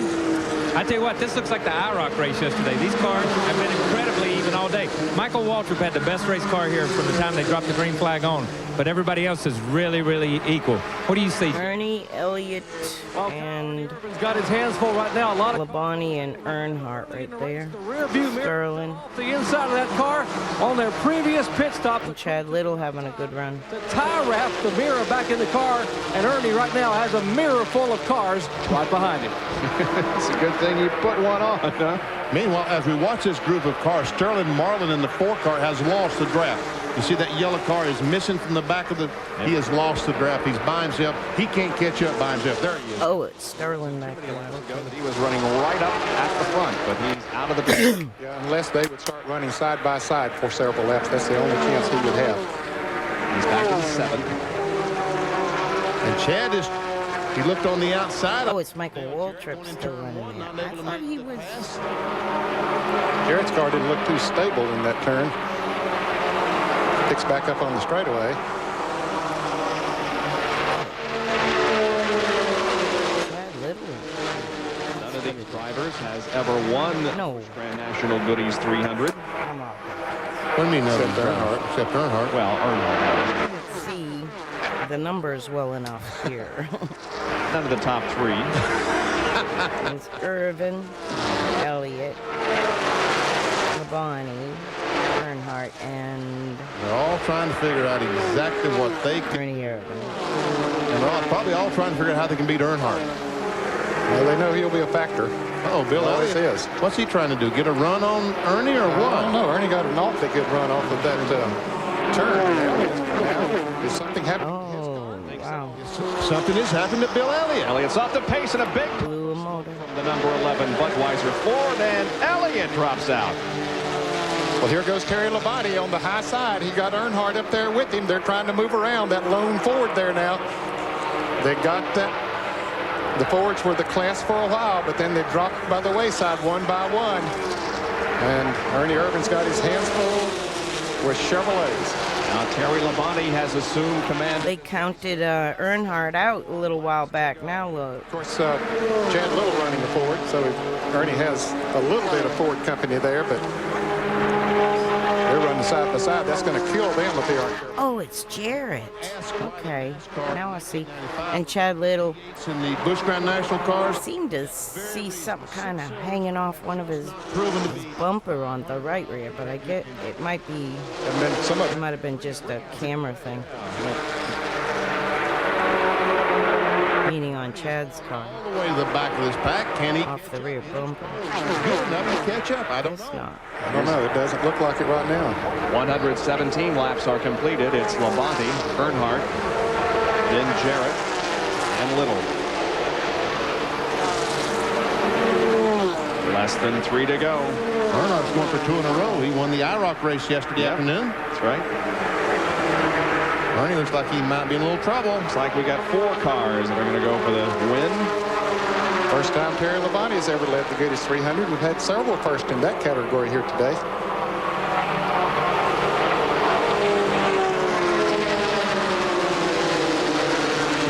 I tell you what, this looks like the IROC race yesterday. These cars have been incredibly even all day. Michael Waltrip had the best race car here from the time they dropped the green flag on, but everybody else is really, really equal. What do you see? Ernie, Elliott, and He's got his hands full right now. A lot of Labonte and Earnhardt right there. the rear view mirror Sterling off the inside of that car on their previous pit stop. and Chad Little having a good run. To tie wrap the mirror back in the car, and Ernie right now has a mirror full of cars right behind him. It's a good thing you put one on, huh? Meanwhile, as we watch this group of cars, Sterling Marlin in the 4 car has lost the draft. You see that yellow car is missing from the back of the... Yep. He has lost the draft. He's by himself. He can't catch up by himself. There he is. Oh, it's Sterling back there. That he was running right up at the front, but he's out of the pit. Yeah, unless they would start running side by side for several laps, that's the only chance he would have. He's back to the 7th. And Chad is... He looked on the outside. Oh, it's Michael Waltrip still running there. I thought he was... Jarrett's car didn't look too stable in that turn. Picks back up on the straightaway. Chad Little. None of these drivers has ever won No. Grand National Goodies 300. Come on. What do you mean, Except Earnhardt. Except Earnhardt. Well, Earnhardt. I didn't see the numbers well enough here. None of the top 3. It's Irvin, Elliott, Labonte, Earnhardt, and They're all trying to figure out exactly what they can... Ernie Irvin. And they're probably all trying to figure out how they can beat Earnhardt. Well, they know he'll be a factor. Oh, Bill Always Elliott is. What's he trying to do? Get a run on Ernie or what? I don't know. Ernie got an awfully good run off of that turn. Now, is something happening? Oh, wow. Something has happened to Bill Elliott. Elliott's off the pace and a big Blew a motor. from the number 11 Budweiser Ford, and Elliott drops out. Well, here goes Terry Labonte on the high side. He got Earnhardt up there with him. They're trying to move around that lone Ford there now. They got that. The Fords were the class for a while, but then they dropped by the wayside one by one. And Ernie Irvin's got his hands full with Chevrolets. Now Terry Labonte has assumed command. They counted Earnhardt out a little while back. Now look. Of course, Chad Little running the Ford, so Ernie has a little bit of Ford company there, but they're running side by side. That's going to kill them if they aren't careful. Oh, it's Jarrett. Okay, now I see. And Chad Little In the Busch Grand National cars. seemed to see something kind of hanging off one of his bumper on the right rear, but I get it might be. And then some of It might have been just a camera thing. Meaning on Chad's car, All the way to the back of this pack. Can he off the rear bumper. good enough to catch up? I don't It's know. not. I don't know. It doesn't look like it right now. 117 laps are completed. It's Labonte, Earnhardt, then Jarrett, and Little. Less than 3 to go. Earnhardt's going for 2 in a row. He won the IROC race yesterday afternoon. That's right. Ernie looks like he might be in a little trouble. Looks like we got 4 cars that are going to go for the win. First time Terry Labonte has ever led the Goodies 300. We've had several firsts in that category here today.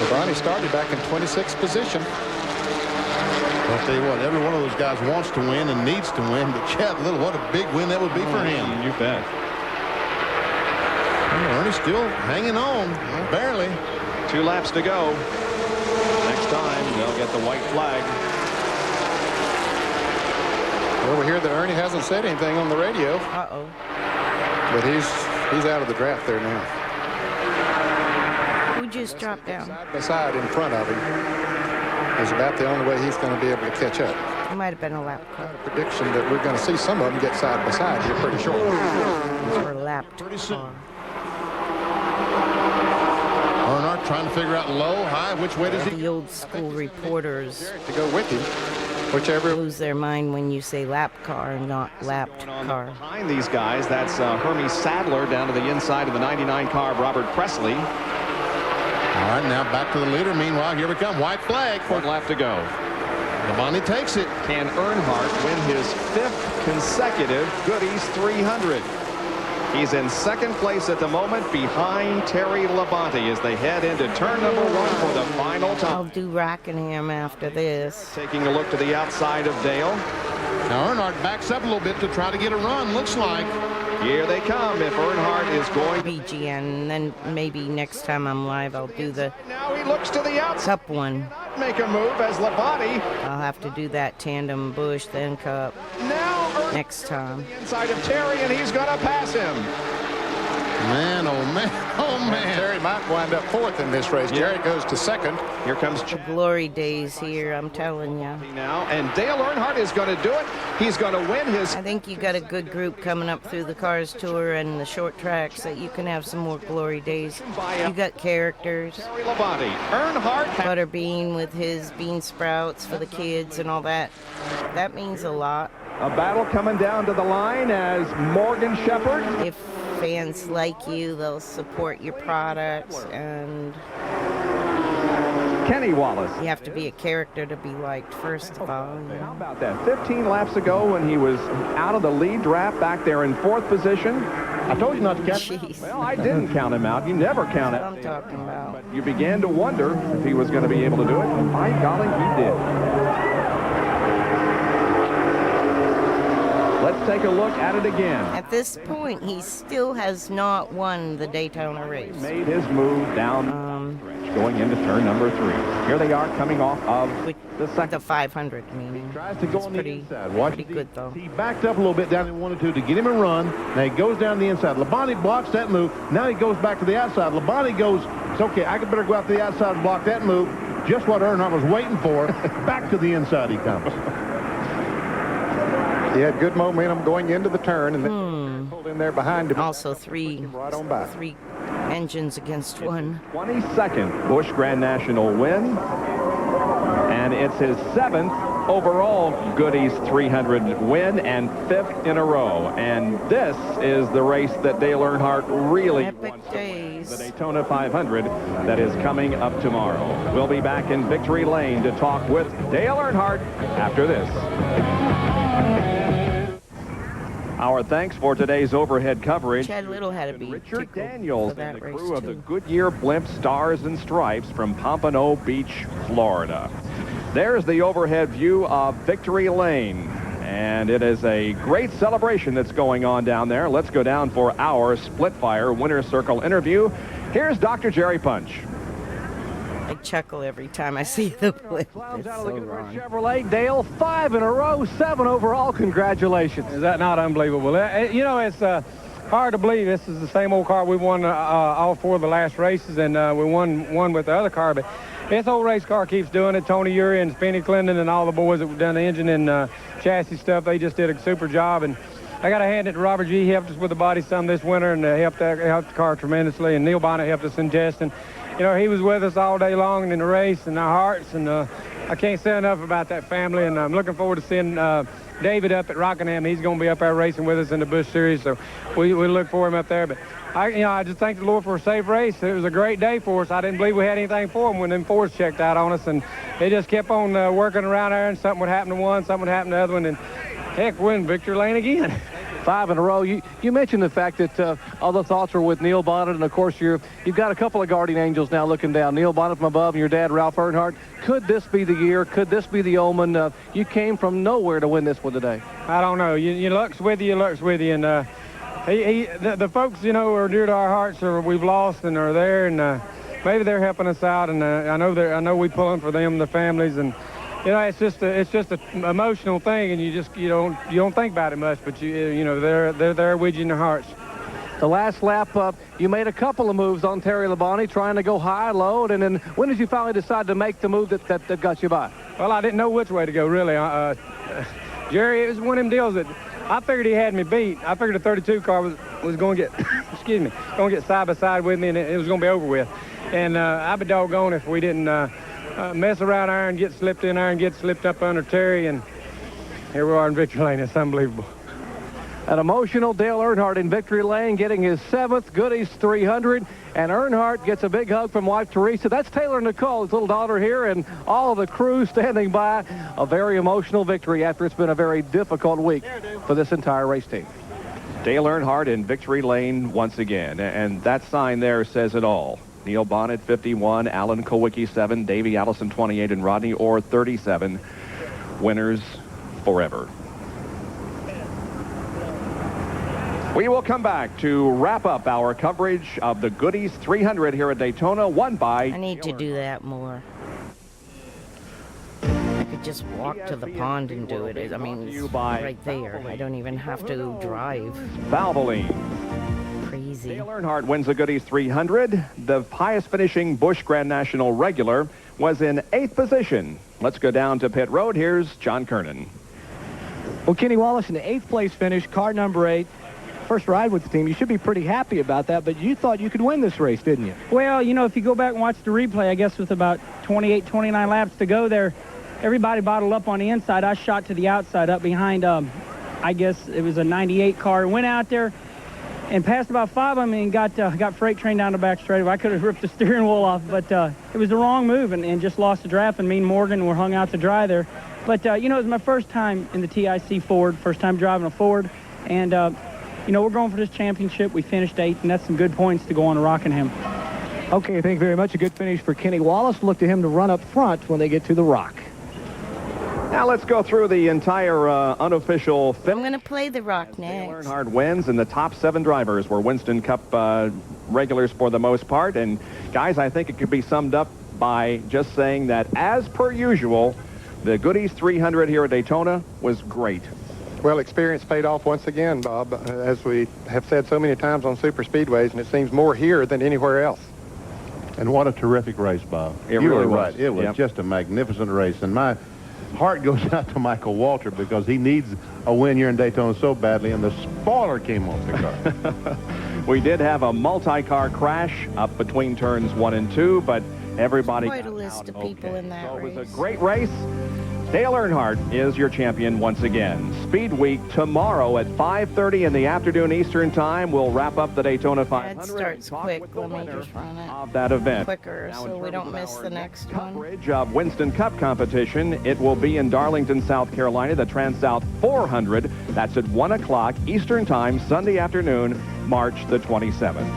Labonte started back in 26th position. I'll tell you what, every one of those guys wants to win and needs to win, but Chad Little, what a big win that would be for him. You bet. Ernie's still hanging on, barely. 2 laps to go. Next time, they'll get the white flag. Well, we hear that Ernie hasn't said anything on the radio. Uh-oh. But he's out of the draft there now. Who just dropped down? Side by side in front of him is about the only way he's going to be able to catch up. It might have been a lap car. Prediction that we're going to see some of them get side by side here pretty short. Or lapped car. Earnhardt trying to figure out low, high, which way does he The old school reporters to go with him, whichever. lose their mind when you say lap car and not lapped car. Behind these guys, that's Hermie Sadler down to the inside of the 99 car of Robert Presley. All right, now back to the leader. Meanwhile, here we come. White flag. 1 lap to go. Labonte takes it. Can Earnhardt win his 5th consecutive Goodies 300? He's in 2nd place at the moment behind Terry Labonte as they head into turn number 1 for the final time. I'll do Rockingham after this. Taking a look to the outside of Dale. Now Earnhardt backs up a little bit to try to get a run, looks like. Here they come if Earnhardt is going. BGN, and then maybe next time I'm live I'll do the Now he looks to the outside. Cup one. Make a move as Labonte. I'll have to do that tandem Bush, then Cup Now next time. inside of Terry, and he's going to pass him. Man, oh man, oh man. Terry might wind up 4th in this race. Terry goes to 2nd. Here comes The glory days here, I'm telling you. now, and Dale Earnhardt is going to do it. He's going to win his. I think you got a good group coming up through the Cars Tour and the short tracks that you can have some more glory days. You got characters. Terry Labonte. Earnhardt. Butterbean with his bean sprouts for the kids and all that. That means a lot. A battle coming down to the line as Morgan Shepherd. If fans like you, they'll support your products, and Kenny Wallace. you have to be a character to be liked, first of all. you How know. about that? 15 laps ago when he was out of the lead draft back there in 4th position. I told you not to count. Jeez. Well, I didn't count him out. You never count That's out. what I'm talking about. But you began to wonder if he was going to be able to do it. And by golly, he did. Let's take a look at it again. At this point, he still has not won the Daytona race. Made his move down the stretch, going into turn number 3. Here they are coming off of the second. The 500, meaning. Tries to go It's on pretty, the inside. Watch pretty good, though. He backed up a little bit down in 1 and 2 to get him a run. Now he goes down the inside. Labonte blocks that move. Now he goes back to the outside. Labonte goes, it's okay, I could better go out to the outside and block that move. Just what Earnhardt was waiting for. Back to the inside he comes. He had good momentum going into the turn, and then pulled in there behind him. Also, three engines against 1. 22nd Busch Grand National win. And it's his 7th overall Goodies 300 win and 5th in a row. And this is the race that Dale Earnhardt really wants to win, the Daytona 500 that is coming up tomorrow. We'll be back in Victory Lane to talk with Dale Earnhardt after this. Our thanks for today's overhead coverage. Chad Little had to be Richard Daniels for and that the race, crew of the too. Goodyear Blimp Stars and Stripes from Pompano Beach, Florida. There's the overhead view of Victory Lane, and it is a great celebration that's going on down there. Let's go down for our Split Fire Winner's Circle interview. Here's Dr. Jerry Punch. I chuckle every time I see the blip. Clowns It's out of so the Goodrich wrong. Chevrolet. Dale, 5 in a row, 7 overall. Congratulations. Is that not unbelievable? You know, it's hard to believe this is the same old car we won all 4 of the last races, and we won one with the other car. But this old race car keeps doing it. Tony Urey and Spenny Clinton and all the boys that have done the engine and chassis stuff, they just did a super job. And I got to hand it to Robert G. He helped us with the body some this winter and helped the car tremendously. And Neil Bonnet helped us in testing. You know, he was with us all day long in the race and our hearts, and I can't say enough about that family, and I'm looking forward to seeing David up at Rockingham. He's going to be up there racing with us in the Busch Series, so we look for him up there. But I just thank the Lord for a safe race. It was a great day for us. I didn't believe we had anything for them when them Fords checked out on us, and they just kept on working around there, and something would happen to one, something would happen to the other one, and heck, we're in victory lane again. 5 in a row. You mentioned the fact that all the thoughts are with Neil Bonnet, and of course you've got a couple of guardian angels now looking down. Neil Bonnet from above and your dad, Ralph Earnhardt. Could this be the year? Could this be the omen? You came from nowhere to win this one today. I don't know. Your luck's with you, and the folks, who are dear to our hearts, or we've lost and are there, and maybe they're helping us out, and I know we pulling for them, the families, and it's just an emotional thing, and you don't think about it much, but they're there with you in their hearts. The last lap up, you made a couple of moves on Terry Labonte, trying to go high, low, and then when did you finally decide to make the move that got you by? Well, I didn't know which way to go, really. Jerry, it was one of them deals that I figured he had me beat. I figured the 32 car was going to get, going to get side by side with me, and it was going to be over with. And I'd be doggone if we didn't mess around there and get slipped in there and get slipped up under Terry, and here we are in victory lane. It's unbelievable. An emotional Dale Earnhardt in victory lane, getting his 7th Goodies 300, and Earnhardt gets a big hug from wife Teresa. That's Taylor Nicole, his little daughter here, and all of the crew standing by. A very emotional victory after it's been a very difficult week for this entire race team. Dale Earnhardt in victory lane once again, and that sign there says it all. Neil Bonnet 51, Alan Kowicki 7, Davey Allison 28, and Rodney Orr 37. Winners forever. We will come back to wrap up our coverage of the Goodies 300 here at Daytona, won by... I need to do that more. I could just walk to the pond and do it. I mean, it's right there. I don't even have to drive. Valvoline. Crazy. Dale Earnhardt wins the Goodies 300. The highest finishing Busch Grand National regular was in 8th position. Let's go down to pit road. Here's John Kernan. Well, Kenny Wallace in the 8th place finish, car number 8. First ride with the team. You should be pretty happy about that, but you thought you could win this race, didn't you? Well, if you go back and watch the replay, I guess with about 28, 29 laps to go there, everybody bottled up on the inside. I shot to the outside up behind, I guess it was a 98 car. Went out there and passed about 5 of them and got freight train down the back straight. I could have ripped the steering wheel off, but it was the wrong move and just lost the draft, and me and Morgan were hung out to dry there. But, it was my first time in the TIC Ford, first time driving a Ford, and we're going for this championship. We finished 8th, and that's some good points to go on to Rockingham. Okay, thank you very much. A good finish for Kenny Wallace. Look to him to run up front when they get to the Rock. Now let's go through the entire unofficial finish. I'm going to play the Rock next. Dale Earnhardt wins, and the top 7 drivers were Winston Cup regulars for the most part. And guys, I think it could be summed up by just saying that, as per usual, the Goodies 300 here at Daytona was great. Well, experience paid off once again, Bob, as we have said so many times on super speedways, and it seems more here than anywhere else. And what a terrific race, Bob. It really was. Right. It was just a magnificent race, and my heart goes out to Michael Waltrip because he needs a win here in Daytona so badly, and the spoiler came off the car. We did have a multi-car crash up between turns 1 and 2, but everybody Quite a list of people in that race. It was a great race. Dale Earnhardt is your champion once again. Speed Week tomorrow at 5:30 in the afternoon Eastern Time. We'll wrap up the Daytona 500. It starts quick. Let me just run it of that event. quicker so we don't miss the next one. Coverage of Winston Cup competition. It will be in Darlington, South Carolina, the Trans-South 400. That's at 1 o'clock Eastern Time, Sunday afternoon, March the 27th.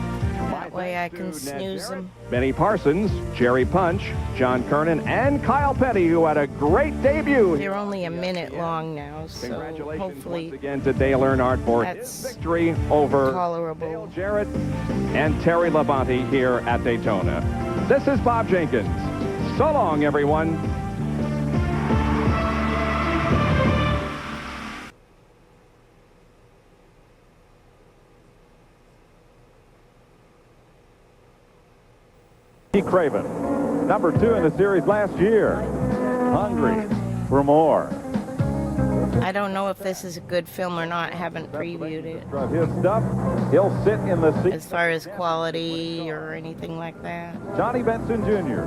That way I can snooze them. Benny Parsons, Jerry Punch, John Kernan, and Kyle Petty, who had a great debut. They're only a minute long now, so hopefully once again to Dale Earnhardt for his victory over Dale Jarrett and Terry Labonte here at Daytona. This is Bob Jenkins. So long, everyone. Craven, number 2 in the series last year, hungry for more. I don't know if this is a good film or not. I haven't previewed it. His stuff, he'll sit in the seat. As far as quality or anything like that. Johnny Benson Jr.,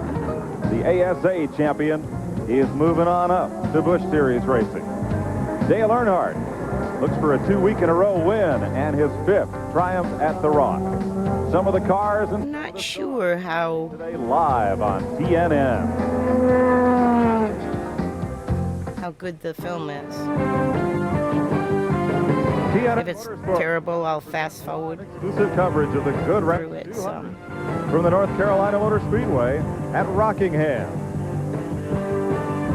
the ASA champion, is moving on up to Busch Series racing. Dale Earnhardt looks for a 2-week-in-a-row win and his 5th triumph at the Rock. Some of the cars and I'm not sure how. today live on TNN. How good the film is. TNN If it's Motorsport. terrible, I'll fast forward Exclusive coverage of the Good through Wreck it. 200 So. from the North Carolina Motor Speedway at Rockingham.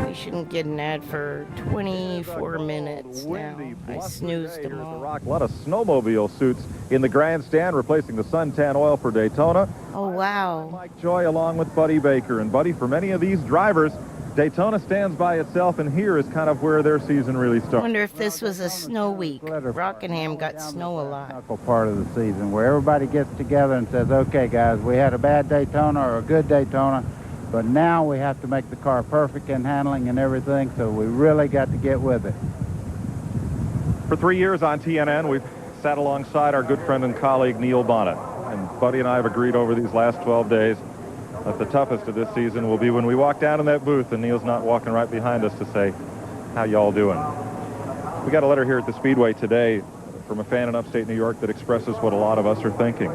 We shouldn't get an ad for 24 minutes now. I snoozed them all. A lot of snowmobile suits in the grandstand, replacing the suntan oil for Daytona. Oh, wow. Mike Joy along with Buddy Baker. And Buddy, for many of these drivers, Daytona stands by itself, and here is kind of where their season really I starts. wonder if this was a snow week. Rockingham got snow a lot. Part of the season where everybody gets together and says, okay guys, we had a bad Daytona or a good Daytona, but now we have to make the car perfect in handling and everything, so we really got to get with it. For 3 years on TNN, we've sat alongside our good friend and colleague Neil Bonnet, and Buddy and I have agreed over these last 12 days that the toughest of this season will be when we walk down in that booth and Neil's not walking right behind us to say, how y'all doing? We got a letter here at the Speedway today from a fan in upstate New York that expresses what a lot of us are thinking.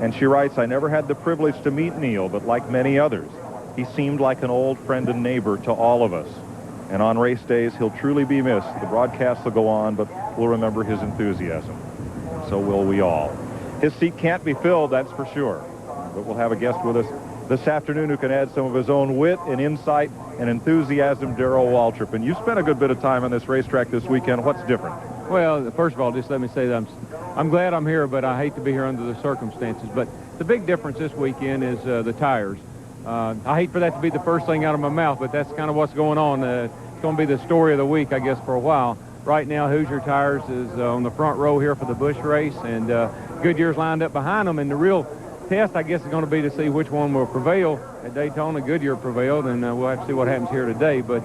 And she writes, I never had the privilege to meet Neil, but like many others, he seemed like an old friend and neighbor to all of us. And on race days, he'll truly be missed. The broadcasts will go on, but we'll remember his enthusiasm. So will we all. His seat can't be filled, that's for sure. But we'll have a guest with us this afternoon who can add some of his own wit and insight and enthusiasm, Darrell Waltrip. And you spent a good bit of time on this racetrack this weekend. What's different? Well, first of all, just let me say that I'm glad I'm here, but I hate to be here under the circumstances. But the big difference this weekend is the tires. I hate for that to be the first thing out of my mouth, but that's kind of what's going on. It's going to be the story of the week, I guess, for a while. Right now, Hoosier Tires is on the front row here for the Busch race, and Goodyear's lined up behind them. And the real test, I guess, is going to be to see which one will prevail. At Daytona, Goodyear prevailed, and we'll have to see what happens here today. But,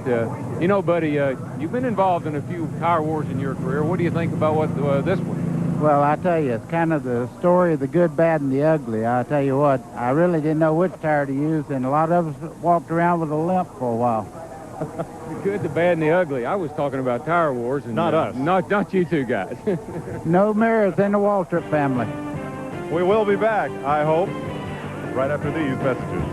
you know, buddy, you've been involved in a few tire wars in your career. What do you think about what this one? Well, I tell you, it's kind of the story of the good, bad, and the ugly. I tell you what, I really didn't know which tire to use, and a lot of us walked around with a limp for a while. The good, the bad, and the ugly. I was talking about tire wars. And, not us. Not you two guys. No mirrors in the Waltrip family. We will be back, I hope, right after these messages.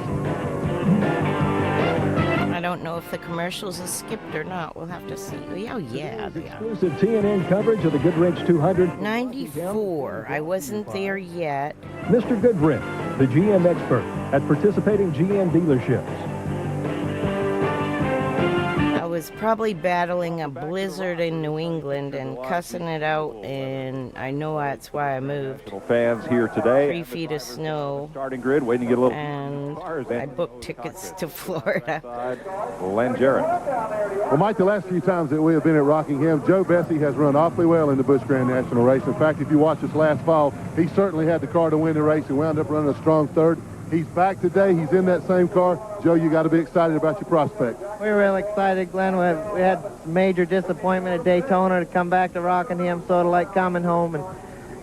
I don't know if the commercials are skipped or not. We'll have to see. Oh, yeah, they are. Exclusive TNN coverage of the Goodwrench 200. 94. I wasn't there yet. Mr. Goodwrench, the GM expert at participating GM dealerships. I was probably battling a blizzard in New England and cussing it out, and I know that's why I moved. Little fans here today. 3 feet of snow. Starting grid, waiting to get a little. And I booked tickets to Florida. Len Jarrett. Well, Mike, the last few times that we have been at Rockingham, Joe Bessie has run awfully well in the Busch Grand National race. In fact, if you watch us last fall, he certainly had the car to win the race and wound up running a strong third. He's back today. He's in that same car. Joe, you got to be excited about your prospect. We're real excited, Glenn. We had major disappointment at Daytona to come back to Rockingham, sort of like coming home. And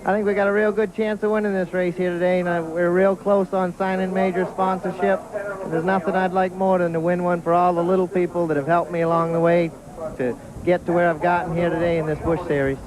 I think we got a real good chance of winning this race here today. And we're real close on signing major sponsorship. And there's nothing I'd like more than to win one for all the little people that have helped me along the way to get to where I've gotten here today in this Busch Series.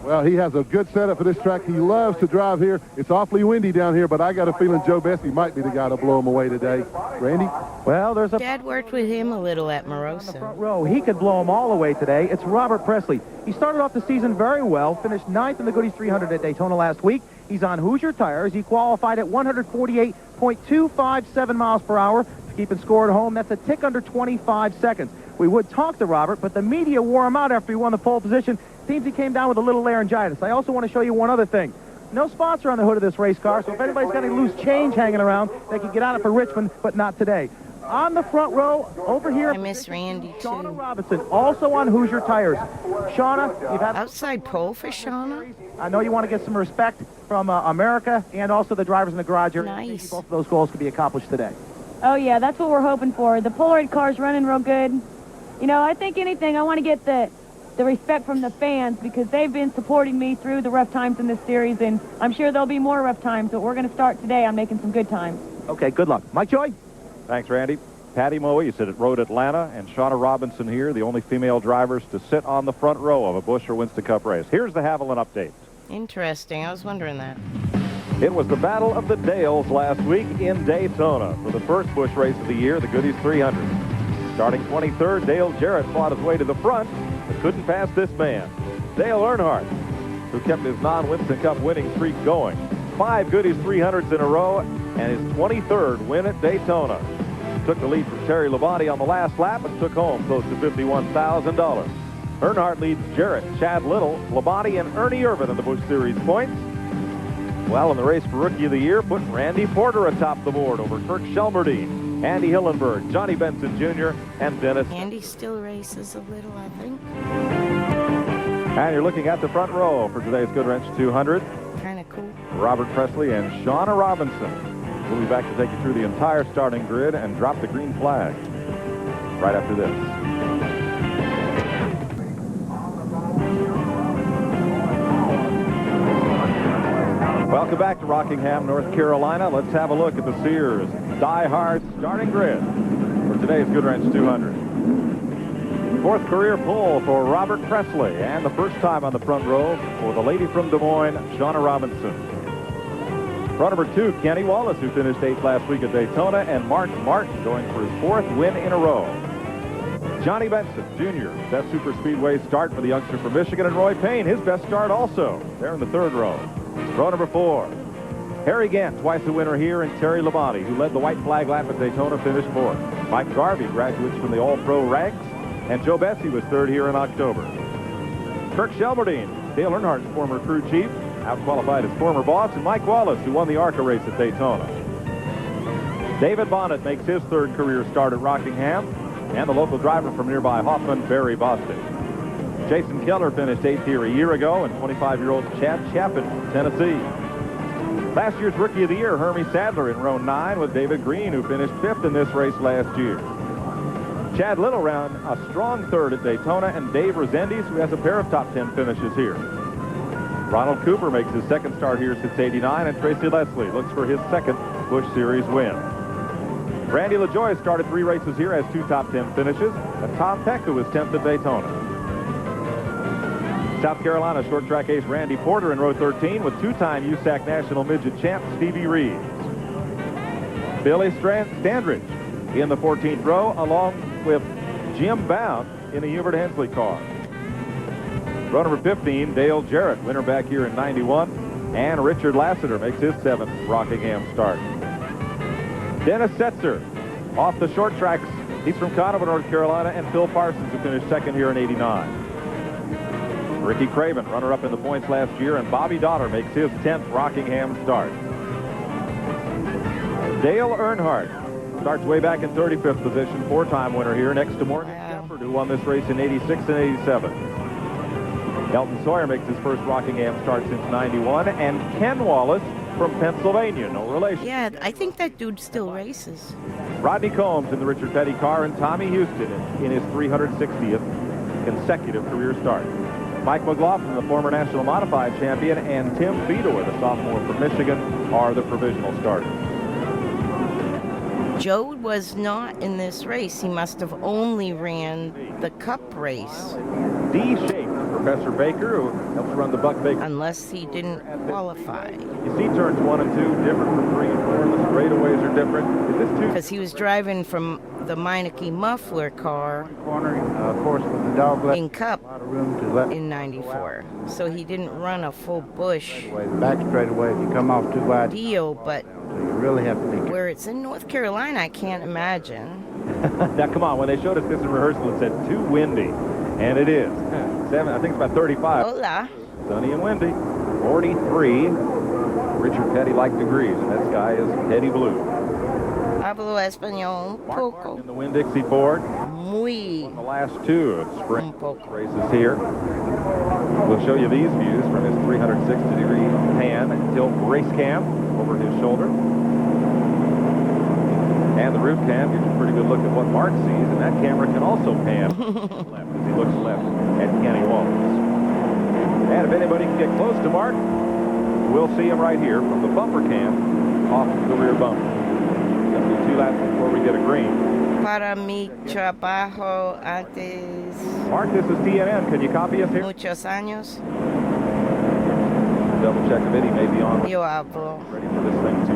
Well, he has a good setup for this track. He loves to drive here. It's awfully windy down here, but I got a feeling Joe Bessie might be the guy to blow him away today. Randy? Well, there's a Dad worked with him a little at Moroso. front row. He could blow them all away today. It's Robert Presley. He started off the season very well, finished 9th in the Goodies 300 at Daytona last week. He's on Hoosier tires. He qualified at 148.257 miles per hour. Keeping score at home, that's a tick under 25 seconds. We would talk to Robert, but the media wore him out after he won the pole position. Seems he came down with a little laryngitis. I also want to show you one other thing. No sponsor on the hood of this race car, so if anybody's got any loose change hanging around, they can get on it for Richmond, but not today. On the front row, over here, I miss Randy, too. Shauna Robinson, also on Hoosier tires. Shauna, you've had... Outside pole for Shauna? I know you want to get some respect from America and also the drivers in the garage area. Nice. Both of those goals could be accomplished today. Oh, yeah, that's what we're hoping for. The Polaroid car's running real good. You know, I think anything, I want to get the respect from the fans because they've been supporting me through the rough times in this series, and I'm sure there'll be more rough times, but we're going to start today on making some good times. Okay, good luck. Mike Joy? Thanks, Randy. Patty Moe said it rode Atlanta, and Shauna Robinson here, the only female drivers to sit on the front row of a Busch or Winston Cup race. Here's the Haviland update. Interesting. I was wondering that. It was the Battle of the Dales last week in Daytona for the first Busch race of the year, the Goodies 300. Starting 23rd, Dale Jarrett fought his way to the front, but couldn't pass this man, Dale Earnhardt, who kept his non-Winston Cup winning streak going. 5 Goodies 300s in a row, and his 23rd win at Daytona. Took the lead from Terry Labonte on the last lap and took home close to $51,000. Earnhardt leads Jarrett, Chad Little, Labonte, and Ernie Irvan in the Busch Series points. Well, in the race for Rookie of the Year, put Randy Porter atop the board over Kirk Shelmerdine, Andy Hillenberg, Johnny Benson Jr., and Dennis. Andy still races a little, I think. And you're looking at the front row for today's Goodwrench 200. Kind of cool. Robert Presley and Shauna Robinson. We'll be back to take you through the entire starting grid and drop the green flag right after this. Welcome back to Rockingham, North Carolina. Let's have a look at the Sears Die Hard starting grid for today's Goodwrench 200. Fourth career pull for Robert Presley, and the first time on the front row for the lady from Des Moines, Shauna Robinson. Row number 2, Kenny Wallace, who finished 8th last week at Daytona, and Mark Martin going for his 4th win in a row. Johnny Benson, Jr., best super speedway start for the youngster from Michigan, and Roy Payne, his best start also. There in the 3rd row. Row number 4, Harry Gant, twice a winner here, and Terry Labonte, who led the white flag lap at Daytona, finished 4th. Mike Garvey graduates from the All-Pro ranks, and Joe Bessie was 3rd here in October. Kirk Shelmerdine, Dale Earnhardt's former crew chief, out-qualified his former boss, and Mike Wallace, who won the ARCA race at Daytona. David Bonnet makes his 3rd career start at Rockingham, and the local driver from nearby Hoffman, Barry Bostic. Jason Keller finished 8th here a year ago, and 25-year-old Chad Chapin from Tennessee. Last year's Rookie of the Year, Hermie Sadler, in row 9 with David Green, who finished 5th in this race last year. Chad Little ran a strong 3rd at Daytona, and Dave Resendiz, who has a pair of top 10 finishes here. Ronald Cooper makes his 2nd start here since '89, and Tracy Leslie looks for his 2nd Busch Series win. Randy LaJoie started 3 races here, has 2 top 10 finishes, and Tom Peck, who was 10th at Daytona. South Carolina short track ace Randy Porter in row 13 with 2-time USAC National Midget champ Stevie Reeves. Billy Standridge in the 14th row, along with Jim Bound in the Hubert Hensley car. Row number 15, Dale Jarrett, winner back here in '91, and Richard Lassiter makes his 7th Rockingham start. Dennis Setzer off the short tracks. He's from Conover, North Carolina, and Phil Parsons, who finished 2nd here in '89. Ricky Craven, runner-up in the points last year, and Bobby Donner makes his 10th Rockingham start. Dale Earnhardt starts way back in 35th position, 4-time winner here, next to Morgan Shepherd, who won this race in '86 and '87. Elton Sawyer makes his first Rockingham start since '91, and Ken Wallace from Pennsylvania, no relation. Yeah, I think that dude still races. Rodney Combs in the Richard Petty car, and Tommy Houston in his 360th consecutive career start. Mike McLaughlin, the former National Modified champion, and Tim Fedor, the sophomore from Michigan, are the provisional starters. Joe was not in this race. He must have only ran the Cup race. D-shaped Professor Baker, who helps run the Buck Baker. Unless he didn't qualify. You see turns 1 and 2 different from 3 and 4. The straightaways are different. Is this 2? Because he was driving from the Meineke muffler car Of course, with the dog leg, in Cup a lot of room to let in '94. So he didn't run a full Busch the back straightaway. If you come off too wide, deal, but so you really have to be careful. where it's in North Carolina, I can't imagine. Now, come on. When they showed us this in rehearsal, it said too windy. And it is. I think it's about 35. Hola. Sunny and windy. 43 Richard Petty-like degrees. And that sky is Petty blue. Hablo español poco. In the Winn-Dixie Ford. Muy. The last 2 of spring races here. We'll show you these views from his 360-degree pan tilt race cam over his shoulder. And the roof cam gives you a pretty good look at what Mark sees, and that camera can also pan left as he looks left at Kenny Wallace. And if anybody can get close to Mark, we'll see him right here from the bumper cam off the rear bumper. It's going to be 2 laps before we get a green. para mi trabajo antes Mark, this is TNN. Can you copy us here? muchos años. Double check the video, maybe on. Yo hablo Ready for this thing to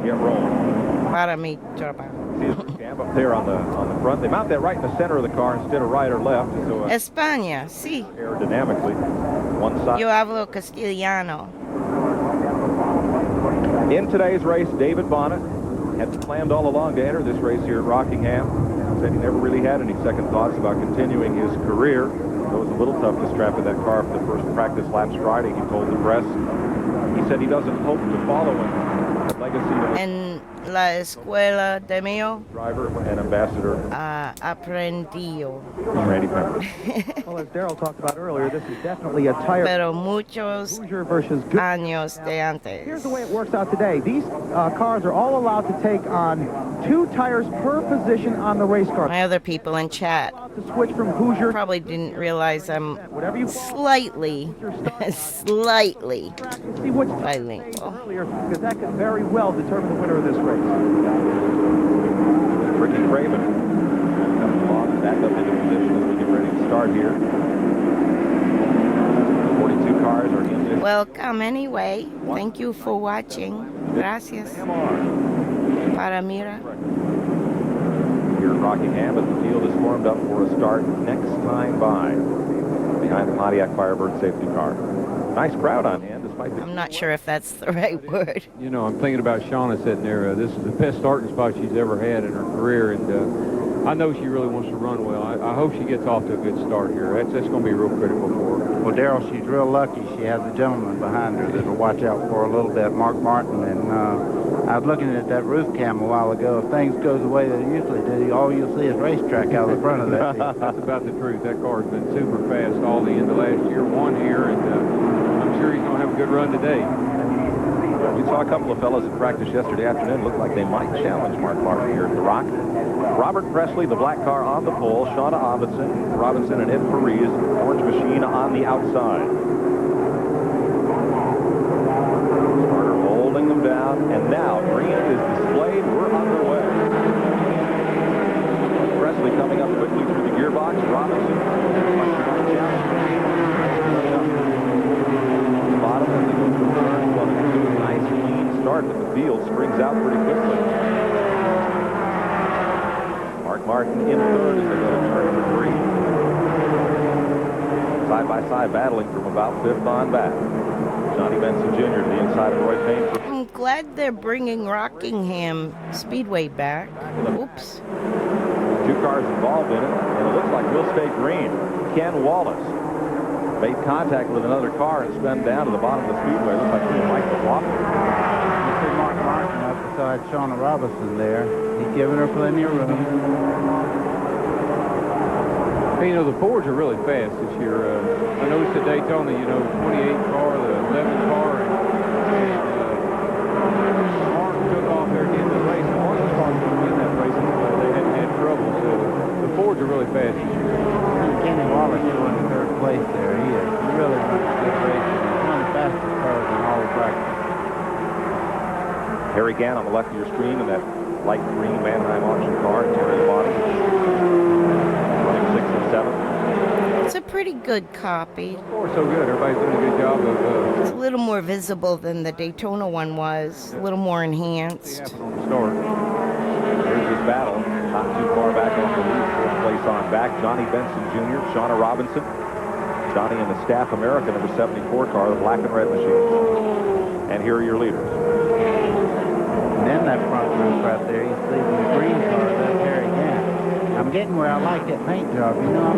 get rolling. para mi trabajo. See the cam up there on the front. They mount that right in the center of the car instead of right or left. So España, sí. aerodynamically, one side. Yo hablo castellano. In today's race, David Bonnet had planned all along to enter this race here at Rockingham. Said he never really had any second thoughts about continuing his career. It was a little tough to strap in that car for the first practice laps Friday, he told the press. He said he doesn't hope to follow in the legacy of En la escuela de mío driver and ambassador aprendió. Randy Pember. Well, as Darrell talked about earlier, this is definitely a tire Pero muchos Hoosier versus good. años de antes. Here's the way it works out today. These cars are all allowed to take on 2 tires per position on the race car. My other people in chat To switch from Hoosier probably didn't realize I'm slightly see which bilingual. earlier, because that could very well determine the winner of this race. Ricky Craven comes along, back up into position as we get ready to start here. 42 cars are in this. Welcome anyway. Thank you for watching. Gracias. Para mira. Here at Rockingham, as the field is formed up for a start next time by behind the Pontiac Firebird safety car. Nice crowd on hand, despite the... I'm not sure if that's the right word. You know, I'm thinking about Shauna sitting there. This is the best starting spot she's ever had in her career, and I know she really wants to run well. I hope she gets off to a good start here. That's going to be real critical for her. Well, Darrell, she's real lucky. She has a gentleman behind her that'll watch out for her a little bit, Mark Martin. And I was looking at that roof cam a while ago. If things goes the way they usually do, all you'll see is racetrack out of the front of that thing. That's about the truth. That car's been super fast all the end of last year. Won here, and I'm sure he's going to have a good run today. We saw a couple of fellas at practice yesterday afternoon. Looked like they might challenge Mark Martin here at the Rock. Robert Presley, the black car on the pole. Shauna Robinson and Ed Paris, orange machine on the outside. Carter holding them down, and now green is displayed. We're underway. Presley coming up quickly through the gearbox. Robinson. Bottom as they go through turn 1 and 2. Nice clean start, but the field springs out pretty quickly. Mark Martin in third as they go to turn 3. Side by side battling from about 5th on back. Johnny Benson Jr. to the inside of Roy Payne. I'm glad they're bringing Rockingham Speedway back. Oops. 2 cars involved in it, and it looks like we'll stay green. Ken Wallace made contact with another car and spun down to the bottom of the speedway. Looks like he might have walked. You see Mark Martin up beside Shauna Robinson there. He's giving her plenty of room. Hey, you know, the Fords are really fast this year. I noticed at Daytona, you know, 28 car, the 11 car, and Mark took off there at the end of the race. And Mark's car was in that race, and they hadn't had trouble. So the Fords are really fast this year. Kenny Wallace doing the 3rd place there. He is really running a good race. He's one of the fastest cars in all of practice. Harry Gann on the left of your screen in that light green Mannheim auction car. Terry Labonte running 6th and 7th. It's a pretty good copy. Oh, so good. Everybody's doing a good job of... It's a little more visible than the Daytona one was. A little more enhanced. on the start. Here's his battle. Not too far back off the lead. 4th place on back. Johnny Benson Jr., Shauna Robinson. Johnny in the Staff America number 74 car, the black and red machine. And here are your leaders. And then that front roof right there, you see the green car, that's Harry Gann. I'm getting where I like that paint job, you know.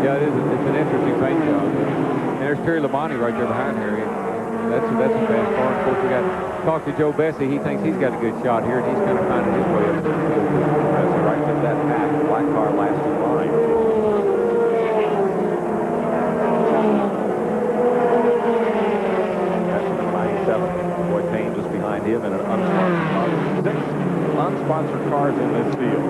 Yeah, it's an interesting paint job. And there's Terry Labonte right there behind Harry. That's a fast car. Of course, we got to talk to Joe Bessie. He thinks he's got a good shot here, and he's kind of finding his way up. That's right with that pack. The black car last in line. That's number 97. Roy Payne just behind him in an unsponsored car. 6 unsponsored cars in this field.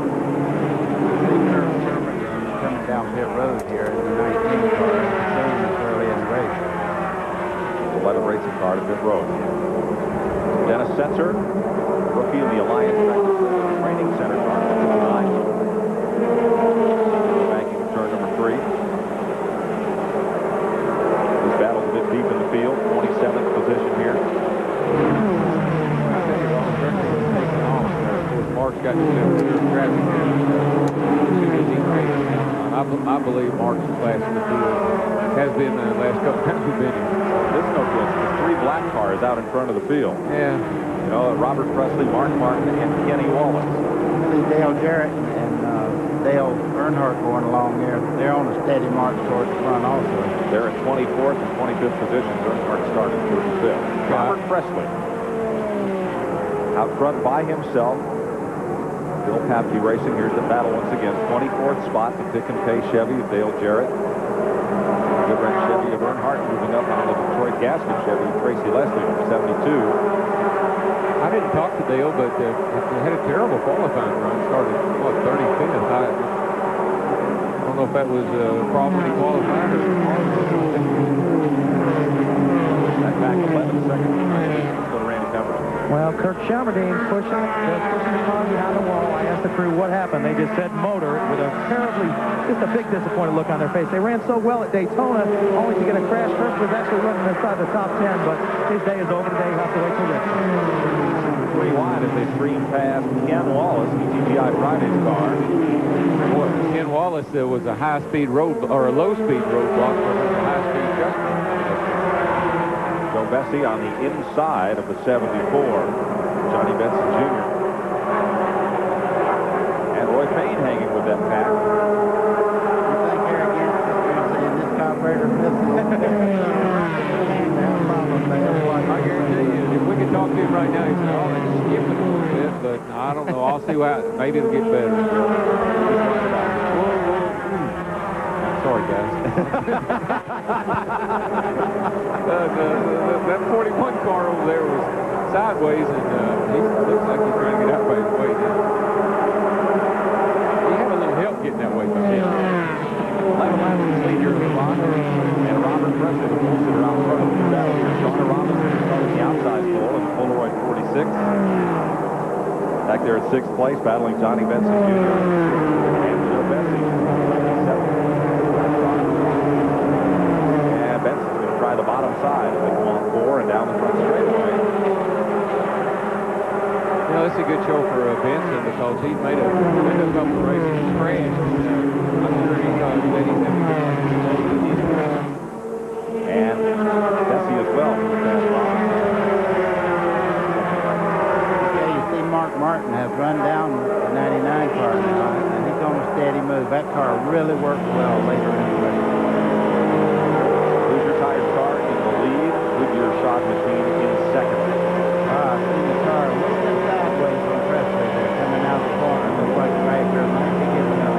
Coming down pit road here in the 19 car, showing this early in the race. 11 racing car to pit road. Dennis Setzer rookie of the Alliance Training Center. Banking turn number 3. This battle's a bit deep in the field. 27th position here. Mark's got to do traffic. I believe Mark's the class of the field. Has been the last couple times we've been here. This no good. There's 3 black cars out in front of the field. Yeah. You know, Robert Presley, Mark Martin, and Kenny Wallace. Dale Jarrett and Dale Earnhardt going along there. They're on a steady march towards the front also. They're in 24th and 25th positions. Earnhardt started 35th. Robert Presley out front by himself. Bill Papke Racing. Here's the battle once again. 24th spot, the Pick and Pay Chevy of Dale Jarrett. Good run Chevy of Earnhardt moving up on the Detroit Gasket Chevy of Tracy Leslie from 72. I didn't talk to Dale, but they had a terrible qualifying run. Started, what, 35th? I don't know if that was a problem when he qualified or back 11 seconds. Go to Randy Pemberton. Well, Kirk Shelmerdine pushing the car behind the wall. I asked the crew what happened. They just said motor with a just a big disappointed look on their face. They ran so well at Daytona, only to get a crash. Kirk was actually running inside the top 10, but his day is over today. He'll have to wait till next time. 3 wide as they stream past Ken Wallace, TGI Friday's car. Boy, Ken Wallace was a high-speed road or a low-speed roadblock for a high-speed customer. Joe Bessie on the inside of the 74. Johnny Benson Jr. And Roy Payne hanging with that pack. You think here again, saying this carburetor missing? I guarantee you, if we could talk to him right now, he'd say, oh, they're skipping a little bit, but I don't know. I'll see how, maybe it'll get better. Sorry, guys. That 41 car over there was sideways, and he looks like he's trying to get out by his way now. He had a little help getting that way, though. Yeah. 11 laps to lead here in and Robert Presley, the pole sitter out front of the battle here. Shauna Robinson is starting the outside pole in Polaroid 46. Back there at 6th place, battling Johnny Benson Jr. and Joe Bessie. 7th. And Benson's going to try the bottom side as they go on 4 and down the front straightaway. You know, it's a good show for Benson because he's made a couple of races crash. I'm sure he thought that he's having a good and Bessie as well. Yeah, you see Mark Martin has run down the 99 car now, and he's on a steady move. That car really worked well later in the race. Hoosier Tires car in the lead. Goodyear shot machine in 2nd. I see the car a little bit sideways from Presley there, coming out the corner. Looks like Dragger might be giving up.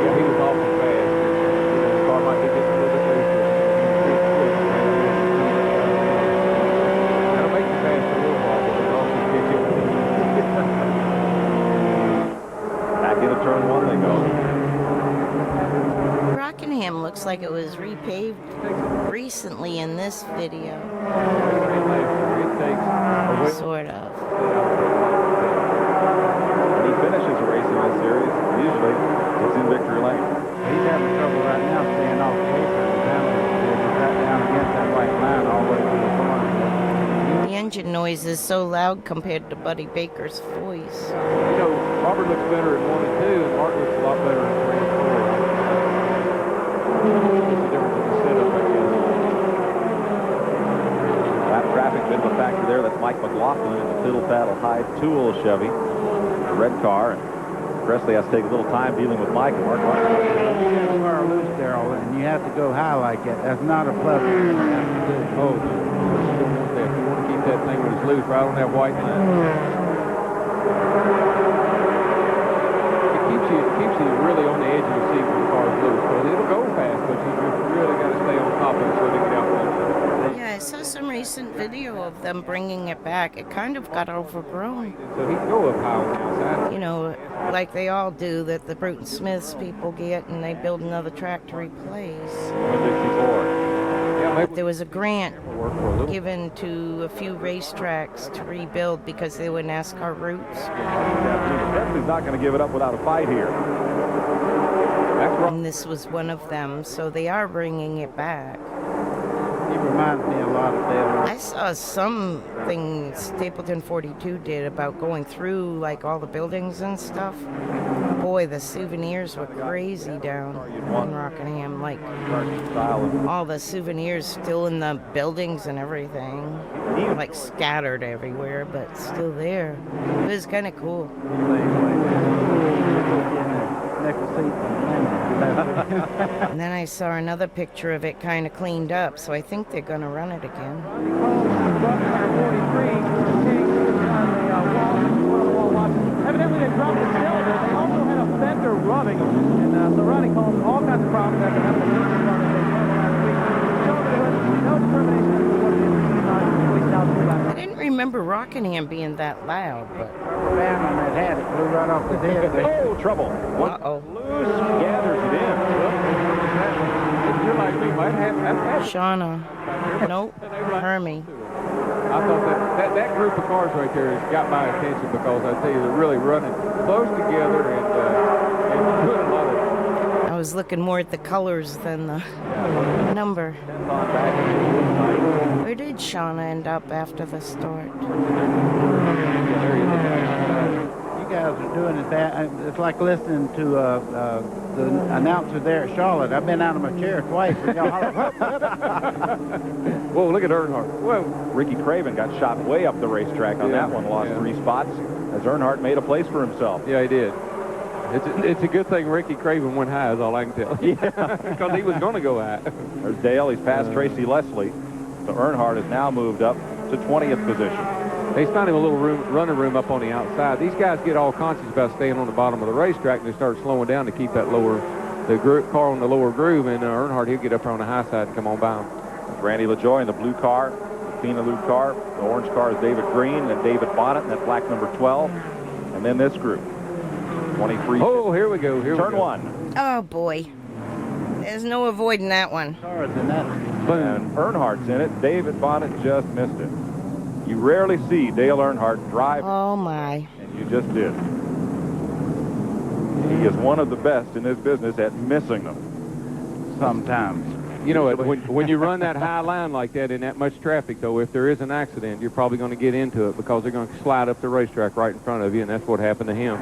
Yeah, he was awful fast. The car might be getting a little bit loose. That'll make you fast for a little while, but it'll also kick you. Back into turn 1 they go. Rockingham looks like it was repaved recently in this video. Sort of. When he finishes a race in this series, usually it's in victory lane. He's having trouble right now staying off pace. He's right down against that white line all the way to the corner. The engine noise is so loud compared to Buddy Baker's voice. You know, Robert looks better in 1 and 2, and Mark looks a lot better in 3 and 4. What's the difference in the setup, I guess? Lap traffic, bit of a factor there. That's Mike McLaughlin in the Fiddle Faddle High Tool Chevy. The red car. And Presley has to take a little time dealing with Mike and Mark Martin. You are loose, Darrell, and you have to go high like that. That's not a pleasant thing to have to do. Oh, you don't want that. You want to keep that thing when it's loose right on that white line. It keeps you really on the edge of the seat when the car is loose. Because it'll go fast, but you really got to stay on top of it so they get out close. Yeah, I saw some recent video of them bringing it back. It kind of got overgrown. So he can go up high on the outside. You know, like they all do, that the Bruton Smiths people get, and they build another track to replace. 164. There was a grant given to a few racetracks to rebuild because they were NASCAR routes. He's not going to give it up without a fight here. And this was one of them, so they are bringing it back. He reminds me a lot of Dale. I saw something Stapleton 42 did about going through like all the buildings and stuff. Boy, the souvenirs were crazy down in Rockingham. Like all the souvenirs still in the buildings and everything, like scattered everywhere, but still there. It was kind of cool. And then I saw another picture of it kind of cleaned up, so I think they're going to run it again. Evidently they dropped the cylinder. They also had a fender rubbing, and so Ronnie caused all kinds of problems after having a fender rubbing last week. No determination as to what it is released out to that. I didn't remember Rockingham being that loud, but... Rubber band on that hat, it flew right off the head. Oh, trouble. Uh-oh. Loose, gathers it in. If you're like me, might have Shauna. Nope. Hermie. I thought that group of cars right there has got my attention because I tell you, they're really running close together and doing a lot of. I was looking more at the colors than the number. Where did Shauna end up after the start? You guys are doing it that. It's like listening to the announcer there at Charlotte. I've been out of my chair twice. And y'all holler, "Hup, hup." Whoa, look at Earnhardt. Whoa. Ricky Craven got shot way up the racetrack on that one, lost 3 spots as Earnhardt made a place for himself. Yeah, he did. It's a good thing Ricky Craven went high, is all I can tell. Yeah, because he was going to go high. There's Dale. He's past Tracy Leslie. So Earnhardt has now moved up to 20th position. He's finding a little running room up on the outside. These guys get all conscious about staying on the bottom of the racetrack, and they start slowing down to keep that car on the lower groove, and Earnhardt, he'll get up on the high side and come on by him. Randy LaJoy in the blue car, the Pinaloo car. The orange car is David Green, and David Bonnet in that black number 12. And then this group, 23. Oh, here we go. Turn 1. Oh, boy. There's no avoiding that one. And Earnhardt's in it. David Bonnet just missed it. You rarely see Dale Earnhardt drive. Oh, my. And you just did. He is one of the best in this business at missing them. Sometimes. You know, when you run that high line like that in that much traffic, though, if there is an accident, you're probably going to get into it because they're going to slide up the racetrack right in front of you, and that's what happened to him.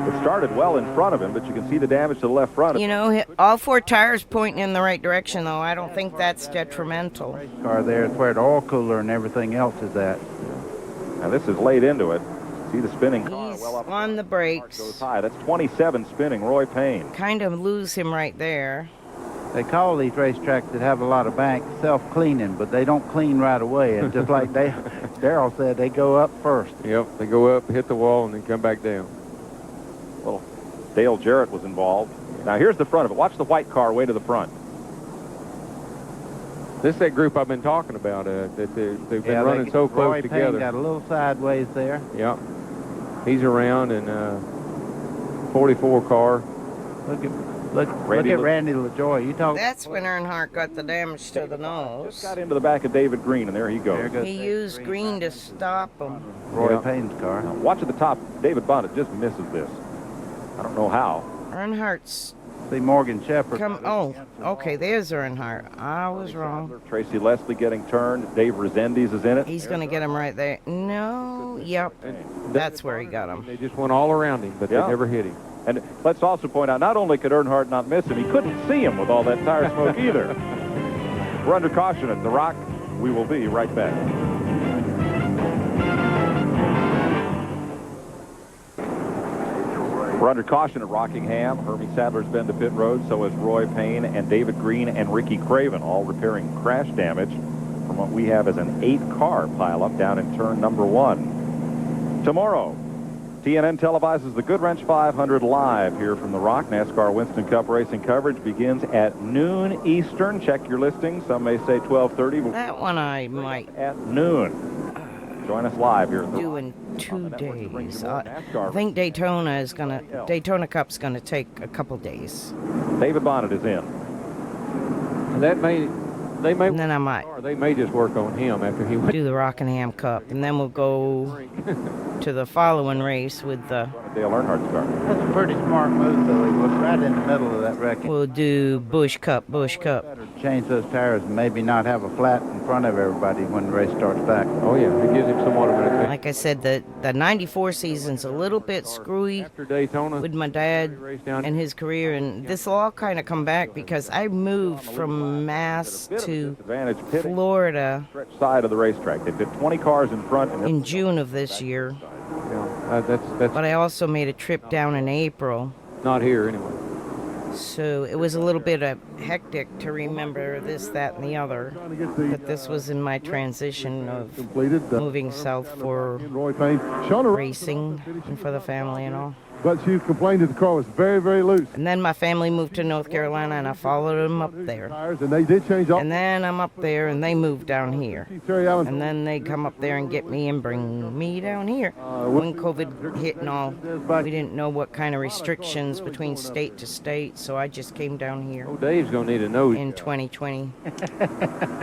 It started well in front of him, but you can see the damage to the left front. You know, all 4 tires pointing in the right direction, though. I don't think that's detrimental. Car there, it's where the oil cooler and everything else is at. Now, this is laid into it. See the spinning car He's well up on the brakes. goes high. That's 27 spinning, Roy Payne. Kind of lose him right there. They call these racetracks that have a lot of banks self-cleaning, but they don't clean right away. It's just like Darrell said, they go up first. Yep, they go up, hit the wall, and then come back down. Well, Dale Jarrett was involved. Now, here's the front of it. Watch the white car way to the front. This is that group I've been talking about. That they've been running so close Roy together. Payne got a little sideways there. Yep. He's around in 44 car. Look at Randy LaJoy. You talk. That's when Earnhardt got the damage to the nose. Just got into the back of David Green, and there he goes. He used Green to stop him. Roy Payne's car. Now, watch at the top. David Bonnet just misses this. I don't know how. Earnhardt's... See Morgan Shepherd. Oh, okay, there's Earnhardt. I was wrong. Tracy Leslie getting turned. Dave Rezendes is in it. He's going to get him right there. No, yep. That's where he got him. They just went all around him, but they never hit him. And let's also point out, not only could Earnhardt not miss him, he couldn't see him with all that tire smoke either. We're under caution at The Rock. We will be right back. We're under caution at Rockingham. Hermie Sadler's been to pit road, so is Roy Payne and David Green and Ricky Craven, all repairing crash damage from what we have as an 8-car pileup down in turn number 1. Tomorrow, TNN televises the Goodwrench 500 live here from The Rock. NASCAR Winston Cup racing coverage begins at noon Eastern. Check your listings. Some may say 12:30. That one I might. At noon. Join us live here at The do Rock. in 2 days. I think Daytona Cup's gonna take a couple days. David Bonnet is in. That may They may, and then I might or they may just work on him after he wins. do the Rockingham Cup, and then we'll go to the following race with the. Dale Earnhardt's car. That's a pretty smart move, though. He was right in the middle of that wreck. We'll do Busch Cup. Better change those tires and maybe not have a flat in front of everybody when the race starts back. Oh, yeah. It gives him some automatic. Like I said, the 94 season's a little bit screwy with my dad and his career, and this will all kind of come back because I moved from Mass to Florida Side of the racetrack. They fit 20 cars in front. in June of this year. That's But I also made a trip down in April. not here anyway. So it was a little bit hectic to remember this, that, and the other. But this was in my transition of moving south for racing and for the family and all. But she complained that the car was very, very loose. And then my family moved to North Carolina, and I followed them up there. And they did change all. And then I'm up there, and they moved down here. And then they come up there and get me and bring me down here. When COVID hit and all, we didn't know what kind of restrictions between state to state, so I just came down here. Oh, Dave's going to need a nose. In 2020.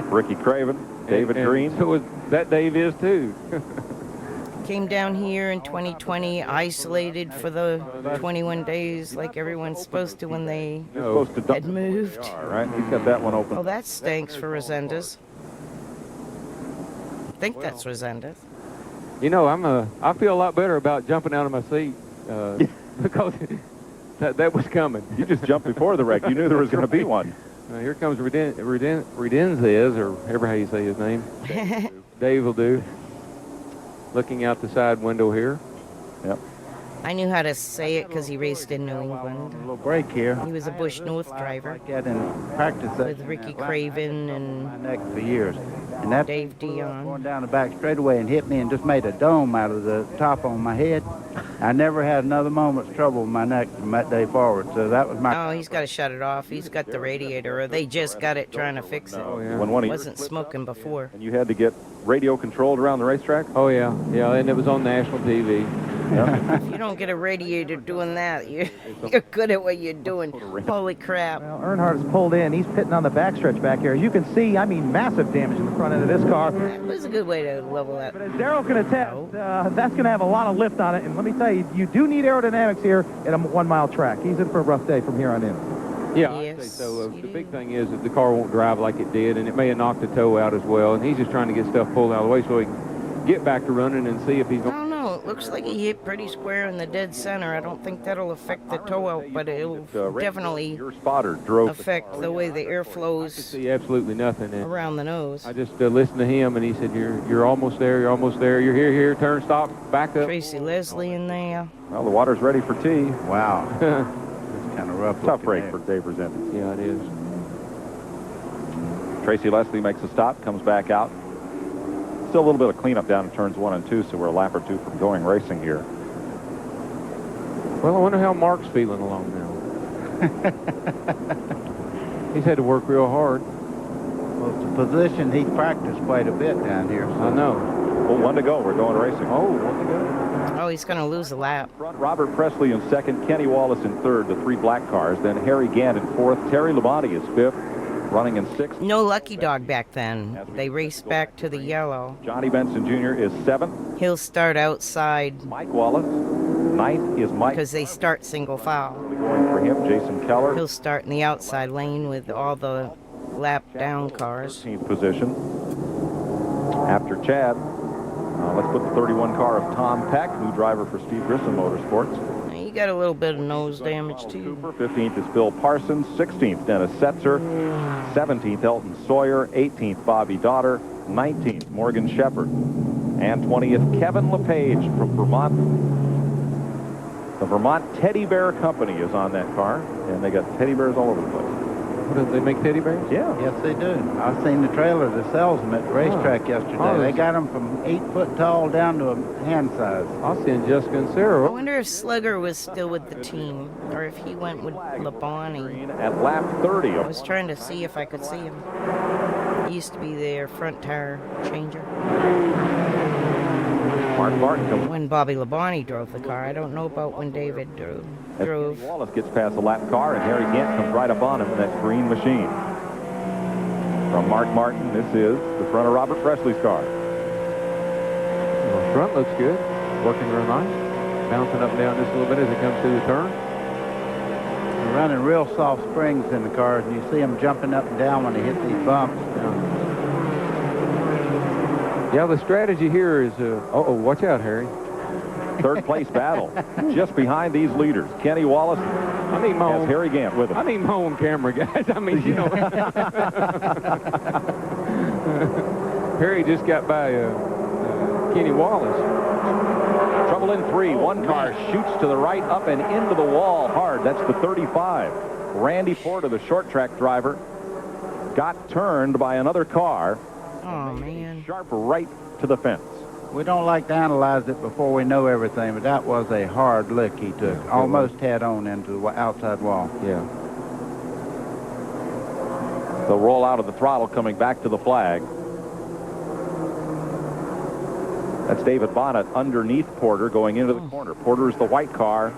Ricky Craven, David Green. So that Dave is too. Came down here in 2020, isolated for the 21 days like everyone's supposed to when they had moved. All right, he's got that one open. Oh, that stinks for Resendez. I think that's Resendez. You know, I feel a lot better about jumping out of my seat because that was coming. You just jumped before the wreck. You knew there was going to be one. Here comes Redenzez, or however how you say his name. Dave will do. Looking out the side window here. Yep. I knew how to say it because he raced in New England. A little break here. He was a Busch North driver. Get in practice with Ricky Craven and my neck for years. And that Dave Dion going down the back straightaway and hit me and just made a dome out of the top on my head. I never had another moment's trouble with my neck from that day forward. So that was my. Oh, he's got to shut it off. He's got the radiator, or they just got it trying to fix it. Oh, yeah. When It wasn't smoking before. And you had to get radio controlled around the racetrack? Oh, yeah. Yeah, and it was on national TV. Yep. If you don't get a radiator doing that, you're good at what you're doing. Holy crap. Well, Earnhardt has pulled in. He's pitting on the backstretch back here. As you can see, I mean, massive damage in the front end of this car. That was a good way to level that. But as Darrell can attest, that's going to have a lot of lift on it. And let me tell you, you do need aerodynamics here at a 1 mile track. He's in for a rough day from here on in. Yeah, I'd say so. The big thing is that the car won't drive like it did, and it may have knocked the toe out as well. And he's just trying to get stuff pulled out of the way so he can get back to running and see if he's I don't know. It looks like he hit pretty square in the dead center. I don't think that'll affect the toe out, but it'll definitely Your spotter drove affect the way the air flows see absolutely nothing. And around the nose. I just listened to him, and he said, "You're almost there. You're almost there. You're here. Turn, stop, back up." Tracy Leslie in there. Well, the water's ready for tea. Wow. It's kind of rough. Tough break for Dave Resendez. Yeah, it is. Tracy Leslie makes a stop, comes back out. Still a little bit of cleanup down in turns 1 and 2, so we're a lap or two from going racing here. Well, I wonder how Mark's feeling along now. He's had to work real hard. Well, it's a position he practiced quite a bit down here. So. I know. Well, 1 to go. We're going racing. Oh, 1 to go. Oh, he's going to lose a lap. Robert Presley in second, Kenny Wallace in third, the 3 black cars. Then Harry Gant in fourth. Terry Labonte is fifth, running in sixth. No Lucky Dog back then. They raced back to the yellow. Johnny Benson Jr. is seventh. He'll start outside. Mike Wallace. Ninth is Mike. Because they start single file. Going for him, Jason Keller. He'll start in the outside lane with all the lap down cars. 13th position. After Chad, let's put the 31 car of Tom Peck, new driver for Steve Grissom Motorsports. Now, you got a little bit of nose damage too. 15th is Bill Parsons. 16th, Dennis Setzer. 17th, Elton Sawyer. 18th, Bobby Daughter. 19th, Morgan Shepherd. And 20th, Kevin LePage from Vermont. The Vermont Teddy Bear Company is on that car, and they got teddy bears all over the place. What, do they make teddy bears? Yeah. Yes, they do. I've seen the trailer that sells them at the racetrack yesterday. Oh, they got them from 8 foot tall down to a hand size. I'll send Jessica and Sarah. I wonder if Slugger was still with the team, or if he went with Labonte. At lap 30. I was trying to see if I could see him. He used to be their front tire changer. Mark Martin comes. When Bobby Labonte drove the car. I don't know about when David drove. Wallace gets past the lap car, and Harry Gant comes right up on him in that green machine. From Mark Martin, this is the front of Robert Presley's car. Well, front looks good. Working real nice. Bouncing up and down just a little bit as it comes through the turn. We're running real soft springs in the cars, and you see them jumping up and down when they hit these bumps. Yeah, the strategy here is, watch out, Harry. Third place battle just behind these leaders. Kenny Wallace has Harry Gant with him. I need my own camera, guys. I mean, you know. Harry just got by Kenny Wallace. Trouble in 3. One car shoots to the right, up and into the wall hard. That's the 35. Randy Porter, the short track driver, got turned by another car. Oh, man. Sharp right to the fence. We don't like to analyze it before we know everything, but that was a hard lick he took. Almost head on into the outside wall. Yeah. The roll out of the throttle coming back to the flag. That's David Bonnet underneath Porter going into the corner. Porter is the white car,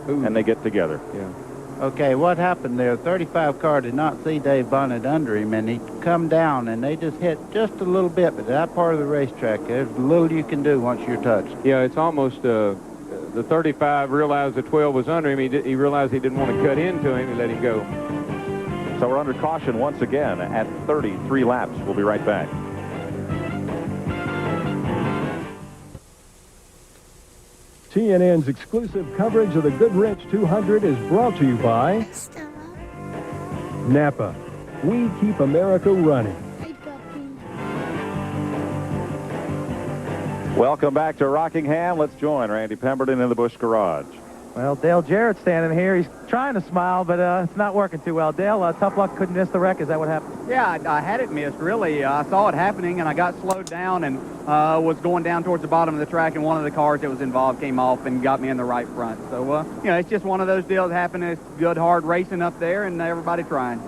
and they get together. Yeah. Okay, what happened there? 35 car did not see Dave Bonnet under him, and he come down, and they just hit just a little bit. But that part of the racetrack, there's little you can do once you're touched. Yeah, it's almost the 35 realized the 12 was under him. He realized he didn't want to cut into him and let him go. So we're under caution once again at 33 laps. We'll be right back. TNN's exclusive coverage of the Goodrich 200 is brought to you by Napa. We keep America running. Welcome back to Rockingham. Let's join Randy Pemberton in the Busch Garage. Well, Dale Jarrett's standing here. He's trying to smile, but it's not working too well. Dale, tough luck, couldn't miss the wreck. Is that what happened? Yeah, I had it missed, really. I saw it happening, and I got slowed down and was going down towards the bottom of the track, and one of the cars that was involved came off and got me in the right front. So, it's just one of those deals happening. It's good, hard racing up there, and everybody trying.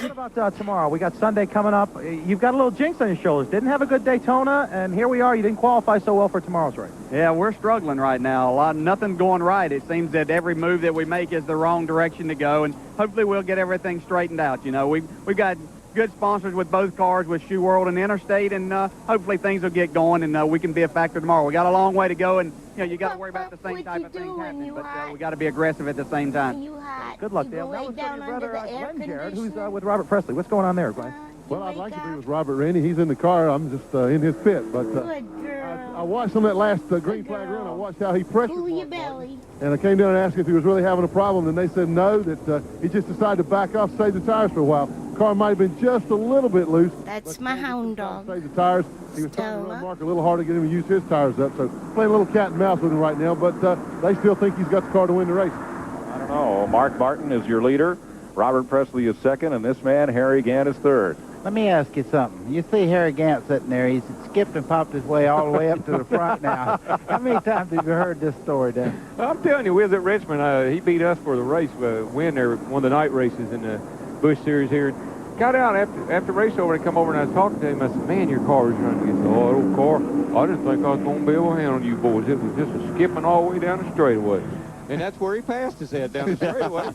What about tomorrow? We got Sunday coming up. You've got a little jinx on your shoulders. Didn't have a good Daytona, and here we are. You didn't qualify so well for tomorrow's race. Yeah, we're struggling right now. Nothing going right. It seems that every move that we make is the wrong direction to go, and hopefully we'll get everything straightened out. You know, we've got good sponsors with both cars, with Shoe World and Interstate, and hopefully things will get going, and we can be a factor tomorrow. We got a long way to go, and you got to worry about the same type of things happening, but we got to be aggressive at the same time. Good luck, Dale. Now let's go to your brother, Glenn Jarrett, who's with Robert Presley. What's going on there, Glenn? Well, I'd like to be with Robert, Randy. He's in the car. I'm just in his pit. But I watched him that last green flag run. I watched how he pressured Mark Martin. And I came down and asked if he was really having a problem, and they said no, that he just decided to back off, save the tires for a while. The car might have been just a little bit loose. That's my hound dog. Save the tires. He was trying to run Mark a little harder to get him to use his tires up. So playing a little cat and mouse with him right now, but they still think he's got the car to win the race. I don't know. Mark Martin is your leader. Robert Presley is second, and this man, Harry Gant, is third. Let me ask you something. You see Harry Gant sitting there. He's skipped and popped his way all the way up to the front now. How many times have you heard this story, Dan? I'm telling you, we was at Richmond. He beat us for the race, win there, one of the night races in the Busch Series here. Got out after race over and come over, and I was talking to him. I said, man, your car is running. He said, oh, old car. I didn't think I was going to be able to handle you boys. It was just a skipping all the way down the straightaway. And that's where he passed his head down the straightaway.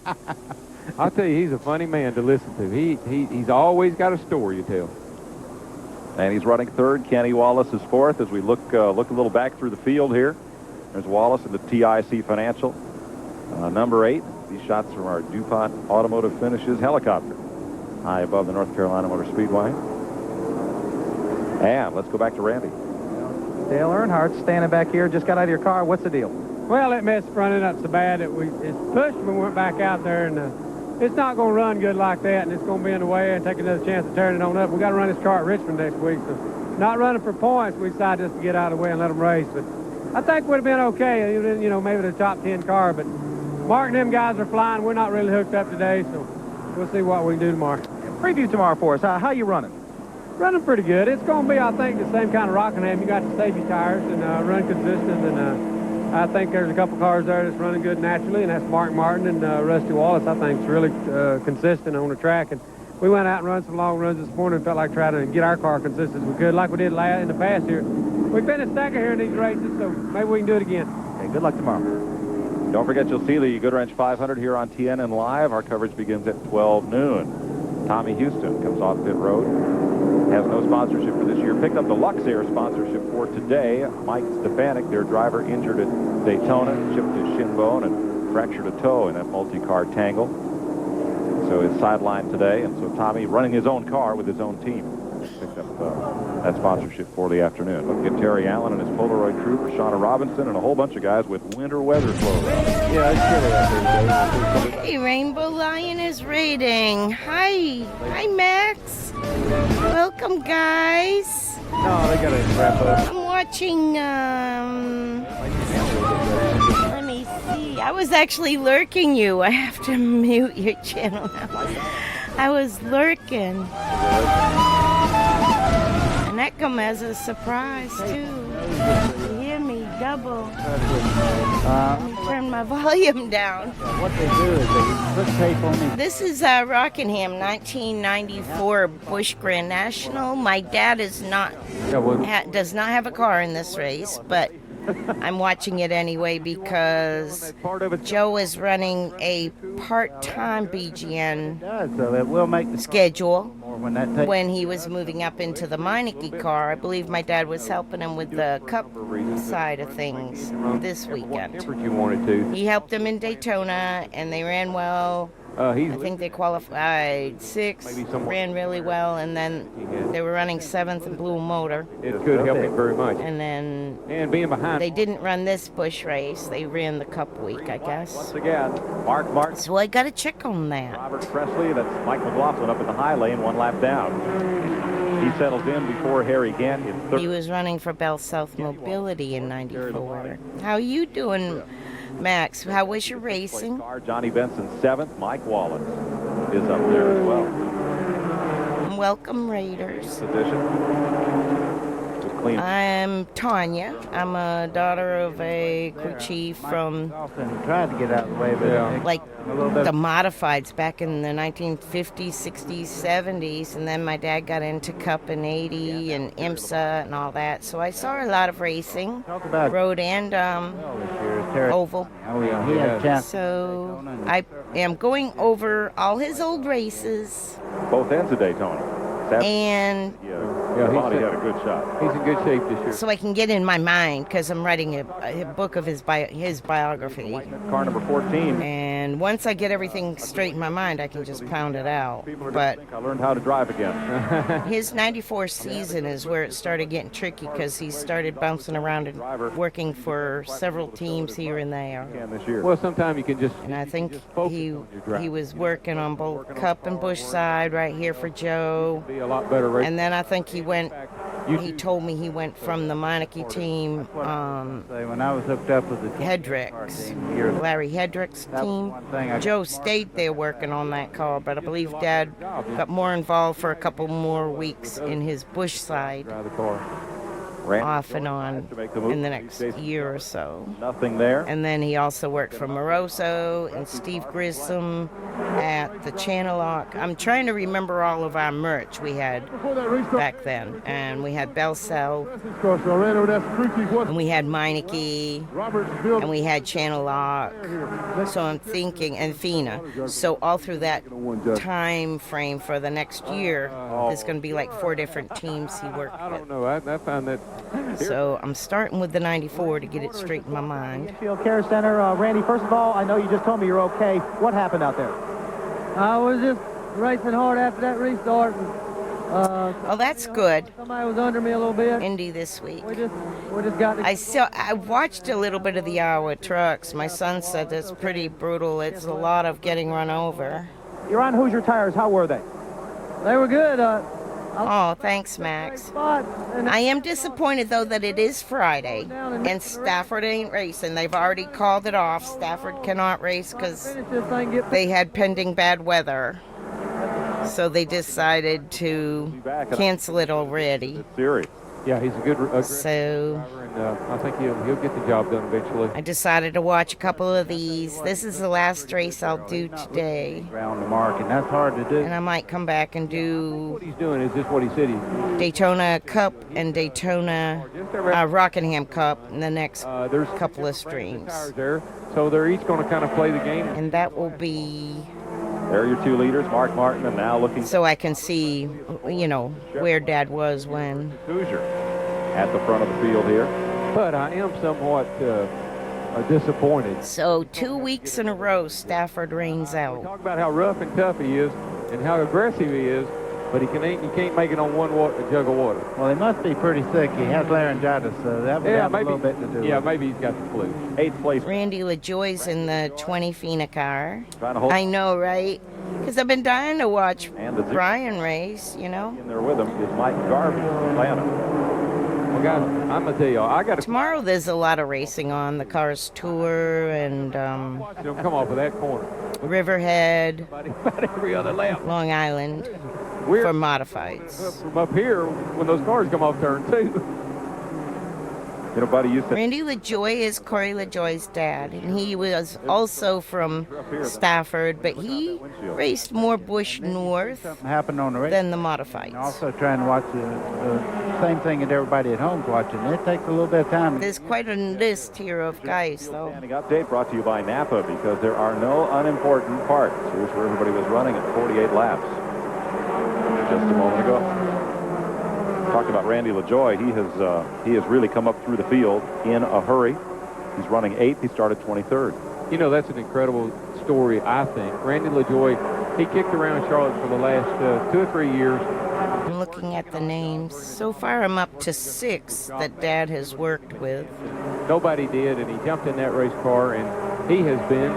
I'll tell you, he's a funny man to listen to. He's always got a story to tell. And he's running third. Kenny Wallace is fourth. As we look a little back through the field here, there's Wallace in the TIC Financial. Number 8. These shots from our DuPont Automotive Finishes helicopter, high above the North Carolina Motor Speedway. And let's go back to Randy. Dale Earnhardt standing back here. Just got out of your car. What's the deal? Well, it messed running up so bad that it's pushed when we went back out there, and it's not going to run good like that, and it's going to be in the way and take another chance of turning it on up. We got to run this car at Richmond next week, so not running for points. We decided just to get out of the way and let them race, but I think would have been okay, you know, maybe the top 10 car, but Mark and them guys are flying. We're not really hooked up today, so we'll see what we can do tomorrow. Preview tomorrow for us. How you running? Running pretty good. It's going to be, I think, the same kind of Rockingham. You got the safety tires and run consistent, and I think there's a couple cars there that's running good naturally, and that's Mark Martin and Rusty Wallace. I think it's really consistent on the track. And we went out and run some long runs this morning and felt like trying to get our car consistent as we could, like we did in the past year. We've been a stacker here in these races, so maybe we can do it again. Okay, good luck tomorrow. Don't forget, you'll see the Goodwrench 500 here on TNN Live. Our coverage begins at 12 noon. Tommy Houston comes off pit road. Has no sponsorship for this year. Picked up the Luxair sponsorship for today. Mike Stefanik, their driver, injured at Daytona, chipped his shin bone and fractured a toe in that multi-car tangle. So it's sidelined today, and so Tommy, running his own car with his own team, picked up that sponsorship for the afternoon. Look at Terry Allen and his Polaroid crew, Shauna Robinson, and a whole bunch of guys with winter weather clothes. Yeah, it's chilly out there today. Hey, Rainbow Lion is raiding. Hi. Hi, Max. Welcome, guys. No, they gotta wrap up. I'm watching, let me see. I was actually lurking you. I have to mute your channel now. I was lurking. And that come as a surprise, too. You hear me double. Let me turn my volume down. What they do is they put tape on these. This is Rockingham 1994 Busch Grand National. My dad is not does not have a car in this race, but I'm watching it anyway because Joe is running a part-time BGN So it will make the schedule. when that takes. When he was moving up into the Meineke car, I believe my dad was helping him with the cup side of things this weekend. You wanted to. He helped him in Daytona, and they ran well. I think they qualified 6th, ran really well, and then they were running 7th and blew a motor. It could help him very much. And then being behind. they didn't run this Busch race. They ran the Cup week, I guess. Once again, Mark Martin. So I got to check on that. Robert Presley, that's Mike McLaughlin up in the high lane, 1 lap down. He settles in before Harry Gant in third. He was running for Bell South Mobility in 94. How you doing, Max? How was your racing? Johnny Benson 7th. Mike Wallace is up there as well. Welcome, Raiders. Position. I'm Tanya. I'm a daughter of a crew chief from Tried to get out of the way, but like the modifieds back in the 1950s, 60s, 70s, and then my dad got into Cup in 80 and IMSA and all that. So I saw a lot of racing, road and oval. He had a chance. So I am going over all his old races. Both ends of Daytona. And his body had a good shot. He's in good shape this year. so I can get in my mind because I'm writing a book of his biography. Car number 14. And once I get everything straight in my mind, I can just pound it out. But I learned how to drive again. his 94 season is where it started getting tricky because he started bouncing around and working for several teams here and there. Well, sometimes you can just. And I think he was working on both Cup and Busch side right here for Joe. Be a lot better race. And then I think he told me he went from the Meineke team, When I was hooked up with the Hedrick's, Larry Hedrick's team. Joe stayed there working on that car, but I believe Dad got more involved for a couple more weeks in his Busch side, off and on in the next year or so. Nothing there. And then he also worked for Moroso and Steve Grissom at the Channel Lock. I'm trying to remember all of our merch we had back then. And we had Bell Cell, and we had Meineke, and we had Channel Lock. So I'm thinking, and Fina. So all through that time frame for the next year, there's going to be like 4 different teams he worked with. I don't know. I found that. So I'm starting with the 94 to get it straight in my mind. Field Care Center. Randy, first of all, I know you just told me you're okay. What happened out there? I was just racing hard after that restart. Oh, that's good. Somebody was under me a little bit. Indy this week. We just got to... I watched a little bit of the Iowa trucks. My son said it's pretty brutal. It's a lot of getting run over. You're on Hoosier tires. How were they? They were good. Oh, thanks, Max. I am disappointed, though, that it is Friday, and Stafford ain't racing. They've already called it off. Stafford cannot race because they had pending bad weather. So they decided to cancel it already. Yeah, he's a good driver, So and I think he'll get the job done eventually. I decided to watch a couple of these. This is the last race I'll do today. Around the mark, and that's hard to do. And I might come back and do What he's doing is just what he said he. Daytona Cup and Daytona Rockingham Cup in the next couple of streams. There, so they're each going to kind of play the game. And that will be There are your two leaders, Mark Martin, and now looking so I can see, you know, where Dad was when. Hoosier at the front of the field here. But I am somewhat disappointed. So 2 weeks in a row, Stafford rains out. Talk about how rough and tough he is and how aggressive he is, but he can't make it on one jug of water. Well, he must be pretty sick. He has laryngitis, so that would have a little bit to do with it. Yeah, maybe he's got the flu. 8th place. Randy LaJoie's in the 20 Fina car. Trying to hold. I know, right? Because I've been dying to watch Brian race, you know. In there with him is Mike Garvey from Atlanta. Well, guys, I'm going to tell y'all, Tomorrow there's a lot of racing on. The Cars Tour and watch them come off of that corner. Riverhead, About every other lap. Long Island for modifieds. From up here, when those cars come off turn 2. You know, buddy, you said Randy LaJoie is Corey LaJoie's dad, and he was also from Stafford, but he raced more Busch North happened on the race than the modifieds. Also trying to watch the same thing that everybody at home's watching. It takes a little bit of time. There's quite a list here of guys, though. standing update brought to you by Napa, because there are no unimportant parts. Here's where everybody was running at 48 laps just a moment ago. Talked about Randy LaJoie. He has really come up through the field in a hurry. He's running 8th. He started 23rd. You know, that's an incredible story, I think. Randy LaJoie, he kicked around Charlotte for the last 2 or 3 years. I'm looking at the names. So far, I'm up to 6 that Dad has worked with. Nobody did, and he jumped in that race car, and he has been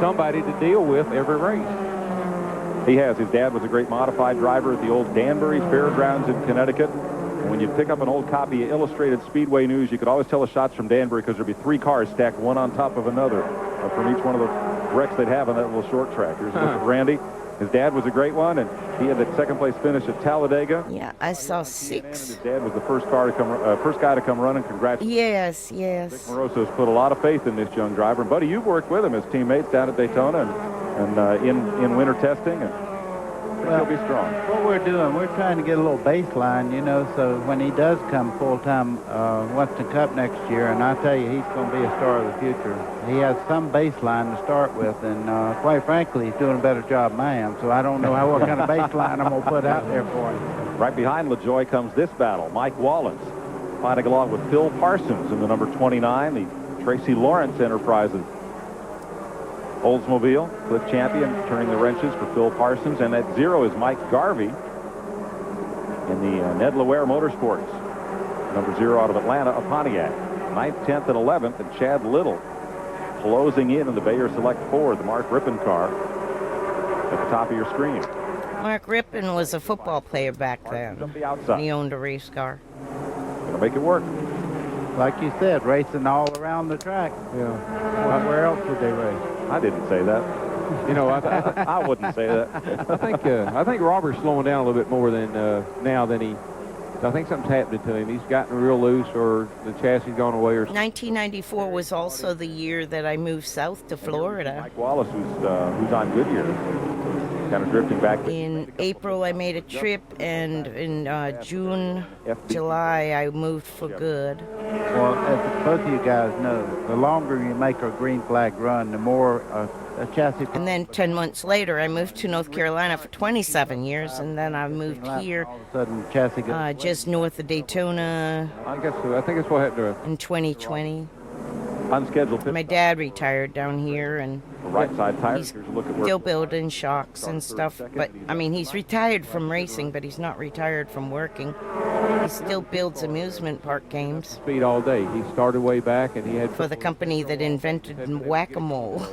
somebody to deal with every race. He has. His dad was a great modified driver at the old Danbury Fairgrounds in Connecticut. And when you pick up an old copy of Illustrated Speedway News, you could always tell the shots from Danbury, because there'd be 3 cars stacked one on top of another from each one of the wrecks they'd have on that little short track. Here's Randy. His dad was a great one, and he had that 2nd place finish at Talladega. Yeah, I saw 6. His dad was the first guy to come running. Congratulations. Yes. Vic Moroso's put a lot of faith in this young driver. And buddy, you've worked with him as teammates down at Daytona and in winter testing, and he'll be strong. What we're doing, we're trying to get a little baseline, you know, so when he does come full-time Western Cup next year, and I tell you, he's going to be a star of the future. He has some baseline to start with, and quite frankly, he's doing a better job than I am, so I don't know what kind of baseline I'm going to put out there for him. Right behind LaJoie comes this battle. Mike Wallace fighting along with Phil Parsons in the number 29, the Tracy Lawrence Enterprises Oldsmobile. Cliff Champion turning the wrenches for Phil Parsons, and at 0 is Mike Garvey in the Ned Laware Motorsports. Number 0 out of Atlanta, a Pontiac. 9th, 10th, and 11th, and Chad Little closing in the Bayer Select Ford, the Mark Rippon car at the top of your screen. Mark Rippon was a football player back then. Outside. He owned a race car. Gonna make it work. Like you said, racing all around the track. Yeah. Where else would they race? I didn't say that. You know, I wouldn't say that. I think Robert's slowing down a little bit more than now than he. I think something's happening to him. He's gotten real loose, or the chassis gone away, or. 1994 was also the year that I moved south to Florida. Mike Wallace, who's on Goodyear, kind of drifting back. In April, I made a trip, and in June, July, I moved for good. Well, as both of you guys know, the longer you make a green flag run, the more a chassis. And then 10 months later, I moved to North Carolina for 27 years, and then I moved here, all of a sudden, chassis goes just north of Daytona. I guess so. I think that's what happened to in 2020. Unscheduled. My dad retired down here, and right side tires. he's Here's a look at where still building shocks and stuff. But I mean, he's retired from racing, but he's not retired from working. He still builds amusement park games. speed all day. He started way back, and he had For the company that invented whack-a-mole.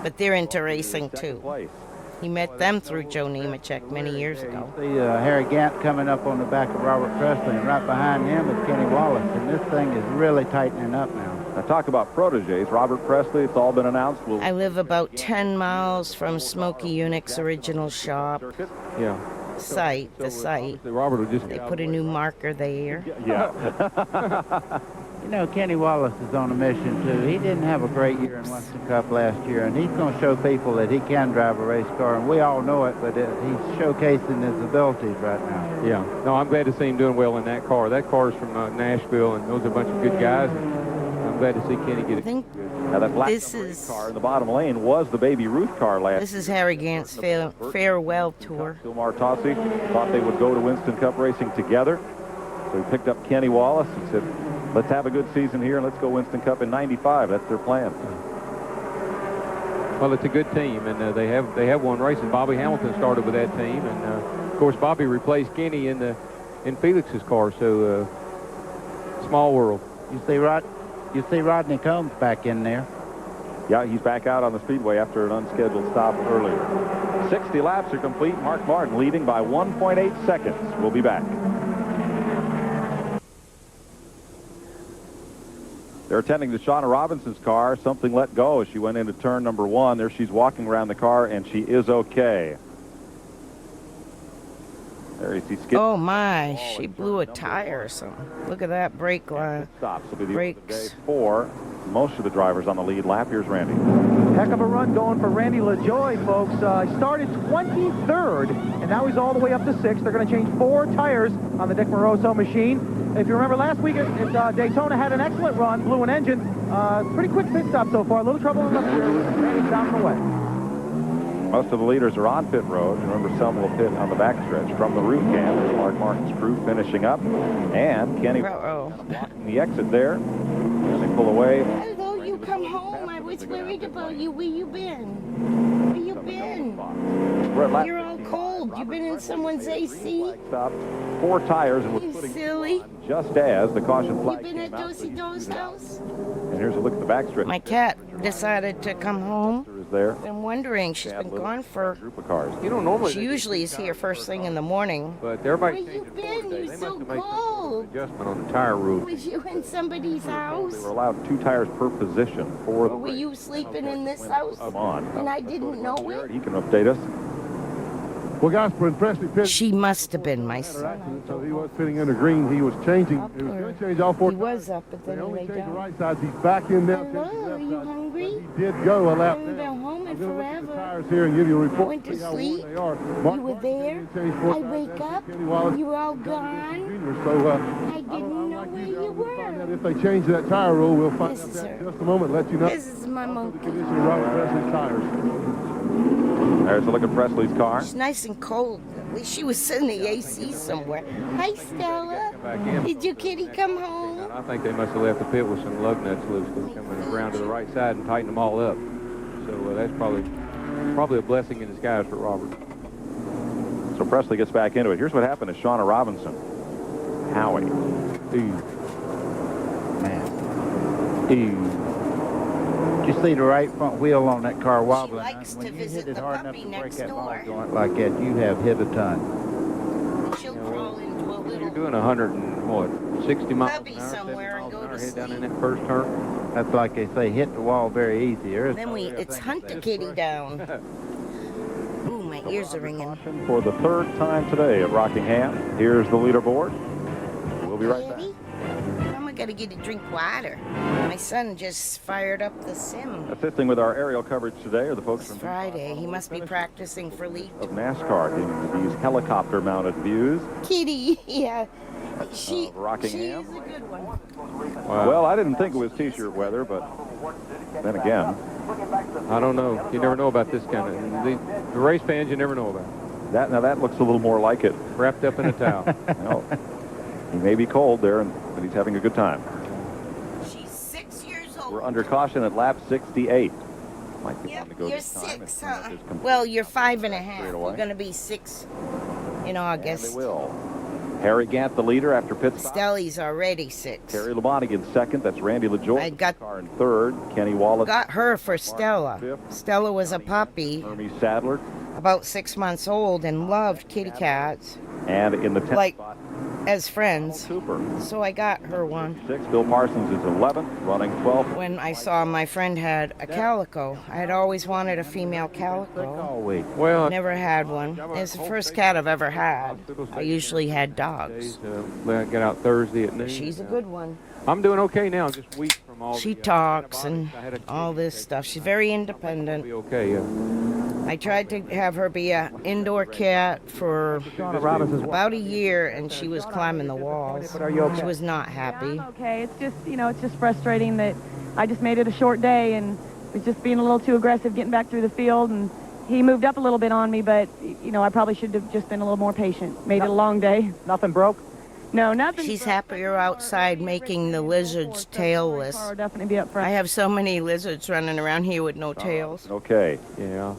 But they're into racing too. He met them through Joe Nemechek many years ago. See Harry Gant coming up on the back of Robert Presley, and right behind him is Kenny Wallace, and this thing is really tightening up now. Now talk about proteges. Robert Presley, it's all been announced. I live about 10 miles from Smokey Unick's original shop. Yeah. The site. Robert will just. They put a new marker there. Yeah. You know, Kenny Wallace is on a mission, too. He didn't have a great year in Western Cup last year, and he's going to show people that he can drive a race car, and we all know it, but he's showcasing his abilities right now. Yeah. No, I'm glad to see him doing well in that car. That car's from Nashville, and those are a bunch of good guys. And I'm glad to see Kenny get it. I think Now, that black This number 8 is- car in the bottom lane was the Baby Ruth car last This is Harry Gant's farewell tour. Bill Martossi thought they would go to Winston Cup racing together. So he picked up Kenny Wallace and said, let's have a good season here and let's go Winston Cup in 95. That's their plan. Well, it's a good team, and they have won races. Bobby Hamilton started with that team, and of course Bobby replaced Kenny in Felix's car. So small world. You see Rodney Combs back in there. Yeah, he's back out on the speedway after an unscheduled stop earlier. 60 laps are complete. Mark Martin leading by 1.8 seconds. We'll be back. They're attending to Shauna Robinson's car. Something let go as she went into turn number 1. There she's walking around the car, and she is okay. There you see skid. Oh my, she blew a tire or something. Look at that brake line. Stops will be the Brakes. day for most of the drivers on the lead lap. Here's Randy. Heck of a run going for Randy LaJoy, folks. He started 23rd, and now he's all the way up to 6th. They're going to change 4 tires on the Dick Moroso machine. If you remember last week, Daytona had an excellent run, blew an engine. Pretty quick pit stop so far. A little trouble in the rear. Randy's down the way. Most of the leaders are on pit road. Remember, some will pit on the backstretch from the roof cam. There's Mark Martin's crew finishing up. And Kenny blocking the exit there. And they pull away. Hello, you come home. I was worried about you. Where you been? Where you been? We're at lap You're all cold. You been in someone's AC? stop. 4 tires and You we're putting silly. just as the caution You flag been came at out. Dosey Do's house? And here's a look at the backstretch. My cat decided to come home. Is there. Been wondering. She's been gone for. Group of cars. You know, normally She usually is here first thing in the morning. but everybody Where you changed it been? today. You They so must have made some cold. adjustment on the tire rule. Was you in somebody's house? They were allowed 2 tires per position for the Or were race. you sleeping in this house? Come on. And I didn't know it? He can update us. Well, guys, when Presley pitched, She must have been my son. so he was fitting under green. He was changing. He was going to change all 4 He was up, but They then he only lay changed the down. right sides. He's back in now. Hello, are you hungry? He did go a lap I haven't down. been home in I'm going to look at the forever. tires here and give you a report. Went to see how worn sleep. they are. You were there. I wake up. You were all gone. So, I didn't know where you were. if they change that tire rule, we'll find This out is that her. in just a moment. Let you know. This is my monkey. Condition of Robert Presley's tires. There's a look at Presley's car. It's nice and cold. At least she was in the AC somewhere. Hi, Stella. Back in. Did your kitty come home? I think they must have left the pit with some lug nuts loose. They're coming around to the right side and tighten them all up. So that's probably a blessing in disguise for Robert. So Presley gets back into it. Here's what happened to Shauna Robinson. Howie. Did you see the right front wheel on that car wobbling? likes When to you visit hit it the hard enough puppy to break next that ball door. joint like that, you have hit a ton. She'll crawl into a little You're doing 60 miles cubby an hour, 70 somewhere and miles go an hour, to head down in sleep. that first turn. That's like they say, hit the wall very easy. There is Then no we, real it's thing hunt to the this. kitty down. Ooh, my ears are ringing. For the 3rd time today at Rockingham. Here's the leaderboard. We'll be right back. Daddy, I'm gonna get a drink water. My son just fired up the sim. Assisting with our aerial coverage today are the folks It's from Friday. He must be practicing for lead. of NASCAR giving you these helicopter-mounted views Kitty, yeah. She, of Rockingham. she's a good one. Well, I didn't think it was T-shirt weather, but then again, I don't know. You never know about this kind of the race fans. You never know about. that looks a little more like it. Wrapped up in a towel. No, he may be cold there, but he's having a good time. She's 6 years old. We're under caution at lap 68. Might be Yep, one to go you're this time. 6, huh? Well, you're 5.5. Straight You're away. gonna be 6 in And August. they will. Harry Gant, the leader after pit stop. Stelly's already 6. Terry Labonte in 2nd. That's Randy LaJoy. I got- car in 3rd. Kenny Wallace. Got her for Stella. Stella was a puppy, Hermie Sadler. about 6 months old, and loved kitty cats And in the 10th Like- spot, as friends. Cooper. So I got her one. 6. Bill Parsons is 11th, running 12th. When I saw my friend had a calico, I had always wanted a female calico. All week. Well, Never had one. It's the first cat I've ever had. I usually had dogs. Get out Thursday at noon. She's a good one. I'm doing okay now. I'm just weak from all. She the, talks and antibiotics. I had a all this stuff. She's very independent. Be okay. I tried to have her be an indoor cat for about a year, and she was climbing the walls. She was not happy. Okay, it's just, it's just frustrating that I just made it a short day and was just being a little too aggressive getting back through the field. And he moved up a little bit on me, but, you know, I probably should have just been a little more patient. Made it a long day. Nothing broke? No, nothing. She's happier outside making the lizards tailless. Car will definitely be up front. I have so many lizards running around here with no tails. Okay. Yeah.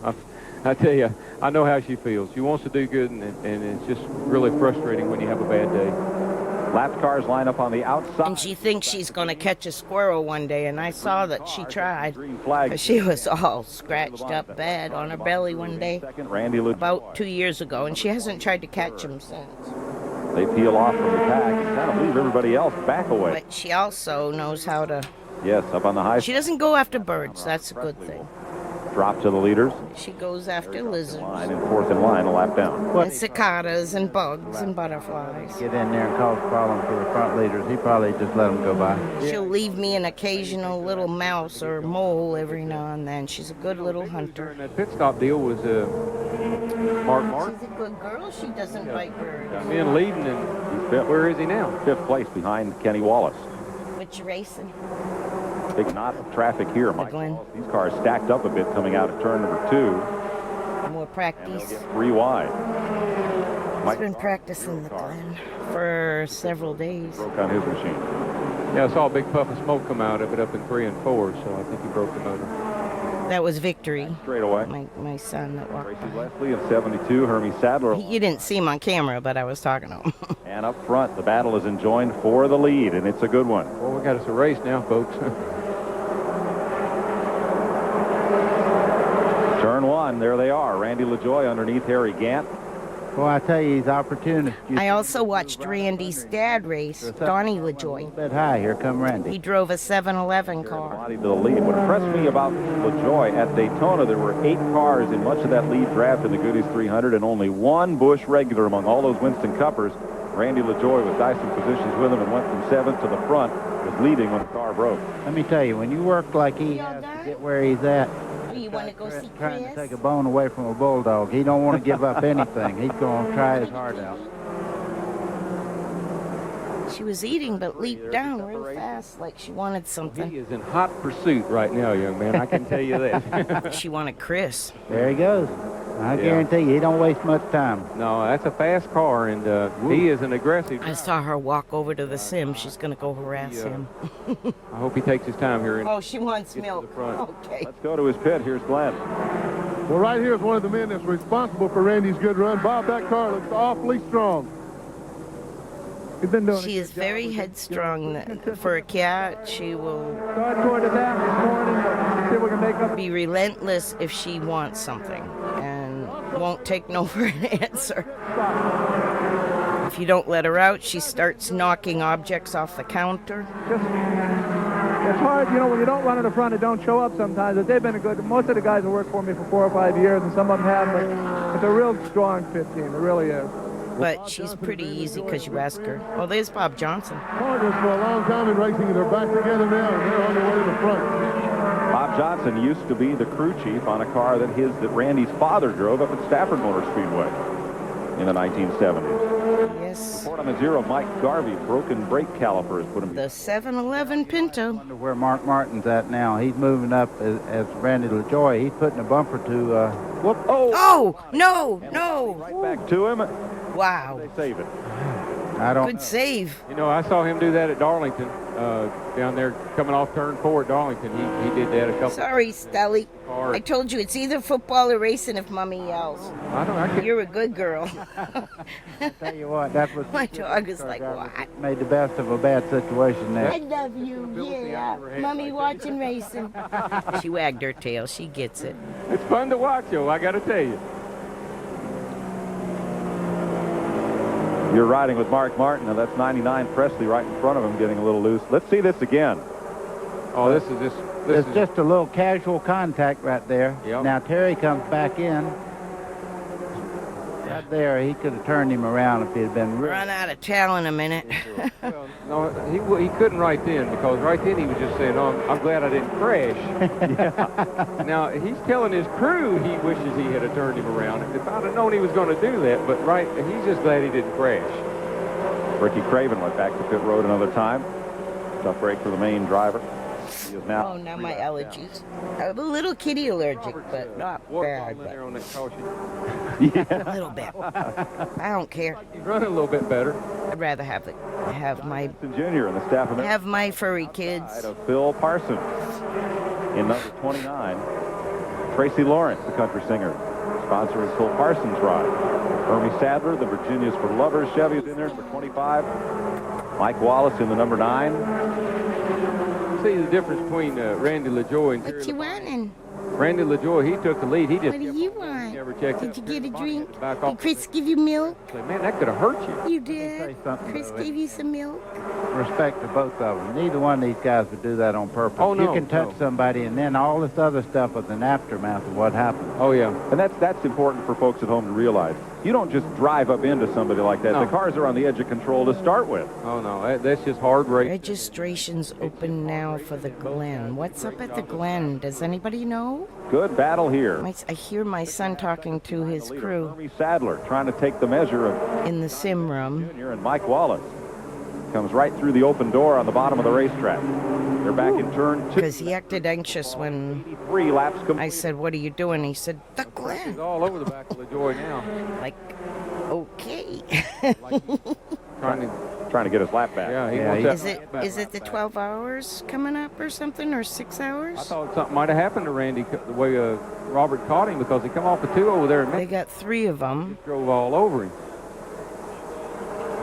I tell you, I know how she feels. She wants to do good, and it's just really frustrating when you have a bad day. Lapped cars line up on the outside. And she thinks she's going to catch a squirrel one day, and I saw that she tried. Because she was all scratched up bad on her belly one day about 2 years ago, and she hasn't tried to catch him since. They peel off from the pack and kind of leave everybody else back away. But she also knows how to... Yes, up on the high. She doesn't go after birds. That's a good thing. Drop to the leaders. She goes after lizards. Line and fourth in line, a lap down. And cicadas and bugs and butterflies. Get in there and cause problems for the front leaders. He probably just let them go by. She'll leave me an occasional little mouse or mole every now and then. She's a good little hunter. That pit stop deal was Mark Martin. She's a good girl. She doesn't bite birds. Got men leading, and where is he now? Fifth place behind Kenny Wallace. What you racing? Big knot of traffic here, Mike. These cars stacked up a bit coming out of turn number 2. More practice. 3 wide. He's been practicing the Glen for several days. Broke on his machine. Yeah, I saw a big puff of smoke come out of it up in 3 and 4, so I think he broke the motor. That was Victory. Straight away. My son that walked. Tracy Leslie in 72, Hermie Sadler. You didn't see him on camera, but I was talking to him. And up front, the battle is enjoined for the lead, and it's a good one. Well, we got us a race now, folks. Turn 1, there they are. Randy LaJoie underneath Harry Gant. Well, I tell you, he's opportunist. I also watched Randy's dad race, Donnie LaJoie. A bit high. Here come Randy. He drove a 7-Eleven car. Body to the lead. What impressed me about LaJoie at Daytona, there were 8 cars in much of that lead draft in the Goodies 300 and only 1 Busch regular among all those Winston Cuppers. Randy LaJoie was dicing positions with him and went from 7th to the front, was leading when the car broke. Let me tell you, when you work like he has to get where he's at, You want to go see trying Chris? to take a bone away from a bulldog. He don't want to give up anything. He's going to try his heart out. She was eating, but leaped down real fast like she wanted something. He is in hot pursuit right now, young man. I can tell you that. She wanted Chris. There he goes. I guarantee you, he don't waste much time. No, that's a fast car, and he is an aggressive. I saw her walk over to the sim. She's going to go harass him. I hope he takes his time here. Oh, she wants milk. Okay. Let's go to his pit. Here's Glenn. Well, right here is one of the men that's responsible for Randy's good run. Bob, that car looks awfully strong. He's been doing She is very headstrong. For a cat, she will Start toward the back this morning, but see if we can make up. be relentless if she wants something and won't take no for an answer. If you don't let her out, she starts knocking objects off the counter. It's hard, you know, when you don't run in the front, it don't show up sometimes. But they've been a good. Most of the guys have worked for me for 4 or 5 years, and some of them have. But it's a real strong fit team. It really is. But she's pretty easy because you ask her. Oh, there's Bob Johnson. Partners for a long time in racing, and they're back together now, and they're on their way to the front. Bob Johnson used to be the crew chief on a car that Randy's father drove up at Stafford Motor Speedway in the 1970s. Yes. Report on the 0, Mike Garvey, broken brake calipers put him. The 7-Eleven Pinto. Wonder where Mark Martin's at now. He's moving up as Randy LaJoie. He's putting a bumper to. Whoop! Oh no! Right back to him. Wow. They save it. I don't. Good save. You know, I saw him do that at Darlington, down there coming off turn 4 at Darlington. He did that a couple. Sorry, Stelly. I told you it's either football or racing if Mommy yells. You're a good girl. Tell you what, that was. My dog is like, what? Made the best of a bad situation there. I love you. Yeah. Mommy watching racing. She wagged her tail. She gets it. It's fun to watch, yo. I got to tell you. You're riding with Mark Martin, and that's 99 Presley right in front of him, getting a little loose. Let's see this again. Oh, this is just. It's just a little casual contact right there. Yep. Now Terry comes back in. Right there, he could have turned him around if he had been. Run out of tail in a minute. Well, no, he couldn't right then, because right then he was just saying, "Oh, I'm glad I didn't crash." Now he's telling his crew he wishes he had turned him around. If I'd have known he was going to do that, but he's just glad he didn't crash. Ricky Craven went back to pit road another time. Tough break for the main driver. He is now Oh, now my allergies. I'm a little kitty allergic, but not bad. But on that caution. a little bit. I don't care. He's running a little bit better. I'd rather have my Jr. and the staff of have my furry kids. of Phil Parsons. In number 29, Tracy Lawrence, the country singer. Sponsor is Phil Parsons ride. Hermie Sadler, the Virginias for Lovers Chevy, is in there for 25. Mike Wallace in the number 9. See the difference between Randy LaJoy and What you wanting? Randy LaJoy, he took the lead. He just What do you want? never checked. Did you get a drink? Back Did off. Chris give you milk? Man, that could have hurt you. You did. Chris gave you some milk. Respect to both of them. Neither one of these guys would do that on purpose. Oh, no, you can touch somebody, and then all this other stuff is an aftermath of what happened. Oh, yeah. And that's important for folks at home to realize. You don't just drive up into somebody like that. No. The cars are on the edge of control to start with. Oh, no, that's just hard racing. Registration's open now for the Glen. What's up at the Glen? Does anybody know? Good battle here. I hear my son talking to his crew Hermie Sadler trying to take the measure of in the sim room. Jr. and Mike Wallace. Comes right through the open door on the bottom of the racetrack. They're back in turn 2. Because he acted anxious when 3 laps complete. I said, "What are you doing?" He said, "The Glen." He's all over the back of LaJoy now. Like, okay. Trying to get his lap back. Yeah, he wants that. Is it the 12 hours coming up or something, or 6 hours? I thought something might have happened to Randy the way Robert caught him, because he come off the 2 over there and They got 3 of them. drove all over him.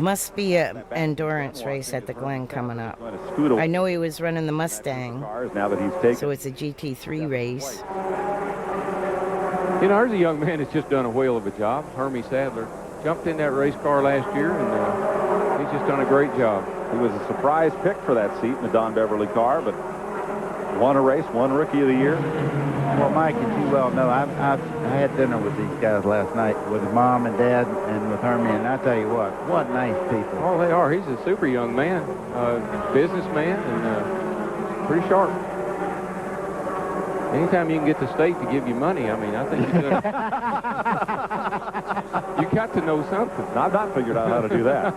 Must be an endurance race at the Glen coming up. I know he was running the Mustang, Now that he's taken. so it's a GT3 race. You know, there's a young man that's just done a whale of a job, Hermie Sadler. Jumped in that race car last year, and he's just done a great job. He was a surprise pick for that seat in the Don Beverly car, but won a race, won Rookie of the Year. Well, Mike, as you well know, I had dinner with these guys last night with his mom and dad and with Hermie, and I tell you what nice people. Oh, they are. He's a super young man, businessman, and pretty sharp. Anytime you can get the state to give you money, I mean, I think you've done you got to know something. I've not figured out how to do that.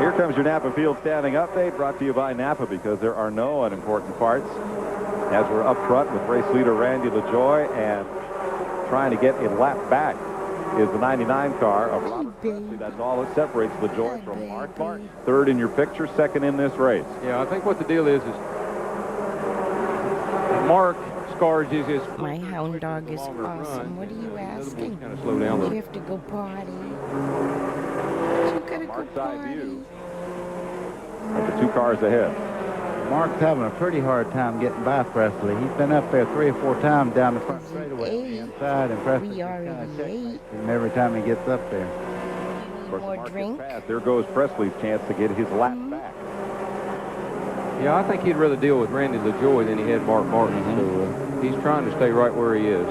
Here comes your Napa Field standing update, brought to you by Napa, because there are no unimportant parts. As we're up front with race leader Randy LaJoy, and trying to get a lap back is the 99 car of Robert Presley. That's all that separates LaJoy from Mark Martin. Third in your picture, second in this race. Yeah, I think what the deal is Mark Scarge is his. My hound dog is awesome. What are you asking? Kind of slow down a You little. have to go potty. You gotta go potty. Of the 2 cars ahead. Mark's having a pretty hard time getting by Presley. He's been up there 3 or 4 times down the front straightaway on the inside, and Presley We are in 8. him every time he gets up there. Of course, More Mark drink? gets past. There goes Presley's chance to get his lap back. Yeah, I think he'd rather deal with Randy LaJoy than he had Mark Martin. So he's trying to stay right where he is.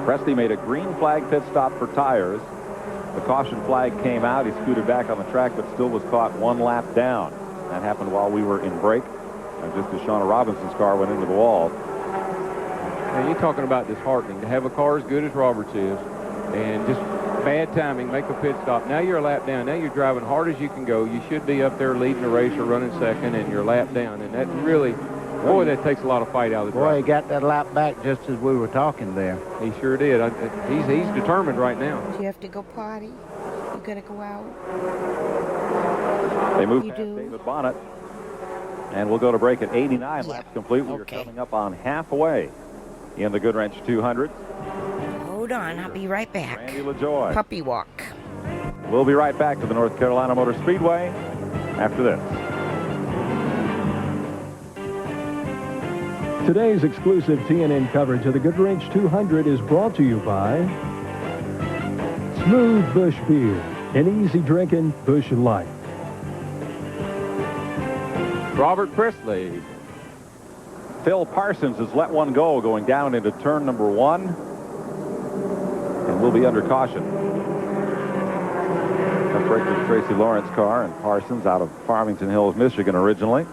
Presley made a green flag pit stop for tires. The caution flag came out. He scooted back on the track, but still was caught 1 lap down. That happened while we were in break, just as Shauna Robinson's car went into the wall. And you're talking about disheartening to have a car as good as Roberts is, and just bad timing, make a pit stop. Now you're a lap down. Now you're driving hard as you can go. You should be up there leading the race or running second, and you're lap down. And that really, boy, that takes a lot of fight out of the Boy, driver. he got that lap back just as we were talking there. He sure did. He's determined right now. Do you have to go potty? You gotta go out. They moved You past do. David Bonnet, and we'll go to break at 89 laps complete. We're coming up on halfway in the Goodwrench 200. Hold on, I'll be right back. Randy LaJoy. Puppy walk. We'll be right back to the North Carolina Motor Speedway after this. Today's exclusive TNN coverage of the Goodwrench 200 is brought to you by Smooth Bush Beer, an easy drinking Bush Light. Robert Presley. Phil Parsons has let one go going down into turn number 1, and will be under caution. That's right to the Tracy Lawrence car, and Parsons, out of Farmington Hills, Michigan originally,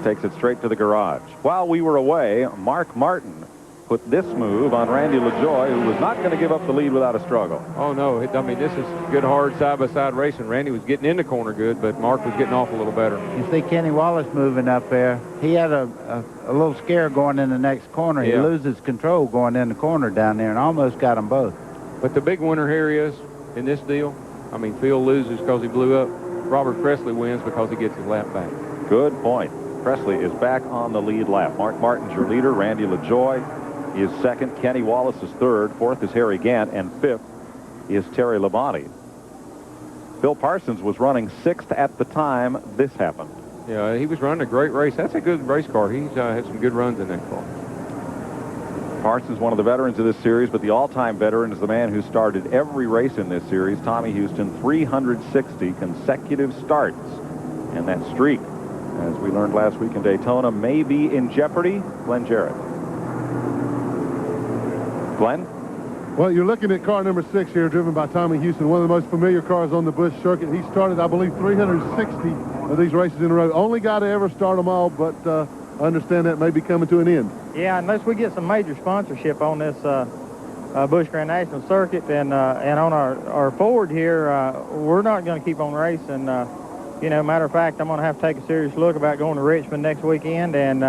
takes it straight to the garage. While we were away, Mark Martin put this move on Randy LaJoie, who was not going to give up the lead without a struggle. Oh, no. I mean, this is good, hard side-by-side racing. Randy was getting in the corner good, but Mark was getting off a little better. You see Kenny Wallace moving up there. He had a little scare going in the next corner. He loses control going in the corner down there and almost got them both. But the big winner here is, in this deal, I mean, Phil loses because he blew up. Robert Presley wins because he gets his lap back. Good point. Presley is back on the lead lap. Mark Martin's your leader. Randy LaJoie is second. Kenny Wallace is third. Fourth is Harry Gant. And fifth is Terry Labonte. Phil Parsons was running sixth at the time this happened. Yeah, he was running a great race. That's a good race car. He's had some good runs in that car. Parsons, one of the veterans of this series, but the all-time veteran is the man who started every race in this series, Tommy Houston, 360 consecutive starts. And that streak, as we learned last week in Daytona, may be in jeopardy. Glenn Jarrett. Glenn? Well, you're looking at car number 6 here, driven by Tommy Houston, one of the most familiar cars on the Busch circuit. He started, I believe, 360 of these races in a row. Only guy to ever start them all, but I understand that may be coming to an end. Yeah, unless we get some major sponsorship on this Busch Grand National Circuit and on our Ford here, we're not going to keep on racing. You know, matter of fact, I'm going to have to take a serious look about going to Richmond next weekend. And,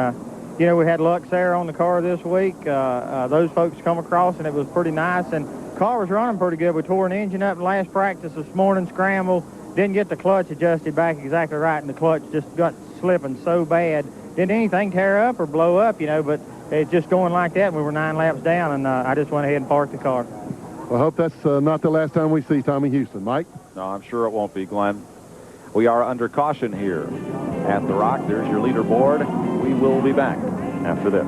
you know, we had Luxair on the car this week. Those folks come across, and it was pretty nice. And the car was running pretty good. We tore an engine up in last practice this morning, scrambled. Didn't get the clutch adjusted back exactly right, and the clutch just got slipping so bad. Didn't anything tear up or blow up, you know, but it's just going like that. We were 9 laps down, and I just went ahead and parked the car. Well, I hope that's not the last time we see Tommy Houston. Mike? No, I'm sure it won't be, Glenn. We are under caution here at the Rock. There's your leaderboard. We will be back after this.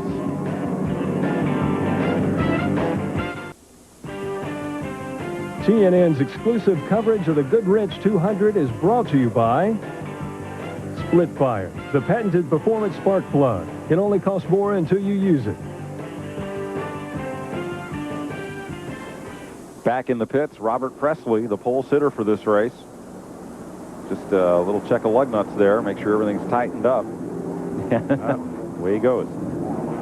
TNN's exclusive coverage of the Goodrich 200 is brought to you by Split Fire, the patented performance spark plug. It only costs more until you use it. Back in the pits, Robert Presley, the pole sitter for this race. Just a little check of lug nuts there, make sure everything's tightened up. Away he goes.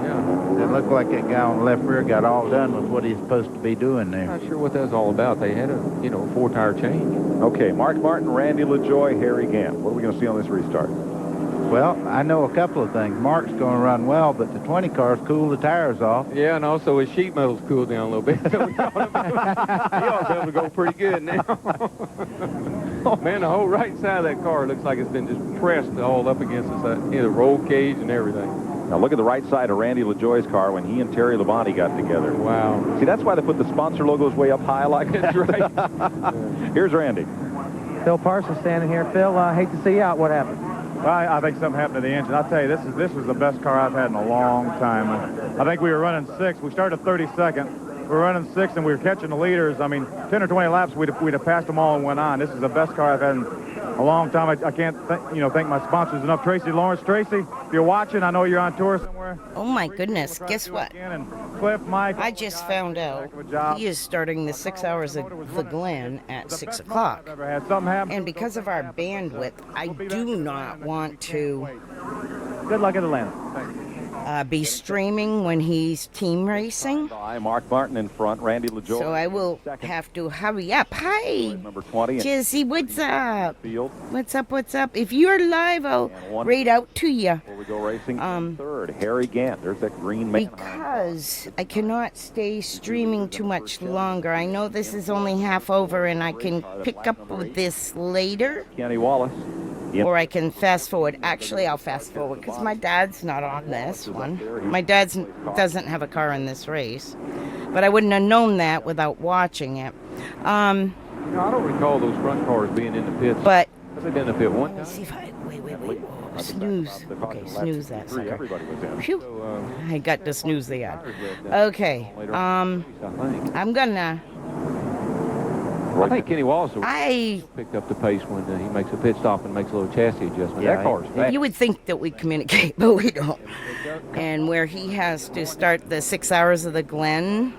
Yeah. It looked like that guy on the left rear got all done with what he's supposed to be doing there. Not sure what that's all about. They had a, 4-tire change. Okay, Mark Martin, Randy LaJoie, Harry Gant. What are we going to see on this restart? Well, I know a couple of things. Mark's going to run well, but the 20 cars cool the tires off. Yeah, and also his sheet metal's cooled down a little bit. So he ought to be able to go pretty good now. Man, the whole right side of that car looks like it's been just pressed all up against the roll cage and everything. Now look at the right side of Randy LaJoie's car when he and Terry Labonte got together. Wow. See, that's why they put the sponsor logos way up high like that. That's right. Here's Randy. Phil Parsons standing here. Phil, I hate to see you out. What happened? Well, I think something happened to the engine. I'll tell you, this was the best car I've had in a long time. I think we were running 6th. We started 32nd. We were running 6th, and we were catching the leaders. I mean, 10 or 20 laps, we'd have passed them all and went on. This is the best car I've had in a long time. I can't thank my sponsors enough. Tracy Lawrence. Tracy, if you're watching, I know you're on tour somewhere. Oh, my goodness. Guess what? Cliff, Mike. I just found out he is starting the 6 hours of the Glen at 6 o'clock. And because of our bandwidth, I do not want to Good luck at Atlanta. be streaming when he's team racing. Mark Martin in front, Randy LaJoie. So I will have to hurry up. Hi, number 20. Jesse, what's up? Field. What's up? What's up? If you're live, I'll read out to you. Before we go racing, third, Harry Gant. There's that green man. Because I cannot stay streaming too much longer. I know this is only half over, and I can pick up with this later. Kenny Wallace. Or I can fast forward. Actually, I'll fast forward because my dad's not on this one. My dad doesn't have a car in this race. But I wouldn't have known that without watching it. I don't recall those front cars being in the pits. But have they been in the pit one time? Let's see if I... Wait. Oh, snooze. Okay, snooze that sucker. Phew. I got to snooze the ad. Okay. I'm gonna... I think Kenny Wallace I picked up the pace when he makes a pit stop and makes a little chassis adjustment. That car's fast. You would think that we communicate, but we don't. And where he has to start the 6 hours of the Glen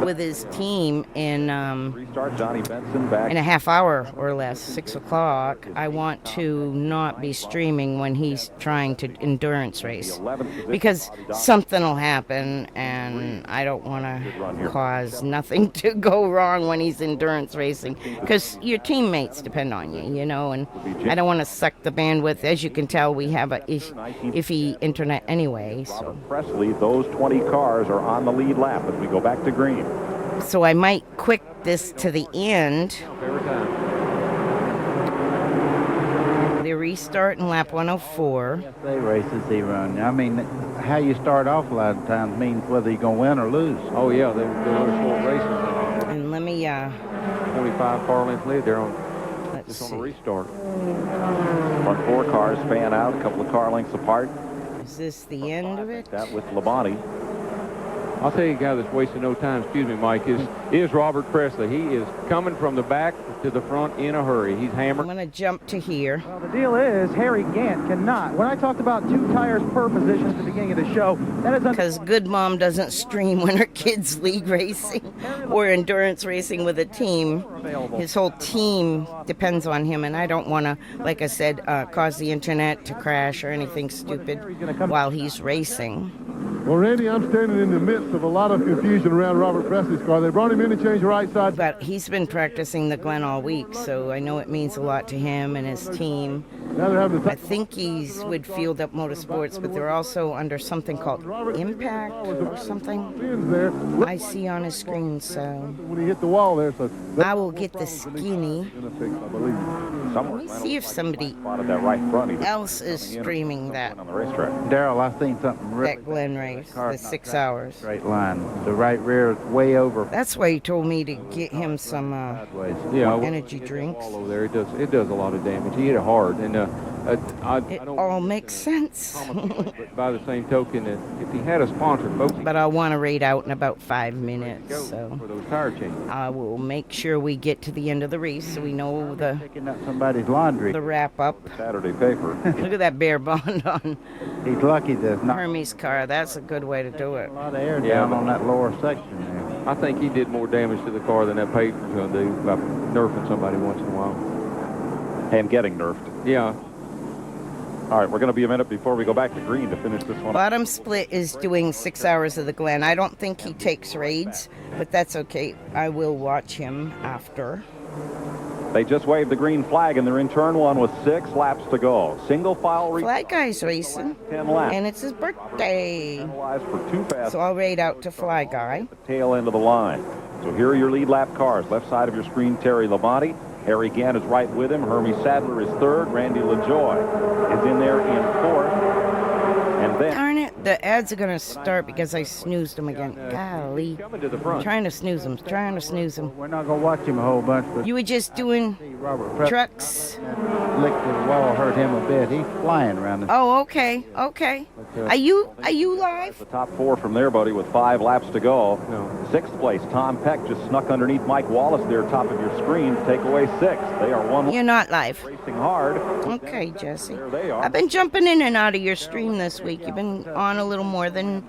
with his team in Johnny Benson back. in a half hour or less, 6 o'clock, I want to not be streaming when he's trying to endurance race, because something will happen, and I don't want to cause nothing to go wrong when he's endurance racing, because your teammates depend on you, you know, and I don't want to suck the bandwidth. As you can tell, we have a iffy internet anyway. So Presley, those 20 cars are on the lead lap as we go back to green. So I might quick this to the end. They restart in lap 104. They races he run. I mean, how you start off a lot of times means whether you're going to win or lose. Oh, yeah, they were short races. And let me, 25 car length lead. They're on, let's just see. on a restart. Front four cars fan out, a couple of car lengths apart. Is this the end of it? That with Labonte. I'll tell you a guy that's wasting no time, excuse me, Mike, is Robert Presley. He is coming from the back to the front in a hurry. He's hammered. I'm going to jump to here. Well, the deal is Harry Gant cannot. When I talked about 2 tires per position at the beginning of the show, that is because Good Mom doesn't stream when her kids league racing or endurance racing with a team. His whole team depends on him, and I don't want to, like I said, cause the internet to crash or anything stupid while he's racing. Well, Randy, I'm standing in the midst of a lot of confusion around Robert Presley's car. They brought him in to change the right side. But he's been practicing the Glen all week, so I know it means a lot to him and his team. Now they're having I think he's with Field Up Motorsports, but they're also under something called Impact or something. I see on his screen, so when he hit the wall there, so I will get the skinny. Let me see if somebody else is streaming that. Daryl, I seen something really that Glen race, the 6 hours. Straight line. The right rear is way over. That's why he told me to get him some energy drinks. All over there, it does a lot of damage. He hit it hard, and it all makes sense. But by the same token, if he had a sponsor, folks. But I want to raid out in about 5 minutes, so for those tire changes. I will make sure we get to the end of the race so we know the picking up somebody's laundry. The wrap up. Saturday paper. Look at that bare bond on. He's lucky there's not Hermes' car. That's a good way to do it. A lot of air down on that lower section there. I think he did more damage to the car than that paper's going to do by nerfing somebody once in a while. And getting nerfed. Yeah. All right, we're going to be a minute before we go back to green to finish this one. Bottom Split is doing 6 hours of the Glen. I don't think he takes raids, but that's okay. I will watch him after. They just waved the green flag, and they're in turn 1 with 6 laps to go. Single file. Flag Guy's racing, 10 laps. And it's his birthday. For 2 fast. So I'll raid out to Fly Guy. Tail end of the line. So here are your lead lap cars. Left side of your screen, Terry Labonte. Harry Gant is right with him. Hermie Sadler is 3rd. Randy LaJoie is in there in 4th. And then... Darn it, the ads are going to start because I snoozed him again. Golly. Coming to the front. Trying to snooze him. We're not going to watch him a whole bunch. But you were just doing trucks. Lick to the wall hurt him a bit. He's flying around the... Oh, okay. Are you live? The top 4 from there, buddy, with 5 laps to go. No. 6th place, Tom Peck just snuck underneath Mike Wallace there, top of your screen, to take away 6th. They are 1. You're not live. Racing hard. Okay, Jesse. There they are. I've been jumping in and out of your stream this week. You've been on a little more than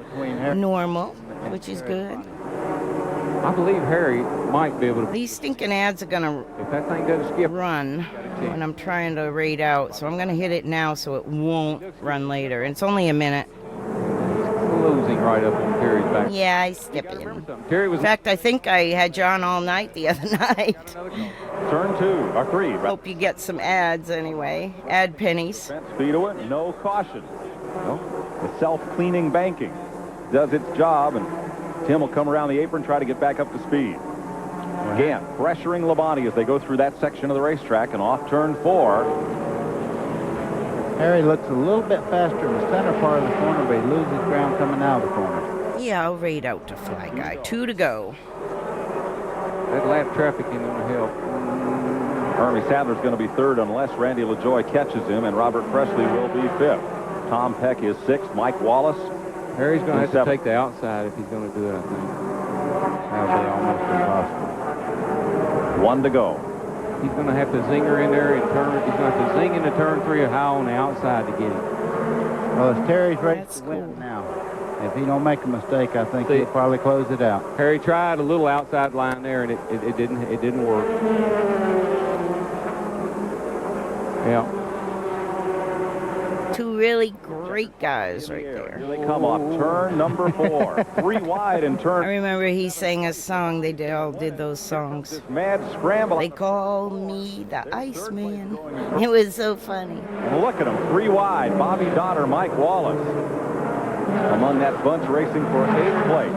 normal, which is good. I believe Harry might be able to. These stinking ads are gonna if that thing doesn't skip run when I'm trying to raid out, so I'm gonna hit it now so it won't run later. It's only a minute. Losing right up on Terry's back. Yeah, I step in. Terry was. In fact, I think I had you on all night the other night. Turn 2 or 3. Hope you get some ads anyway. Ad pennies. Speed of it, no caution. No. The self-cleaning banking does its job, and Tim will come around the apron, try to get back up to speed. Gant pressuring Labonte as they go through that section of the racetrack, and off turn 4. Harry looks a little bit faster in the center part of the corner, but he loses ground coming out of the corner. Yeah, I'll raid out to Fly Guy. 2 to go. That lap traffic ain't going to help. Hermie Sadler's going to be 3rd unless Randy LaJoie catches him, and Robert Presley will be 5th. Tom Peck is 6th. Mike Wallace. Harry's going to have to take the outside if he's going to do it, I think. That would be almost impossible. 1 to go. He's going to have to zinger in there and turn. He's going to have to zing into turn 3 or high on the outside to get it. Well, it's Terry's race to win now. If he don't make a mistake, I think he'll probably close it out. Harry tried a little outside line there, and it didn't work. Yeah. Two really great guys right there. Here they come off turn number 4. 3 wide in turn. I remember he sang a song. They all did those songs. Mad scramble. They call me the Iceman. It was so funny. And look at them, 3 wide. Bobby Dotter, Mike Wallace. Among that bunch racing for 8th place.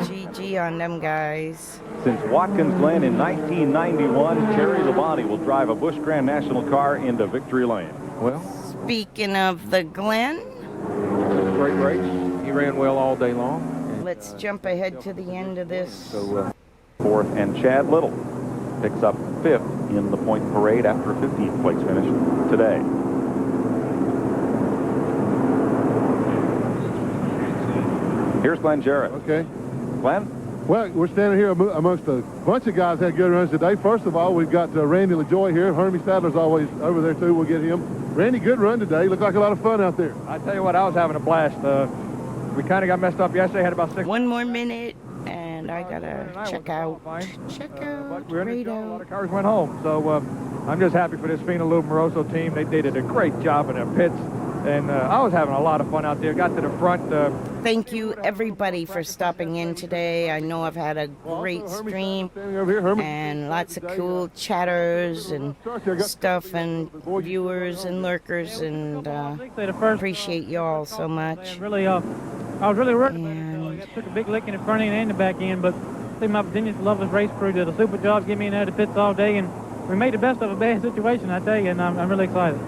GG on them guys. Since Watkins Glen in 1991, Terry Labonte will drive a Busch Grand National car into victory lane. Well, speaking of the Glen, great race. He ran well all day long. Let's jump ahead to the end of this. So 4th, and Chad Little picks up 5th in the point parade after a 15th place finish today. Here's Glenn Jarrett. Okay. Glenn? Well, we're standing here amongst a bunch of guys that had good runs today. First of all, we've got Randy LaJoy here. Hermie Sadler's always over there, too. We'll get him. Randy, good run today. Looked like a lot of fun out there. I tell you what, I was having a blast. We kind of got messed up yesterday. Had about 6. One more minute, and I got to check out. Check out. A lot of cars went home. So I'm just happy for this Fina Lou Moroso team. They did a great job in their pits. And I was having a lot of fun out there. Got to the front. Thank you, everybody, for stopping in today. I know I've had a great stream and lots of cool chatters and stuff and viewers and lurkers, and appreciate you all so much. Really, I was really working. And I took a big lick in the front end and the back end, but I think my Virginia's Loveless race crew did a super job, getting me in there to pits all day, and we made the best of a bad situation, I tell you, and I'm really excited.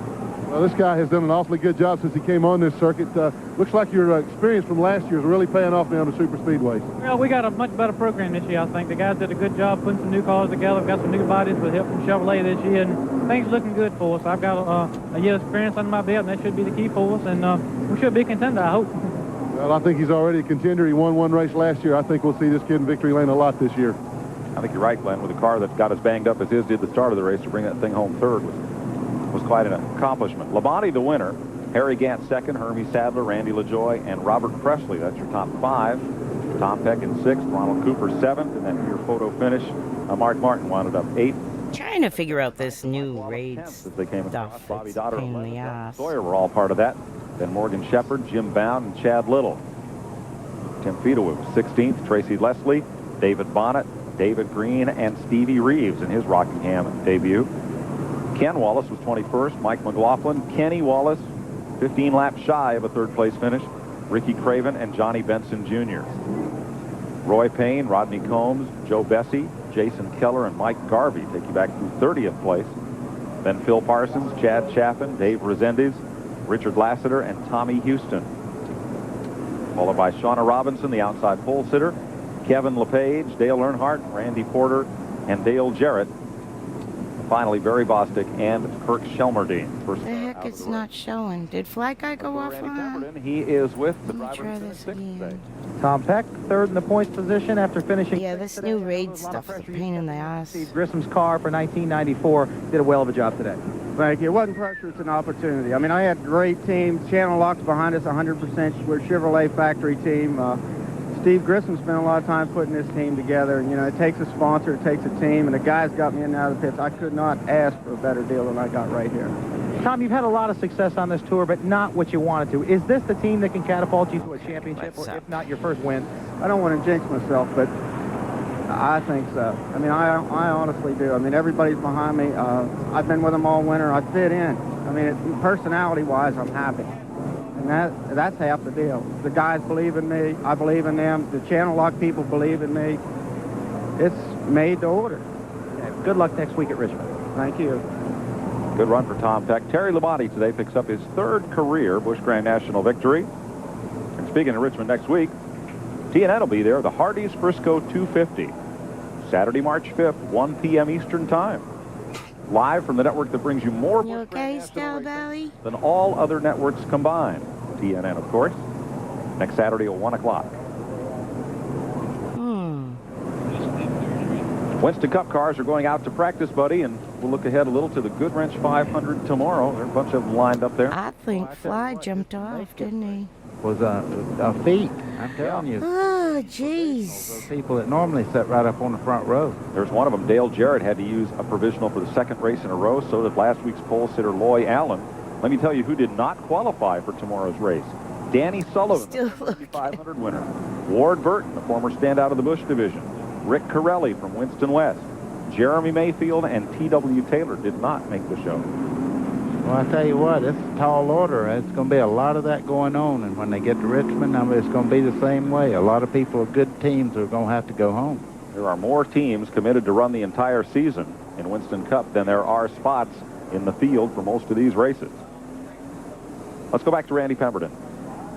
Well, this guy has done an awfully good job since he came on this circuit. Looks like your experience from last year is really paying off now on the super speedways. Well, we got a much better program this year, I think. The guys did a good job putting some new cars together. We've got some new bodies with help from Chevrolet this year, and things looking good for us. I've got a year's experience under my belt, and that should be the key for us, and we should be a contender, I hope. Well, I think he's already a contender. He won 1 race last year. I think we'll see this kid in victory lane a lot this year. I think you're right, Glenn, with a car that's got as banged up as his did the start of the race. To bring that thing home 3rd was quite an accomplishment. Labonte the winner, Harry Gant 2nd, Hermie Sadler, Randy LaJoy, and Robert Presley. That's your top 5. Tom Peck in 6th, Ronald Cooper 7th, and then your photo finish, Mark Martin wound up 8th. Trying to figure out this new raids They came stuff. Bobby Dotter Pain in and the ass. Sawyer were all part of that. Then Morgan Shepherd, Jim Bound, and Chad Little. Tim Fedewood was 16th, Tracy Leslie, David Bonnet, David Green, and Stevie Reeves in his Rockingham debut. Ken Wallace was 21st, Mike McLaughlin, Kenny Wallace, 15 laps shy of a 3rd place finish, Ricky Craven, and Johnny Benson Jr. Roy Payne, Rodney Combs, Joe Bessie, Jason Keller, and Mike Garvey take you back through 30th place. Then Phil Parsons, Chad Chaffin, Dave Resendez, Richard Lassiter, and Tommy Houston. Followed by Shauna Robinson, the outside pole sitter, Kevin LePage, Dale Earnhardt, Randy Porter, and Dale Jarrett. Finally, Barry Bostic and Kirk Shelmerdine. The heck, it's not showing. Did Flag Guy go offline? He is with the Let me try this again. Tom Peck, 3rd in the points position after finishing. Yeah, this new raid stuff is a pain in the ass. Steve Grissom's car for 1994 did a well of a job today. Thank you. It wasn't pressure, it's an opportunity. I mean, I had a great team. Channel Lock's behind us 100%. We're a Chevrolet factory team. Steve Grissom spent a lot of time putting this team together. And, you know, it takes a sponsor, it takes a team, and the guys got me in and out of the pits. I could not ask for a better deal than I got right here. Tom, you've had a lot of success on this tour, but not what you wanted to. Is this the team that can catapult you to a championship, or if not your first win? I don't want to jinx myself, but I think so. I mean, I honestly do. I mean, everybody's behind me. I've been with them all winter. I fit in. I mean, personality-wise, I'm happy. And that's half the deal. The guys believe in me. I believe in them. The Channel Lock people believe in me. It's made to order. Okay, good luck next week at Richmond. Thank you. Good run for Tom Peck. Terry Labonte today picks up his 3rd career Busch Grand National victory. And speaking of Richmond next week, TNN will be there. The Hardee's Frisco 250. Saturday, March 5th, 1 p.m. Eastern Time. Live from the network that brings you more You okay, Stella Valley? than all other networks combined. TNN, of course. Next Saturday at 1 o'clock. Winston Cup cars are going out to practice, buddy, and we'll look ahead a little to the Goodwrench 500 tomorrow. There are a bunch of them lined up there. I think Fly jumped off, didn't he? Was a feat, I'm telling you. Oh, jeez. Those people that normally sit right up on the front row. There's one of them. Dale Jarrett had to use a provisional for the second race in a row. So did last week's pole sitter Loy Allen. Let me tell you who did not qualify for tomorrow's race. Danny Sullivan, the 500 winner. Ward Burton, the former standout of the Busch division. Rick Corelli from Winston West. Jeremy Mayfield and T.W. Taylor did not make the show. Well, I tell you what, it's a tall order. It's going to be a lot of that going on, and when they get to Richmond, I mean, it's going to be the same way. A lot of people, good teams, are going to have to go home. There are more teams committed to run the entire season in Winston Cup than there are spots in the field for most of these races. Let's go back to Randy Pemberton.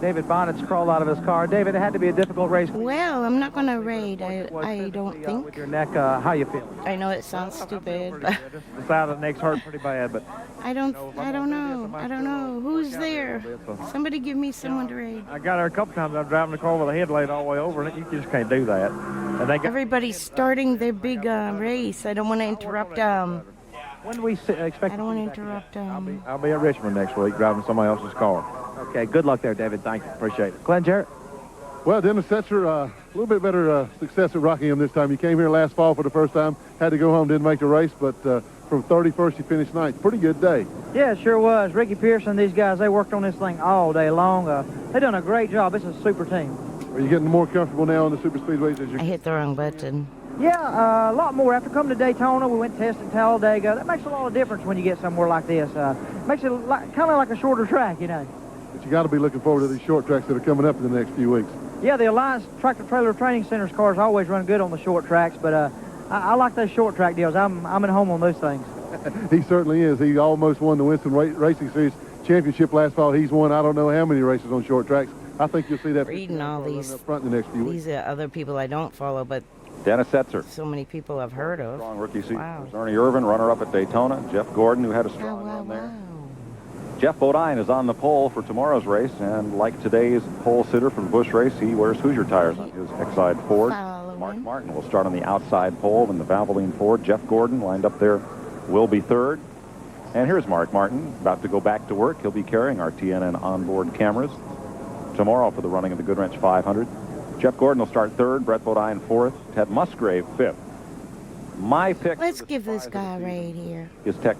David Bonnet's crawled out of his car. David, it had to be a difficult race. Well, I'm not going to raid. I don't think. With your neck, how you feel? I know it sounds stupid, but The side of the neck's hurt pretty bad, but I don't know. Who's there? Somebody give me someone to raid. I got her a couple times. I'm driving the car with the headlight all the way over, and you just can't do that. And they got Everybody's starting their big race. I don't want to interrupt. When do we expect? I don't want to interrupt. I'll be at Richmond next week driving somebody else's car. Okay, good luck there, David. Thank you. Appreciate it. Glenn Jarrett. Well, Dennis Setzer, a little bit better success at Rockingham this time. He came here last fall for the first time, had to go home, didn't make the race, but from 31st, he finished ninth. Pretty good day. Yeah, it sure was. Ricky Pearson, these guys, they worked on this thing all day long. They done a great job. It's a super team. Are you getting more comfortable now on the super speedways? As you I hit the wrong button. Yeah, a lot more. After coming to Daytona, we went testing Talladega. That makes a lot of difference when you get somewhere like this. Makes it kind of like a shorter track, you know. But you got to be looking forward to these short tracks that are coming up in the next few weeks. Yeah, the Alliance Tractor Trailer Training Center's cars always run good on the short tracks, but I like those short track deals. I'm at home on those things. He certainly is. He almost won the Winston Racing Series championship last fall. He's won I don't know how many races on short tracks. I think you'll see that reading all these up front in the next few weeks. These are other people I don't follow, but Dennis Setzer. So many people I've heard of. Strong rookie season. Wow. There's Ernie Irvin, runner-up at Daytona. Jeff Gordon, who had a strong run there. Jeff Bodine is on the pole for tomorrow's race, and like today's pole sitter for the Busch race, he wears Hoosier tires on his Exide Ford. Mark Martin will start on the outside pole in the Valvoline Ford. Jeff Gordon, lined up there, will be third. And here's Mark Martin, about to go back to work. He'll be carrying our TNN onboard cameras tomorrow for the running of the Goodwrench 500. Jeff Gordon will start third, Brett Bodine fourth, Ted Musgrave fifth. My pick. Let's give this guy a raid here. Is Ted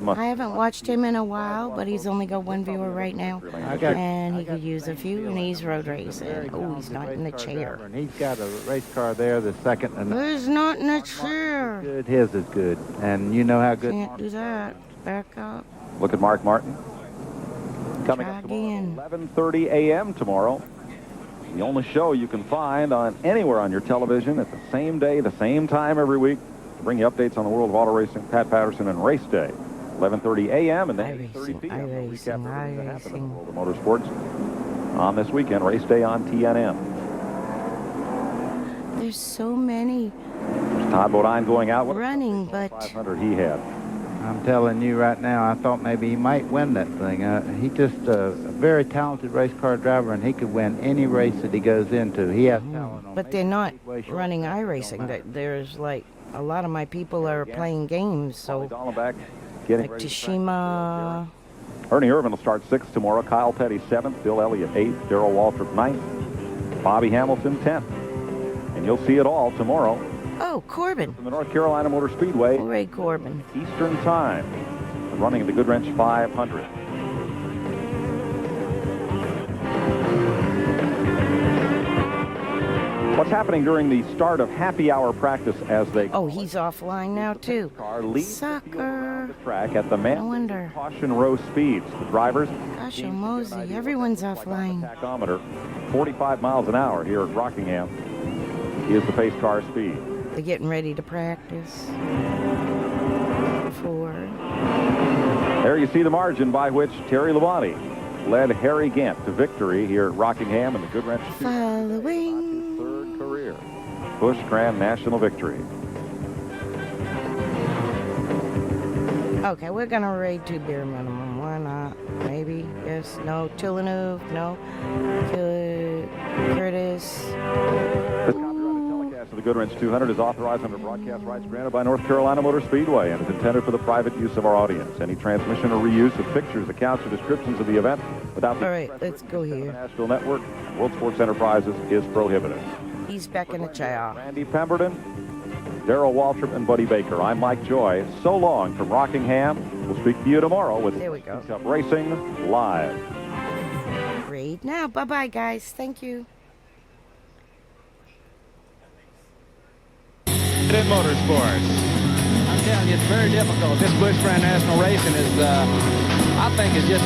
Musgrave. I haven't watched him in a while, but he's only got one viewer right now, and he could use a few, and he's road racing. Oh, he's not in the chair. And he's got a race car there, the second. And Who's not in the chair? good, his is good. And you know how good. Can't do that. Back up. Look at Mark Martin. Coming up tomorrow, 11:30 a.m. tomorrow. The only show you can find on anywhere on your television at the same day, the same time every week to bring you updates on the world of auto racing, Pat Patterson and Race Day. 11:30 a.m. and then 8:30 p.m. We'll recap everything that happened in the world of motorsports on this weekend, Race Day on TNN. There's so many There's Todd Bodine going out with running, but 500 he had. I'm telling you right now, I thought maybe he might win that thing. He's just a very talented race car driver, and he could win any race that he goes into. He has talent on. But they're not running iRacing. There's like a lot of my people are playing games, so like Tashima. Ernie Irvin will start sixth tomorrow. Kyle Petty seventh. Bill Elliott eighth. Darrell Waltrip ninth. Bobby Hamilton 10th. And you'll see it all tomorrow. Oh, Corbin. From the North Carolina Motor Speedway. Ray Corbin. Eastern Time. Running the Goodwrench 500. What's happening during the start of happy hour practice as they... Oh, he's offline now, too. Sucker. The track at the No wonder. caution row speeds. The drivers... Gosh, Mosey, everyone's offline. Tachometer, 45 miles an hour here at Rockingham is the pace car speed. They're getting ready to practice. There you see the margin by which Terry Labonte led Harry Gant to victory here at Rockingham in the Goodwrench Following. third career Busch Grand National victory. Okay, we're gonna raid 2 beer minimum. Why not? Maybe. Yes. No. Villeneuve. No. Curtis. This copyrighted telecast of the Goodwrench 200 is authorized under broadcast rights granted by North Carolina Motor Speedway and is intended for the private use of our audience. Any transmission or reuse of pictures, accounts, or descriptions of the event without the All right, let's go here. Nashville Network and World Sports Enterprises is prohibited. He's back in the chair. Randy Pemberton, Darrell Waltrip, and Buddy Baker. I'm Mike Joy. So long from Rockingham. We'll speak to you tomorrow with There we go. Cup Racing Live. Great. Now, bye-bye, guys. Thank you. In motorsports. I'm telling you, it's very difficult. This Busch Grand National Racing is, I think, is just